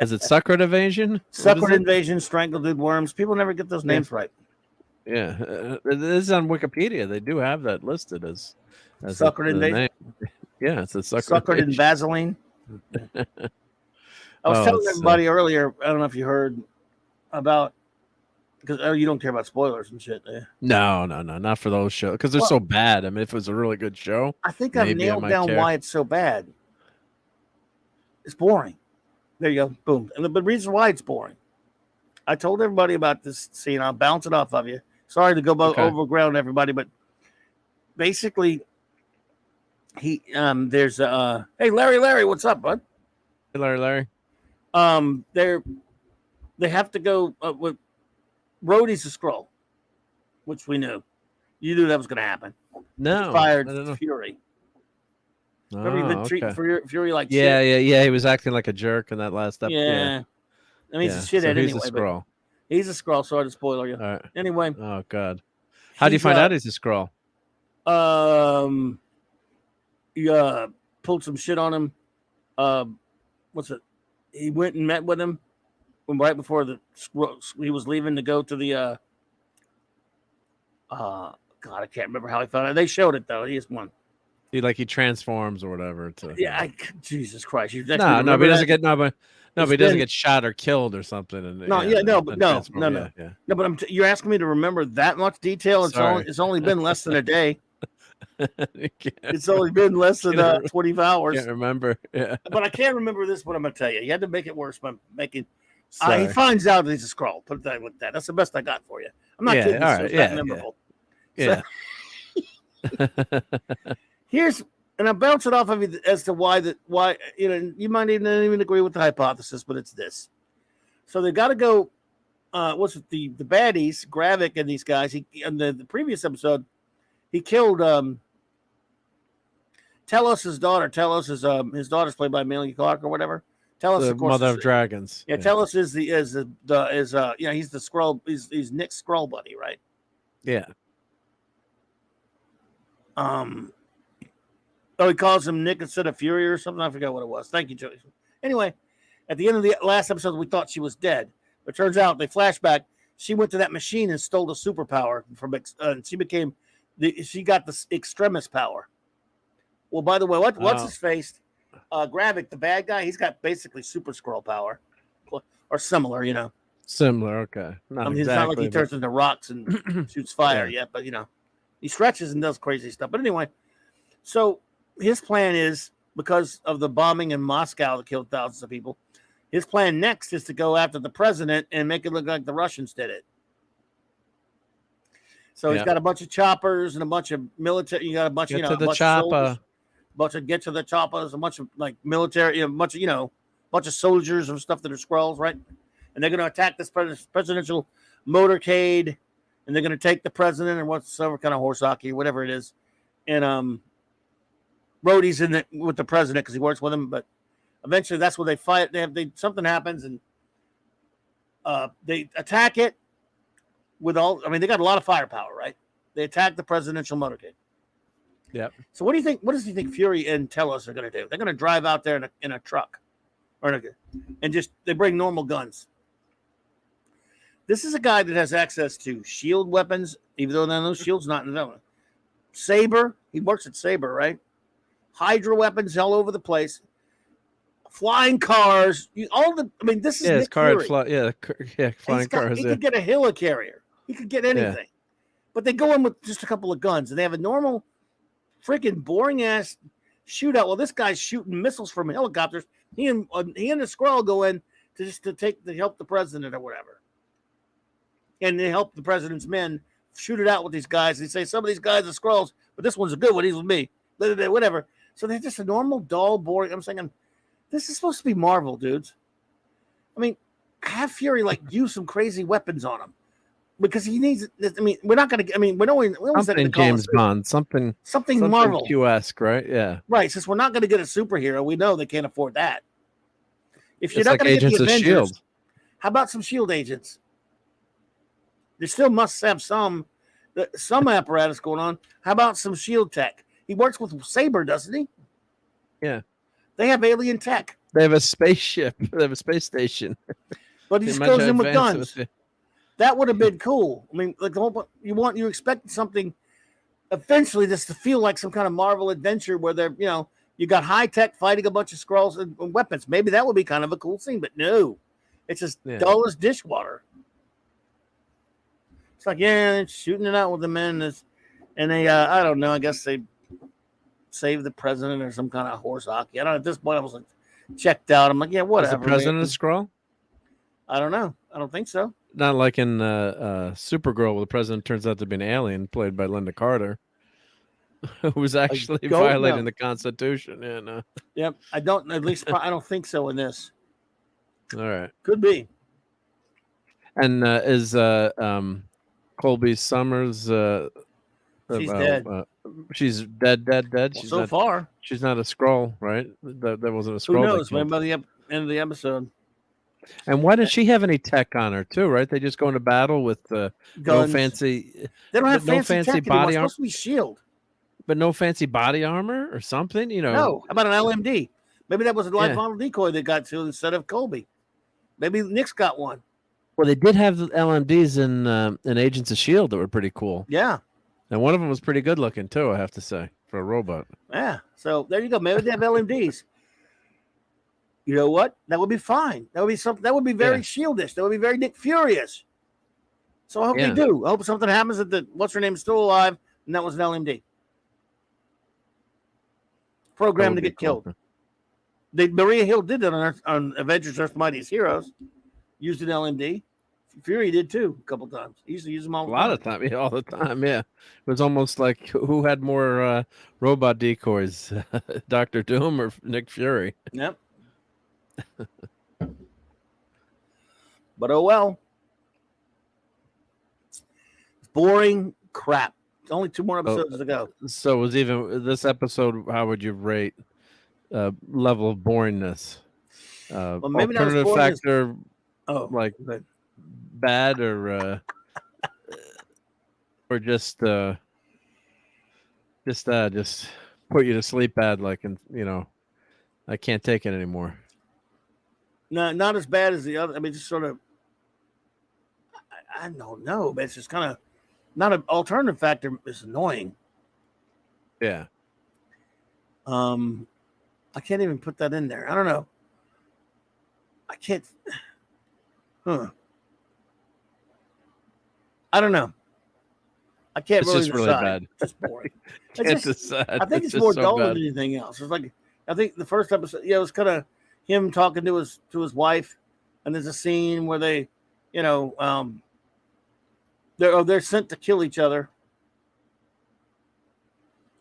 Is it Suckered Invasion? Suckered Invasion, Strangled Dude Worms. People never get those names right. Yeah, it is on Wikipedia. They do have that listed as Suckered Invasion. Yeah, it's a Suckered in Vaseline. I was telling everybody earlier. I don't know if you heard about because you don't care about spoilers and shit. No, not for those shows because they're so bad. I mean, if it was a really good show, I think I've nailed down why it's so bad. It's boring. There you go. Boom. And the reason why it's boring. I told everybody about this scene. I'll bounce it off of you. Sorry to go overground everybody, but basically, There's hey Larry, what's up, bud? Hey, Larry. They have to go with Rhodey's a scroll, which we knew. You knew that was going to happen. No, He fired I don't know. Fury. Remember, he's been treating Fury like yeah, shit. yeah. He was acting like a jerk in that last episode. Yeah. I mean, he's a shithead he's anyway. a scroll. He's a scroll. Sorry to spoil you. All right. Anyway. Oh God. How do you find out he's a scroll? He pulled some shit on him. What's it? He went and met with him right before he was leaving to go to the God, I can't remember how he found it. They showed it though. He just won. He transforms or whatever. Jesus Christ! But he doesn't get but he doesn't get shot or killed or something. But you're asking me to remember that much detail. It's only been less than a day. It's only been less than 20 hours. Can't remember. Yeah. But I can't remember this. What I'm gonna tell you. You had to make it worse by making. He finds out that he's a scroll. Put it like that. That's the best I got for you. I'm not kidding. All right. That memorable. Yeah. So, and I bounce it off of you as to why you might even agree with the hypothesis, but it's this. So they got to go. What's it? The baddies, Gravik and these guys. In the previous episode, he killed Telos' daughter. Telos is his daughter's played by Amelia Clark or whatever. Telos, the of course, mother of dragons. Yeah, Telos is he's the scroll. He's Nick's scroll buddy, right? Yeah. He calls him Nick instead of Fury or something. I forgot what it was. Thank you, Joey. Anyway, at the end of the last episode, we thought she was dead, but turns out they flashback. She went to that machine and stole the superpower from. She got the extremis power. Well, by the way, what's his face? Gravik, the bad guy, he's got basically super scroll power, or similar, Similar, okay. It's not like he turns into rocks and shoots fire yet, but he stretches and does crazy stuff. But anyway, so his plan is, because of the bombing in Moscow that killed thousands of people, his plan next is to go after the president and make it look like the Russians did it. So he's got a bunch of choppers and a bunch of military. You got a bunch, get to the chopper. Get to the choppers, a bunch of like military, a bunch of soldiers and stuff that are Skrulls, right? And they're going to attack this presidential motorcade, and they're going to take the president or whatever kind of horse hockey, whatever it is. And Rhodey's in it with the president because he works with him. But eventually, that's where they fight. Something happens, and they attack it with all. I mean, they got a lot of firepower, right? They attack the presidential motorcade. Yep. So what do you think? What does he think Fury and Telos are going to do? They're going to drive out there in a truck, and just they bring normal guns. This is a guy that has access to shield weapons, even though those shields not in the Saber. He works at Saber, right? Hydra weapons all over the place. Flying cars. This is Nick Fury. Flying cars. He could get a helicarrier. He could get anything. Yeah. But they go in with just a couple of guns, and they have a normal, freaking boring ass shootout. Well, this guy's shooting missiles from helicopters. He and the Skrull go in to help the president or whatever. And they help the president's men shoot it out with these guys. They say some of these guys are Skrulls, but this one's a good one. He's with me. Whatever. So they're just a normal, dull, boring. I'm saying, this is supposed to be Marvel, dudes. I mean, have Fury use some crazy weapons on him because he needs. I mean, we're not going to. I mean, we always something James Bond, something Marvel Q-esque, right? Yeah, right. Since we're not going to get a superhero, we know they can't afford that. If you're it's not going to get the Avengers, Shield. How about some Shield agents? There still must have some apparatus going on. How about some Shield tech? He works with Saber, doesn't he? Yeah. They have alien tech. They have a spaceship. They have a space station. But he just goes in with guns. That would have been cool. I mean, like you expect something eventually just to feel like some kind of Marvel adventure where they're, you got high tech fighting a bunch of Skrulls and weapons. Maybe that would be kind of a cool scene, but no. It's just dull as dishwater. It's like, they're shooting it out with the men, and they, I don't know, I guess they save the president or some kind of horse hockey. I don't know. At this point, I was like checked out. I'm like, whatever. Is the president a Skrull? I don't know. I don't think so. Not like in Supergirl, where the president turns out to be an alien played by Linda Carter. who was actually goat? violating No. the Constitution. Yeah, no. Yep. I don't. At least I don't think so in this. All right. Could be. And is Colby Summers She's dead. she's dead. Well, She's so not. far, She's not a scroll, right? That wasn't a who scroll. knows? Maybe by the end of the episode, And why does she have any tech on her too? Right? They just go into battle with no guns. fancy. They don't have but no fancy tech body anymore. armor. It's supposed to be shield. But no fancy body armor or something. You know. No. How about an LMD? Maybe that was a live Yeah. model decoy they got to instead of Colby. Maybe Nick's got one. Well, they did have the LMDs in Agents of Shield that were pretty cool, Yeah. and one of them was pretty good looking too. I have to say, for a robot. Yeah. So there you go. Maybe they have LMDs. You know what? That would be fine. That would be something. That would be very Shieldish. That would be very Nick Furious. So I hope they do. I hope something happens that the what's her name is still alive, and that was an LMD. Programmed to get killed. Maria Hill did that on Avengers: Earth's Mightiest Heroes. Used an LMD. Fury did too a couple times. He used to use them all. A lot of time, all the time. Yeah, it was almost like who had more robot decoys, Doctor Doom or Nick Fury? Yep. But oh well. Boring crap. It's only 2 more episodes to go. So was even this episode? How would you rate level of boringness? Well, maybe not as alternative boring as- factor, like good. bad or just put you to sleep bad, like, and I can't take it anymore. No, not as bad as the other. I mean, just sort of. I don't know, but it's just kind of not an alternative factor. It's annoying. Yeah. I can't even put that in there. I don't know. I can't. I don't know. I can't It's really just really decide. bad. It's just boring. Can't decide. I think it's just more so dull bad. than anything else. It's like I think the first episode, it was kind of him talking to his wife, and there's a scene where they, they're sent to kill each other,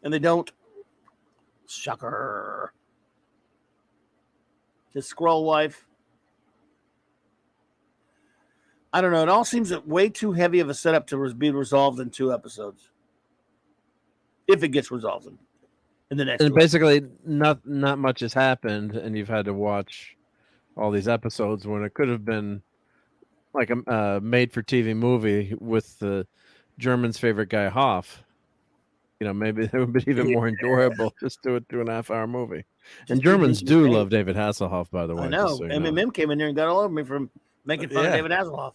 and they don't. Shocker. His Skrull wife. I don't know. It all seems way too heavy of a setup to be resolved in 2 episodes. If it gets resolved in the next. And basically, not much has happened, and you've had to watch all these episodes when it could have been like a made-for-TV movie with the German's favorite guy Hoff. Maybe it would be even more enjoyable. Just do a 2.5-hour movie. And Germans do love David Hasselhoff, by the way. I know. So MMM came in there and got all over me from making fun of David Hasselhoff.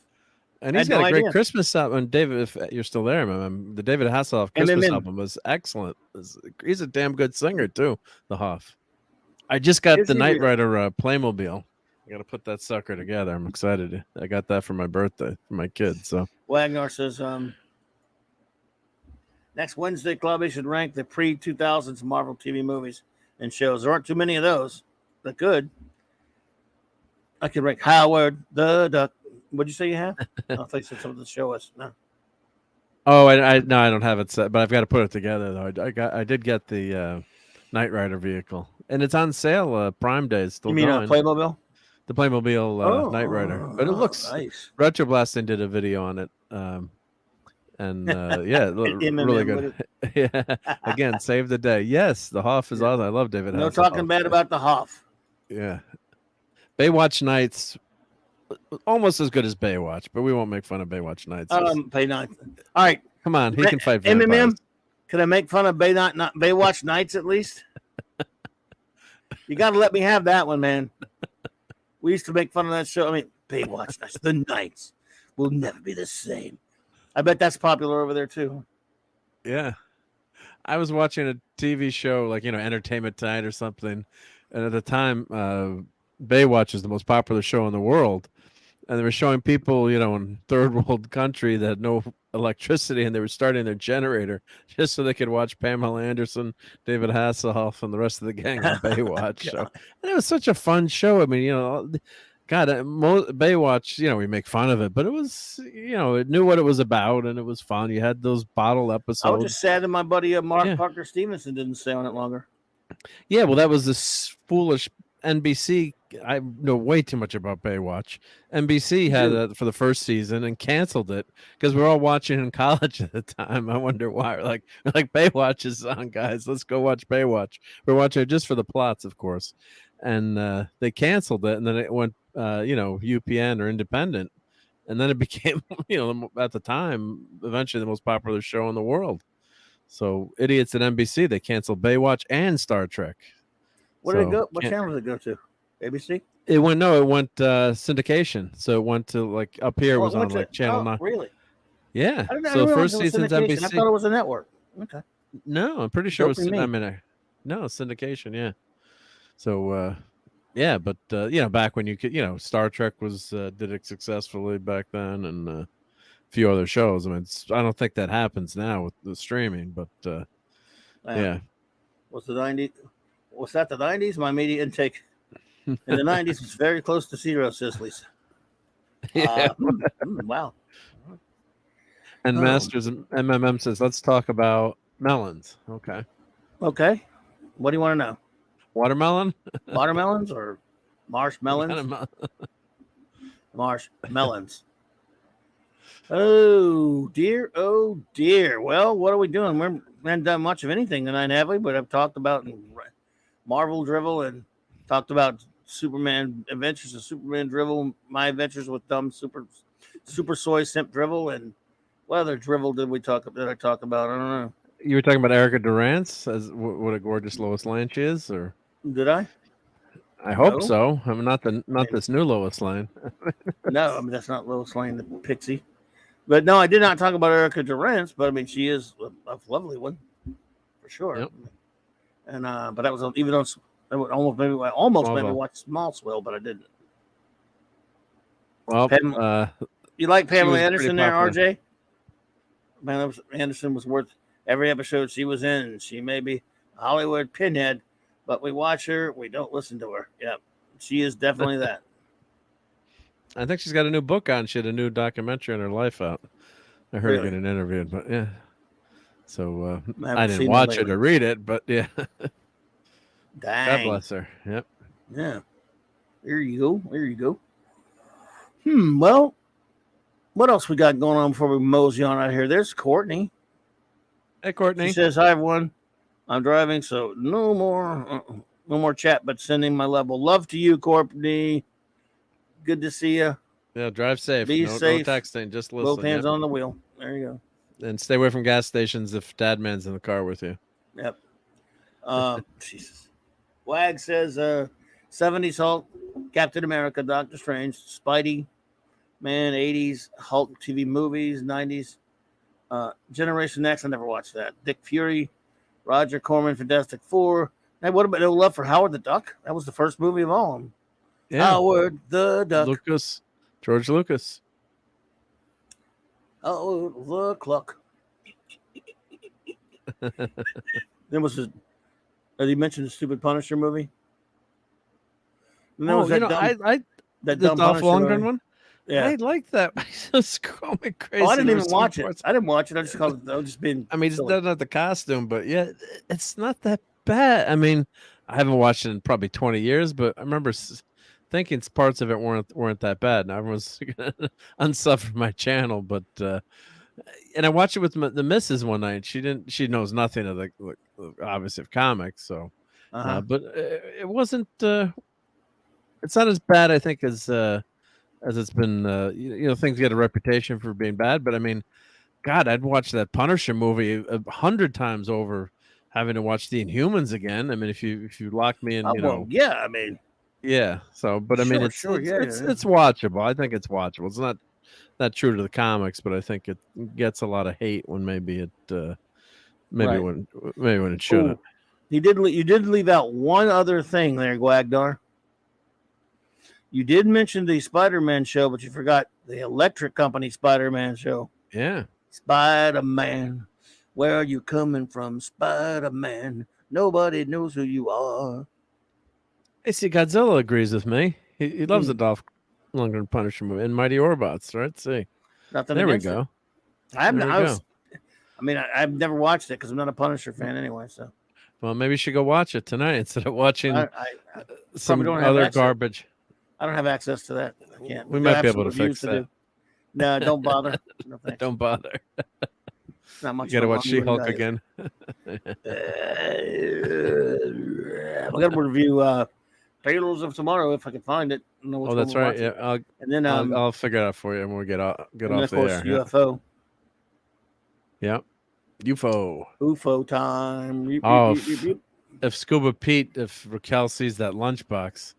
And he's got a great Christmas album. David, if you're still there, the David Hasselhoff Christmas album was excellent. He's a damn good singer too, the Hoff. I just got the Knight Rider Playmobil. I got to put that sucker together. I'm excited. I got that for my birthday for my kid. So Wagner says, next Wednesday, Clubby should rank the pre-2000s Marvel TV movies and shows. There aren't too many of those, but good. I could rank Howard the Duck. What'd you say you have? I thought you said something to show us. No. Oh, I don't have it set, but I've got to put it together though. I did get the Knight Rider vehicle, and it's on sale. Prime Day is still You mean going. Playmobil? The Playmobil Knight Rider, but it looks nice. Retroblasting did a video on it, and yeah, really good. Yeah, again, save the day. Yes, the Hoff is awesome. I love David. No Hasselhoff. talking bad about the Hoff. Yeah, Baywatch Nights, almost as good as Baywatch, but we won't make fun of Baywatch Nights. Bay Night. All right, come on, he can fight vampires. MMM. Can I make fun of Baywatch Nights at least? You got to let me have that one, man. We used to make fun of that show. I mean, Baywatch Nights. The nights will never be the same. I bet that's popular over there too. Yeah. I was watching a TV show like, Entertainment Tonight or something. And at the time, Baywatch was the most popular show in the world. And they were showing people, in third world country that had no electricity, and they were starting their generator just so they could watch Pamela Anderson, David Hasselhoff, and the rest of the gang on Baywatch. So, and it was such a fun show. I mean, God, Baywatch, we make fun of it, but it was, it knew what it was about and it was fun. You had those bottle I was just episodes. sad that my buddy Mark Yeah. Parker Stevenson didn't stay on it longer. Yeah, well, that was this foolish NBC. I know way too much about Baywatch. NBC had it for the first season and canceled it because we were all watching in college at the time. I wonder why. Like Baywatch is on, guys. Let's go watch Baywatch. We're watching it just for the plots, of course. And they canceled it, and then it went, UPN or Independent, and then it became, at the time, eventually the most popular show in the world. So idiots at NBC, they canceled Baywatch and Star Trek. Where did it go? What channel did it go to? ABC? It went syndication. So it went to like up here was on like Channel 9. Really? Yeah. I didn't So realize first it was season's syndication. NBC. I thought it was a network. Okay. No, I'm pretty sure it was. Doping me. I mean, no, syndication. Yeah. So yeah, but back when you could, Star Trek was did it successfully back then, and a few other shows. I mean, I don't think that happens now with the streaming, but yeah. Was the 90s? Was that the 90s? My media intake in the 90s was very close to zero, Sicily's. Yeah. Wow. And Masters MMM says, let's talk about melons. Okay. Okay. What do you want to know? Watermelon? Watermelons or marshmelons? Marshmelons. Oh dear. Oh dear. Well, what are we doing? We haven't done much of anything tonight, have we? But I've talked about Marvel Drivel and talked about Superman Adventures of Superman Drivel, my adventures with dumb super soy simp Drivel, and what other Drivel did I talk about? I don't know. You were talking about Erica Durance as what a gorgeous Lois Lane she is, or did I? I hope so. I mean, not this new Lois Lane. No, I mean that's not Lois Lane, the pixie. But no, I did not talk about Erica Durance. But I mean, she is a lovely one for sure. Yep. And but that was even though I almost made me watch Smallsville, but I didn't. Well, you like Pamela was Anderson there, popular. RJ? Pamela Anderson was worth every episode she was in. She may be Hollywood pinhead, but we watch her, we don't listen to her. Yep, she is definitely that. I think she's got a new book on. She had a new documentary on her life out. I heard her getting interviewed, but yeah. So I didn't watch it or read it, but yeah. Dang. God bless her. Yep. Yeah. There you go. Well, what else we got going on before we mosey on out here? There's Courtney. Hey, Courtney. She says, "Hi everyone. I'm driving, so no more chat, but sending my level love to you, Courtney. Good to see you. Yeah, drive safe. Be safe. No texting. Just listen. Both hands on the wheel. There you go. And stay away from gas stations if Dad Man's in the car with you. Yep. Jesus. Wag says 70s Hulk, Captain America, Doctor Strange, Spidey, Man, 80s Hulk TV movies, 90s Generation X. I never watched that. Dick Fury, Roger Corman, Fantastic Four. Hey, what about No Love for Howard the Duck? That was the first movie of all of them. Yeah. Howard the Duck. George Lucas. Oh, the Cluck. Then was his. Did he mention the stupid Punisher movie? And there was that that the dumb Dolph Punisher Lundgren one. Yeah, I like that. It's going crazy. Oh, I didn't even watch it. I didn't watch it. I just called it. I was just being. I mean, it silly. doesn't have the costume, but yeah, it's not that bad. I mean, I haven't watched it in probably 20 years, but I remember thinking parts of it weren't that bad. And everyone's unsuffered my channel, but and I watched it with the missus one night. She knows nothing of the obviously of comics, so but it wasn't. It's not as bad, I think, as it's been. Things get a reputation for being bad, but I mean, God, I'd watch that Punisher movie 100 times over, having to watch the Inhumans again. I mean, if you lock me in, yeah, I mean, yeah. So, but I mean, it's watchable. I think it's watchable. It's not true to the comics, but I think it gets a lot of hate when maybe it when it shouldn't. You did leave out one other thing there, Guagdar. You did mention the Spider-Man show, but you forgot the Electric Company Spider-Man show. Yeah. Spider-Man, where are you coming from, Spider-Man? Nobody knows who you are. Hey, see, Godzilla agrees with me. He loves the Lundgren Punisher movie, and Mighty Orbots. Right? See, Nothing there we against it. go. I mean, I've never watched it because I'm not a Punisher fan anyway. So Well, maybe you should go watch it tonight instead of watching I some don't have other access. garbage. I don't have access to that. I can't. We Got might be some able to reviews fix that. do. No, don't bother. No thanks. Don't bother. Not much. You gotta of a watch long She-Hulk diet. again. We're gonna review Tales of Tomorrow if I can find it. I know which Oh, one that's we're right. watching. Yeah, And then I'll figure it out for you, and we'll get off and then off of the course air. Yeah. UFO. UFO. UFO time. Oh, if Scuba Pete, if Raquel sees that lunchbox,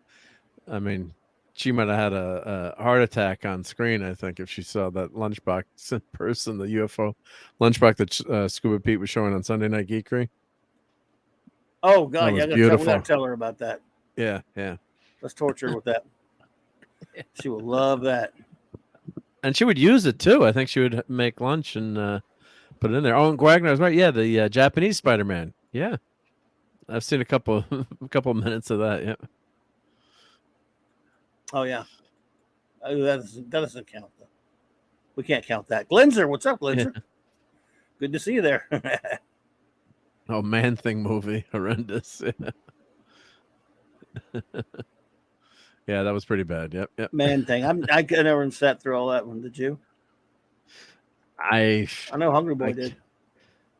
I mean, she might have had a heart attack on screen. I think if she saw that lunchbox in person, the UFO lunchbox that Scuba Pete was showing on Sunday Night Geekery. Oh God, That yeah, was we beautiful. gotta tell her about that. Yeah. Let's torture her with that. She will love that. And she would use it too. I think she would make lunch and put it in there. Oh, and Wagner's right. Yeah, the Japanese Spider-Man. Yeah, I've seen a couple minutes of that. Yeah. Oh yeah, that doesn't count though. We can't count that. Glenzer, what's up, Glenzer? Yeah. Good to see you there. Oh, Man Thing movie, horrendous. Yeah, that was pretty bad. Yep. Man thing. I never sat through all that one. Did you? I know Hungry Boy did.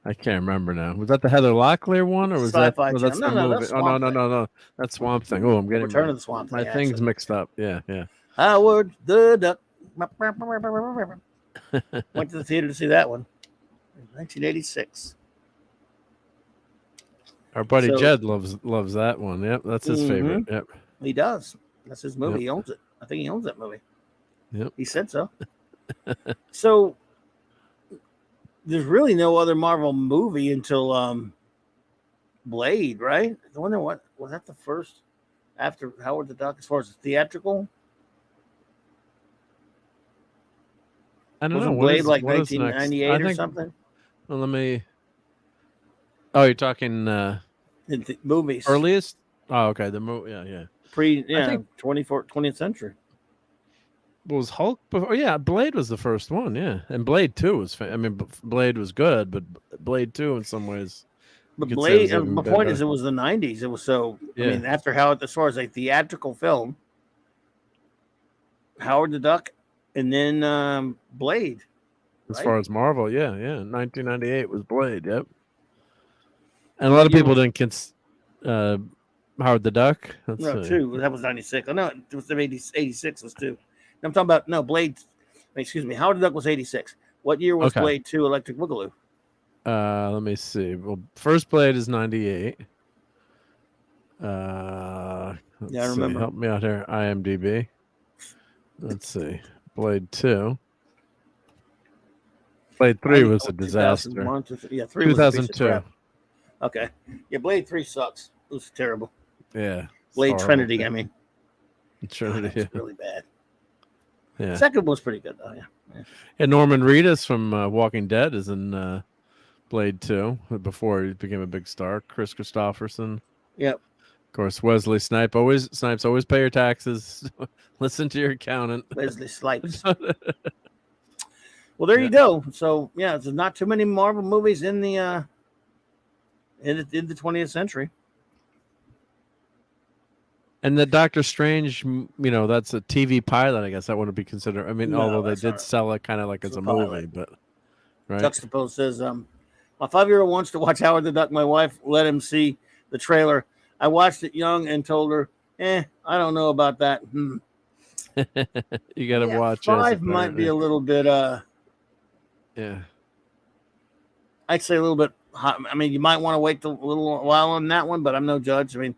I can't remember now. Was that the Heather Locklear one, or was that? Sci-Fi Oh, that's the Channel. No, movie. that's Oh Swamp no, that's Swamp Thing. Oh, I'm getting Return of the Swamp my Thing, things actually. mixed up. Yeah. Howard the Duck. Went to the theater to see that one. 1986. Our buddy So- Jed loves that one. Yep, that's his favorite. Yep. He does. That's his movie. Yep. He owns it. I think he owns that movie. Yep. He said so. So there's really no other Marvel movie until Blade, right? I wonder what was that the first after Howard the Duck as far as theatrical? I don't know. Wasn't What Blade is- like what is next? 1998 I or think- something? Well, let me. Oh, you're talking In the movies. earliest? Oh, okay. The movie. Yeah. Think 20th century. Was Hulk before? Yeah, Blade was the first one. Yeah, and Blade 2 was. I mean, Blade was good, but Blade 2 in some ways. But You could say Blade, it was even my point better. is, it was the 90s. It was so, Yeah. I mean, after Howard, as far as a theatrical film, Howard the Duck, and then Blade. As right? far as Marvel, yeah. 1998 was Blade. Yep. And a lot of people didn't Howard the Duck. Let's No, see. 2. That was 96. Oh, no, it was 86 was 2. I'm talking about, no, Blade. Excuse me. Howard the Duck was 86. What year was Okay. Blade 2 Electric Boogaloo? Let me see. Well, first Blade is 98. Let's Yeah, I see. remember. Help me out here. IMDb. Let's see. Blade 2. Blade 3 was a disaster. 2001 to, yeah, 3 was a piece of 2002. crap. Okay. Yeah, Blade 3 sucks. It was terrible. Yeah. Blade horrible. Trinity, I mean. Trinity. It's really bad. Yeah. Second one was pretty good, though, yeah. And Norman Reedus from Walking Dead is in Blade 2 before he became a big star. Chris Christopherson. Yep. Of course, Wesley Snipes. Always pay your taxes. Listen to your accountant. Wesley Snipes. Well, there you go. So, yeah, there's not too many Marvel movies in the 20th century. And the Doctor Strange, that's a TV pilot. I guess that wouldn't be considered. I mean, No, although they that's did not- sell it kind of like as it's a a movie, pilot. but right. Juxtapose says, my 5-year-old wants to watch Howard the Duck. My wife let him see the trailer. I watched it young and told her, I don't know about that. You got to watch. 5 might be a little bit, yeah. I'd say a little bit hot. I mean, you might want to wait a little while on that one, but I'm no judge. I mean,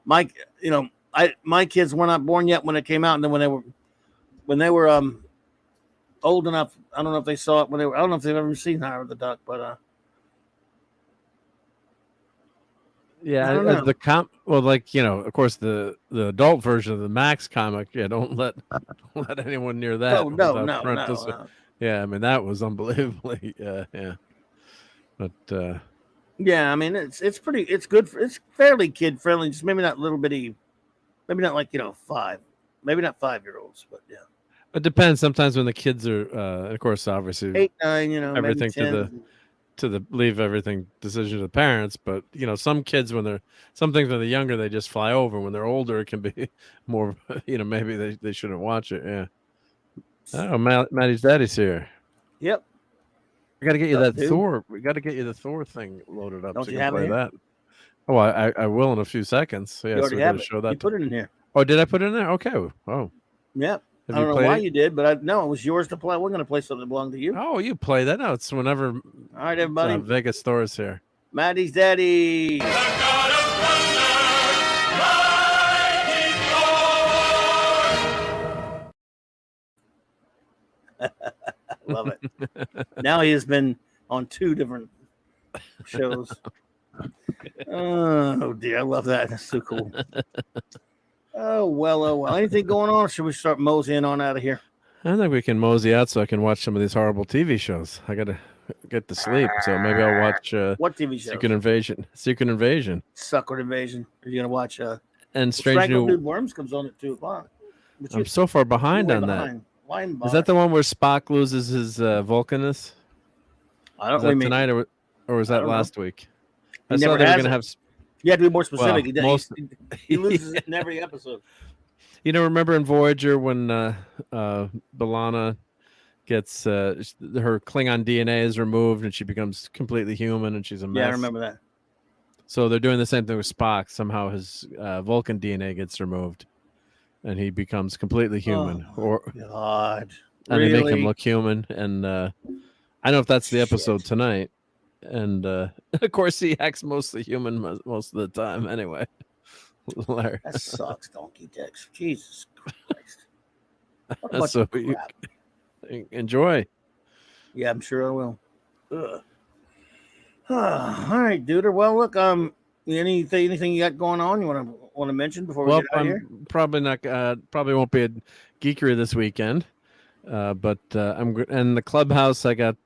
my kids were not born yet when it came out, and then when they were old enough, I don't know if they saw it when they were. I don't know if they've ever seen Howard the Duck, but Yeah, I don't know. Of course, the adult version of the Max comic. Yeah, don't let anyone near that. no. Yeah, I mean that was unbelievably. Yeah. But Yeah, I mean it's pretty. It's good. It's fairly kid friendly. Just maybe not little bitty. Maybe not like 5. maybe not 5-year-olds, but yeah, It depends. Sometimes when the kids are, of course, obviously 8, 9, everything maybe to 10. the leave everything decision to the parents. But some kids some things when they're younger they just fly over. When they're older, it can be more. Maybe they shouldn't watch it. Yeah. Oh, Maddie's daddy's here. Yep. I got to get you What's that up, dude? Thor. We got to get you the Thor thing loaded up Don't so you you can have it play here? that. Oh, I will in a few seconds. So You yeah, so already we got have to it. show that. You put it in here. Oh, did I put it in there? Okay. Oh, Yep. have I you don't know played why it? you did, but no, it was yours to play. We're going to play something that belonged to you. Oh, you play that? No, it's whenever. All right, everybody. Vegas Thor's here. Maddie's daddy. Love it. Now he has been on 2 different shows. Oh dear, I love that. That's so cool. Oh well. Anything going on? Or should we start moseying on out of here? I think we can mosey out so I can watch some of these horrible TV shows. I gotta get to sleep, so maybe I'll watch What TV shows? Secret Invasion. Secret Invasion. Are you gonna watch? And Strange Strangled New. Dude Worms comes on at 2:00. I'm so far behind on that. Why Is that the one where Spock loses his Vulcanus? I don't Is that really tonight or was I that don't know. last week? He I saw never they were has gonna it. have. You have to be more specific. Well, he loses it in every episode. Remember in Voyager when B'Elanna gets her Klingon DNA is removed and she becomes completely human and she's a mess. Yeah, I remember that. So they're doing the same thing with Spock. Somehow his Vulcan DNA gets removed, and he becomes completely human. God, and really? they make him look human. And I don't know if that's the episode tonight. And of course, he acts mostly human most of the time. Anyway, that sucks, Donkey Dicks. Jesus Christ! What a bunch so of crap. Enjoy. Yeah, I'm sure I will. Ugh. All right, dude. Well, look, anything you got going on you want to mention before we get out of here? Probably not. Probably won't be a geekery this weekend. But I'm in the clubhouse. I got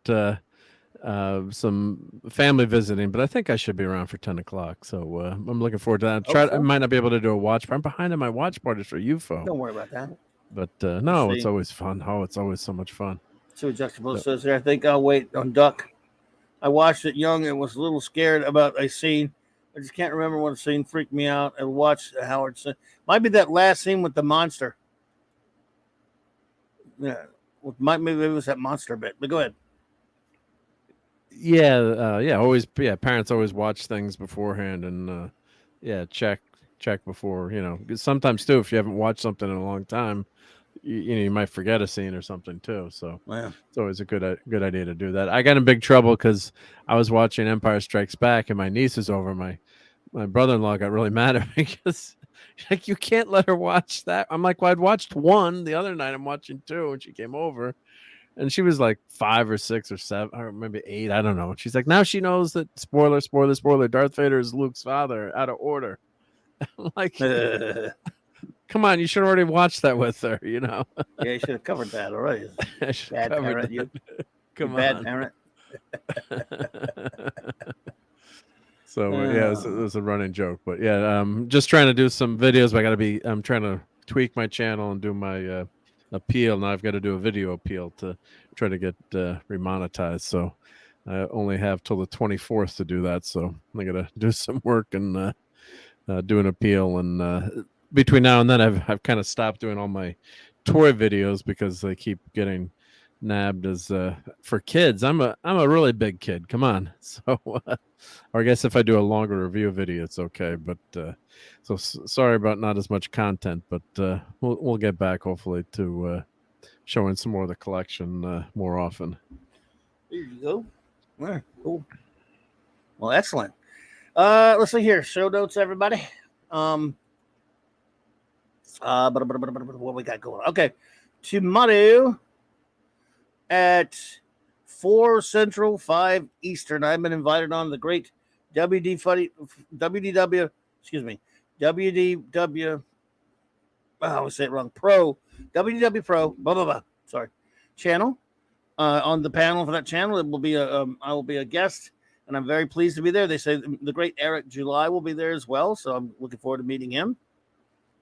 some family visiting, but I think I should be around for 10 o'clock. So I'm looking forward to that. I might not be able to do a watch. I'm behind on my watch parties for UFO. Don't worry about that. But no, it's always fun. Oh, it's always so much fun. See what Juxtapost says here. I think I'll wait on Duck. I watched it young and was a little scared about a scene. I just can't remember what scene freaked me out. I watched Howard. Might be that last scene with the monster. Yeah, maybe it was that monster bit. But go ahead. Yeah, always. Yeah, parents always watch things beforehand and check before. Because sometimes too, if you haven't watched something in a long time, you might forget a scene or something too. So it's always a good idea to do that. I got in big trouble because I was watching Empire Strikes Back and my niece is over. My brother-in-law got really mad at me because like, you can't let her watch that. I'm like, well, I'd watched 1 the other night. I'm watching 2, and she came over, and she was like 5 or 6 or 7 or maybe 8. I don't know. She's like, now she knows that spoiler. Darth Vader is Luke's father. Out of order. I'm like. Come on, you should have already watched that with her, Yeah, you should have covered that already. Bad parent, you. Come on. Bad parent. So it was a running joke, but yeah, just trying to do some videos. I'm trying to tweak my channel and do my appeal. Now I've got to do a video appeal to try to get remonetized. So I only have till the 24th to do that. So I got to do some work and do an appeal. And between now and then, I've kind of stopped doing all my toy videos because they keep getting nabbed as for kids. I'm a really big kid. Come on. So or I guess if I do a longer review video, it's okay. But so sorry about not as much content, but we'll get back hopefully to showing some more of the collection more often. There you go. Yeah, cool. Well, excellent. Let's see here. Show notes, everybody. What we got going on? Okay. Tomorrow at 4 Central, 5 Eastern, I've been invited on the great WDW, I always say it wrong, WDW Pro, sorry, channel. On the panel for that channel, it will be I will be a guest, and I'm very pleased to be there. They say the great Eric July will be there as well, so I'm looking forward to meeting him.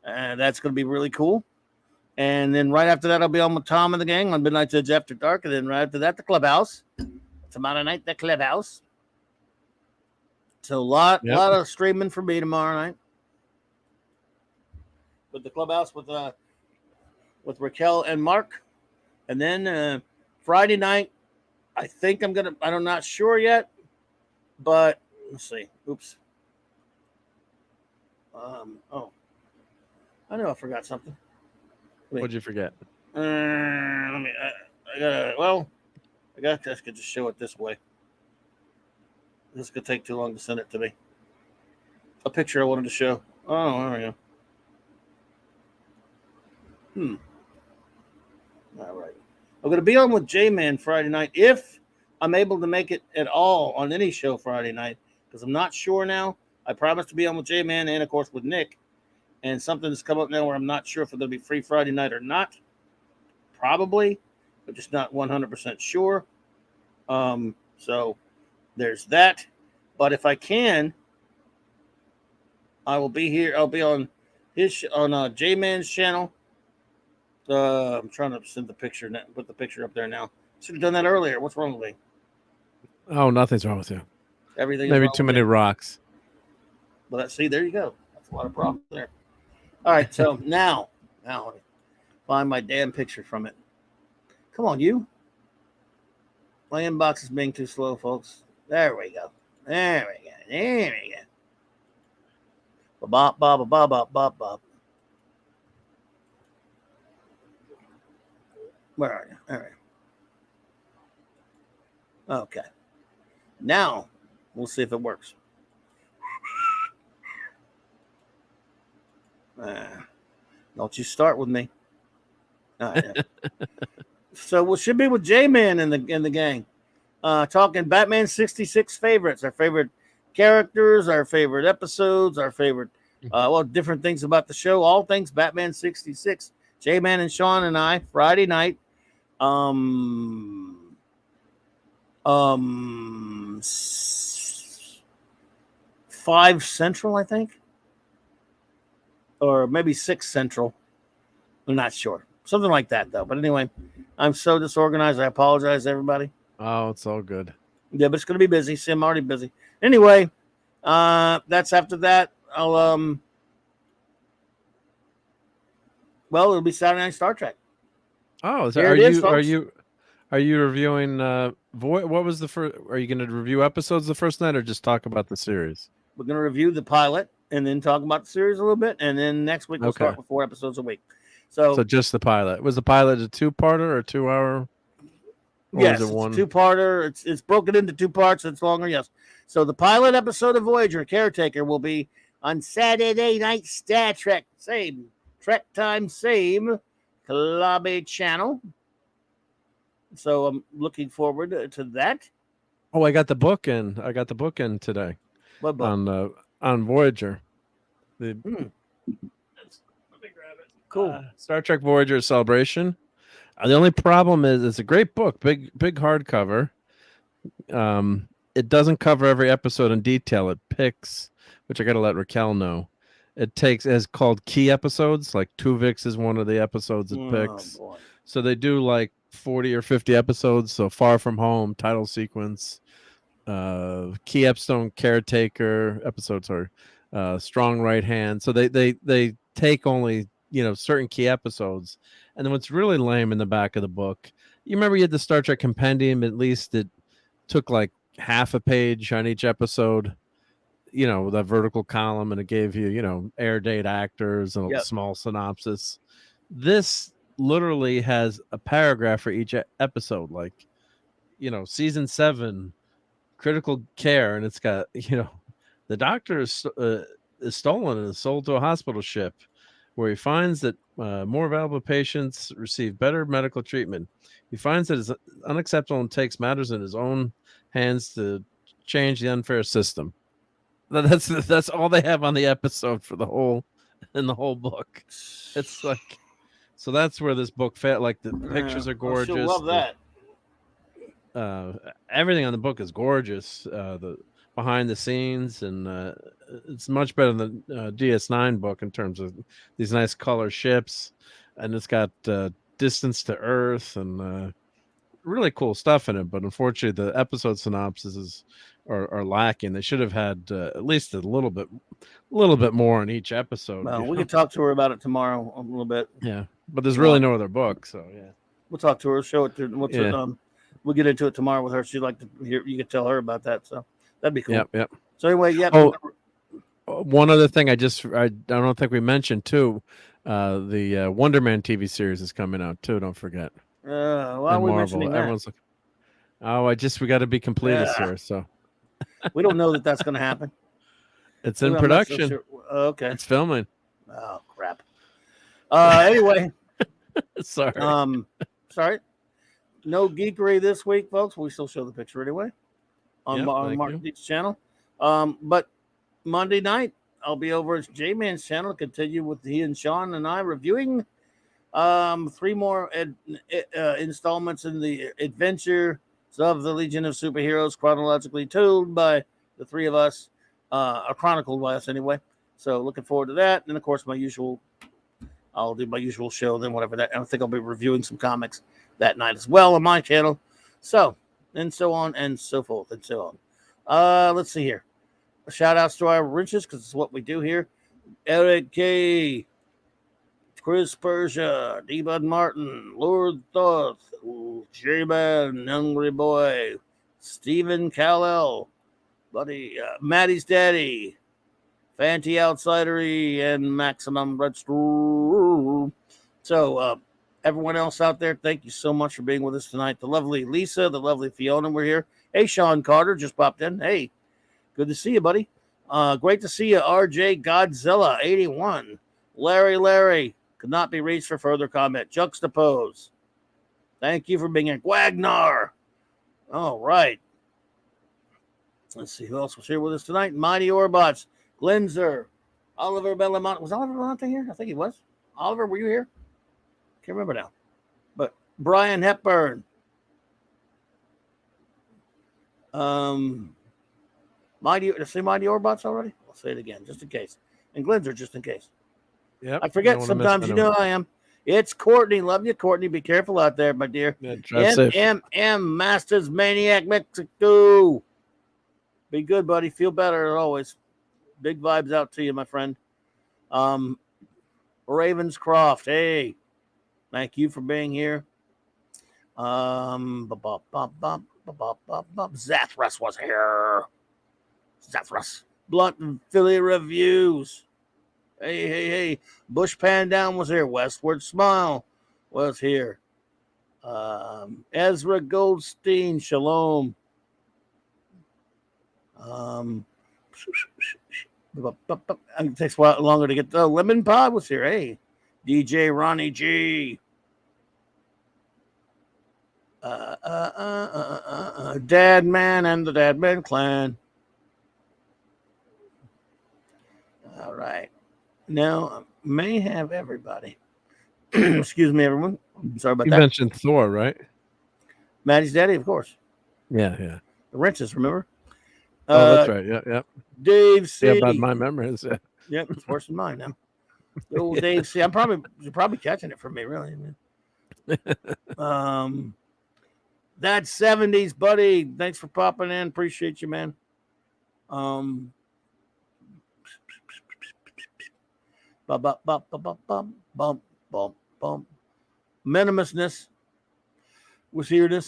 And that's going to be really cool. And then right after that, I'll be on with Tom and the gang on Midnight Edge After Dark. And then right after that, the Clubhouse. Tomorrow night, the Clubhouse. So a lot of streaming for me tomorrow night. With the Clubhouse with Raquel and Mark. And then Friday night, I'm not sure yet, but let's see. Oops. I know I forgot something. What'd you forget? I guess I could just show it this way. This could take too long to send it to me. A picture I wanted to show. Oh, there we go. All right. I'm going to be on with J-Man Friday night if I'm able to make it at all on any show Friday night, because I'm not sure now. I promised to be on with J-Man and, of course, with Nick. And something's come up now where I'm not sure if it's going to be free Friday night or not. Probably, but just not 100% sure. So there's that. But if I can, I will be here. I'll be on J-Man's channel. I'm trying to send the picture now, put the picture up there now. Should have done that earlier. What's wrong with me? Oh, nothing's wrong with you. Everything. Maybe too many rocks. Well, see, there you go. That's a lot of problems there. All right, so now let me find my damn picture from it. Come on, you. My inbox is being too slow, folks. There we go. There we go. Bop, bop, bop, bop, bop, bop. Where are you? All right. Okay. Now, we'll see if it works. Don't you start with me. All right. So we should be with J-Man in the gang. Talking Batman 66 favorites, our favorite characters, our favorite episodes, our favorite different things about the show, all things Batman 66. J-Man and Sean and I, Friday night. 5 Central, I think. Or maybe 6 Central. I'm not sure. Something like that, though. But anyway, I'm so disorganized. I apologize, everybody. Oh, it's all good. Yeah, but it's going to be busy. See, I'm already busy. Anyway, that's after that. It'll be Saturday Night Star Trek. Oh, are you reviewing Void? What was the first? Are you going to review episodes the first night, or just talk about the series? We're going to review the pilot and then talk about the series a little bit, and then next week we'll start with 4 episodes a week. So just the pilot. Was the pilot a 2-parter or 2-hour? Yes, it's a 2-parter. It's broken into 2 parts. It's longer. Yes. So the pilot episode of Voyager Caretaker will be on Saturday Night Star Trek. Same Trek time, same Clobberin channel. So I'm looking forward to that. Oh, I got the book in. Today. What book? On Voyager. Let me grab it. Cool. Star Trek Voyager Celebration. The only problem is it's a great book, big hardcover. It doesn't cover every episode in detail. It picks, which I got to let Raquel know. It's called key episodes. Like Tuvix is one of the episodes it picks. Boy. So they do like 40 or 50 episodes. So Far From Home, title sequence, Key Epstone Caretaker episode. Sorry, Strong Right Hand. So they take only certain key episodes. And then what's really lame in the back of the book, you remember you had the Star Trek Compendium, at least it took like half a page on each episode, with that vertical column, and it gave you, air date actors and a small synopsis. This literally has a paragraph for each episode, like, season 7, critical care, and it's got, the doctor is stolen and is sold to a hospital ship, where he finds that more valuable patients receive better medical treatment. He finds that it's unacceptable and takes matters in his own hands to change the unfair system. That's all they have on the episode for the whole book. It's like, so that's where this book felt. Like the pictures are gorgeous. I love that. Everything on the book is gorgeous. The behind the scenes, and it's much better than the DS9 book in terms of these nice color ships. and it's got Distance to Earth and really cool stuff in it. But unfortunately, the episode synopses are lacking. They should have had at least a little bit more in each episode. Well, you we know? can talk to her about it tomorrow a little bit. Yeah, but there's You really want- no other book, so yeah. We'll talk to her, show it to Yeah. we'll get into it tomorrow with her. She'd like to hear, you can tell her about that. So that'd be cool. Yep. So anyway, yeah. Oh, one other thing I don't think we mentioned too, the Wonder Man TV series is coming out too. Don't forget. Why are we mentioning that? Everyone's like, oh, we got to be completist here. So We don't know that that's going to happen. it's in I'm not so production. sure. Okay. It's filming. Oh crap. Anyway, Sorry. sorry. No geekery this week, folks. We still show the picture anyway on, Yep, on thank Mark you. Deep's channel. But Monday night, I'll be over at J-Man's channel to continue with he and Sean and I reviewing 3 more installments in the adventures of the Legion of Superheroes, chronologically told by the 3 of us, or chronicled by us anyway. So looking forward to that. And of course, I'll do my usual show, then whatever that. I think I'll be reviewing some comics that night as well on my channel. So, and so on and so forth and so on. Let's see here. Shout outs to our wrenches because it's what we do here. Eric K, Chris Persia, D. Bud Martin, Lord Thoth, J-Man, Hungry Boy, Stephen Callell, Buddy, Maddie's Daddy, Fanty Outsidery, and Maximum Redstone. So, everyone else out there, thank you so much for being with us tonight. The lovely Lisa, the lovely Fiona were here. Hey, Sean Carter just popped in. Hey, good to see you, buddy. Great to see you, RJ Godzilla 81. Larry could not be reached for further comment. Juxtapose. Thank you for being here. Gwagnar. All right. Let's see who else was here with us tonight. Mighty Orbots, Glenzer, Oliver Bellamont. Was Oliver Bellamont here? I think he was. Oliver, were you here? Can't remember now. But Brian Hepburn. Mighty Orbots already? I'll say it again, just in case. And Glenzer, just in case. Yep. I forget sometimes, you know how I am. It's Courtney. Love you, Courtney. Be careful out there, my dear. Yeah, drive safe. M Masters Maniac Mexico. Be good, buddy. Feel better as always. Big vibes out to you, my friend. Ravenscroft. Hey. Thank you for being here. Zathras was here. Zathras. Blunt and Philly Reviews. Hey. Bush Pan Down was here. Westward Smile was here. Ezra Goldstein. Shalom. It takes a while longer to get the Lemon Pod was here. Hey. DJ Ronnie G. Dad Man and the Dad Man Clan. All right. Now, I may have everybody. Excuse me, everyone. I'm sorry about You that. mentioned Thor, right? Maddie's Daddy, of course. Yeah. The wrenches, remember? Oh, that's right. Yeah. Dave C. Yeah, about my memories. Yeah. Yep, it's worse than mine now. The old Dave C. You're probably catching it from me, really. That 70s, buddy. Thanks for popping in. Appreciate you, man. Minimusness was here.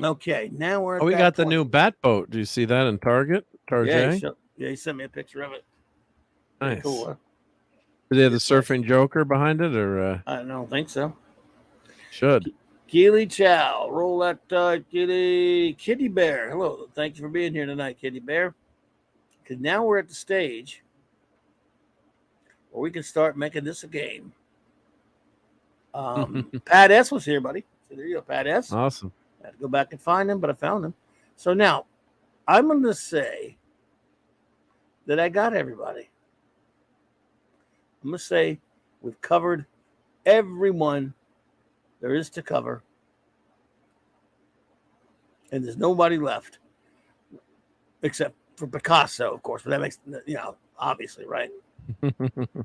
Okay, now we're at We that got the point. new Bat Boat. Do you see that in Target? Yeah, he sent me a picture of it. Nice. Cool. Huh? Do they have the surfing Joker behind it, or I don't think so. should? Keely Chow, roll that Kitty Bear. Hello, thank you for being here tonight, Kitty Bear. Because now we're at the stage where we can start making this a game. Pat S was here, buddy. So there you go, Pat S. Awesome. I had to go back and find him, but I found him. So now I'm going to say that I got everybody. I'm going to say we've covered everyone there is to cover. And there's nobody left except for Picasso, of course. But that makes, obviously, right?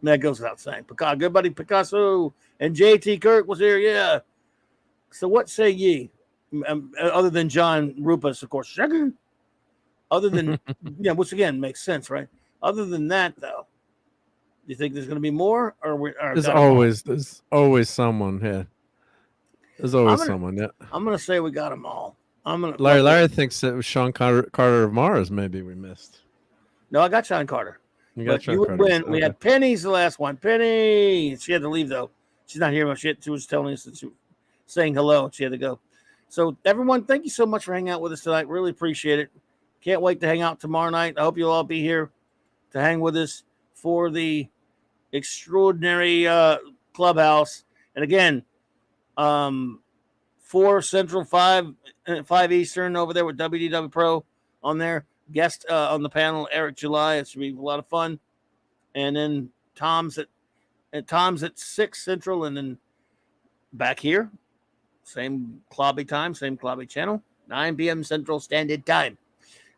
That goes without saying. Good buddy Picasso and JT Kirk was here. Yeah. So what say ye? Other than John Rupas, of course. Other than, which again makes sense, right? Other than that, though, do you think there's going to be more? There's always someone here. There's always someone. Yeah. I'm going to say we got them all. Larry thinks it was Sean Carter of Mars. Maybe we missed. No, I got Sean Carter. You would win. Okay. We had Penny's the last one. Penny. She had to leave, though. She's not here much yet. She was telling us that she was saying hello. She had to go. So, everyone, thank you so much for hanging out with us tonight. Really appreciate it. Can't wait to hang out tomorrow night. I hope you'll all be here to hang with us for the extraordinary clubhouse. And again, 4 Central, 5 Eastern over there with WDW Pro on there. Guest on the panel, Eric July. It should be a lot of fun. And then Tom's at 6 Central, and then back here, same Clobby time, same Clobby channel, 9 p.m. Central Standard Time.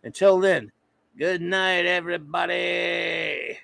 Until then, good night, everybody.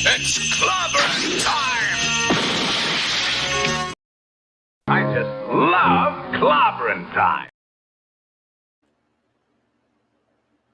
It's clobbering time! I just love clobbering time!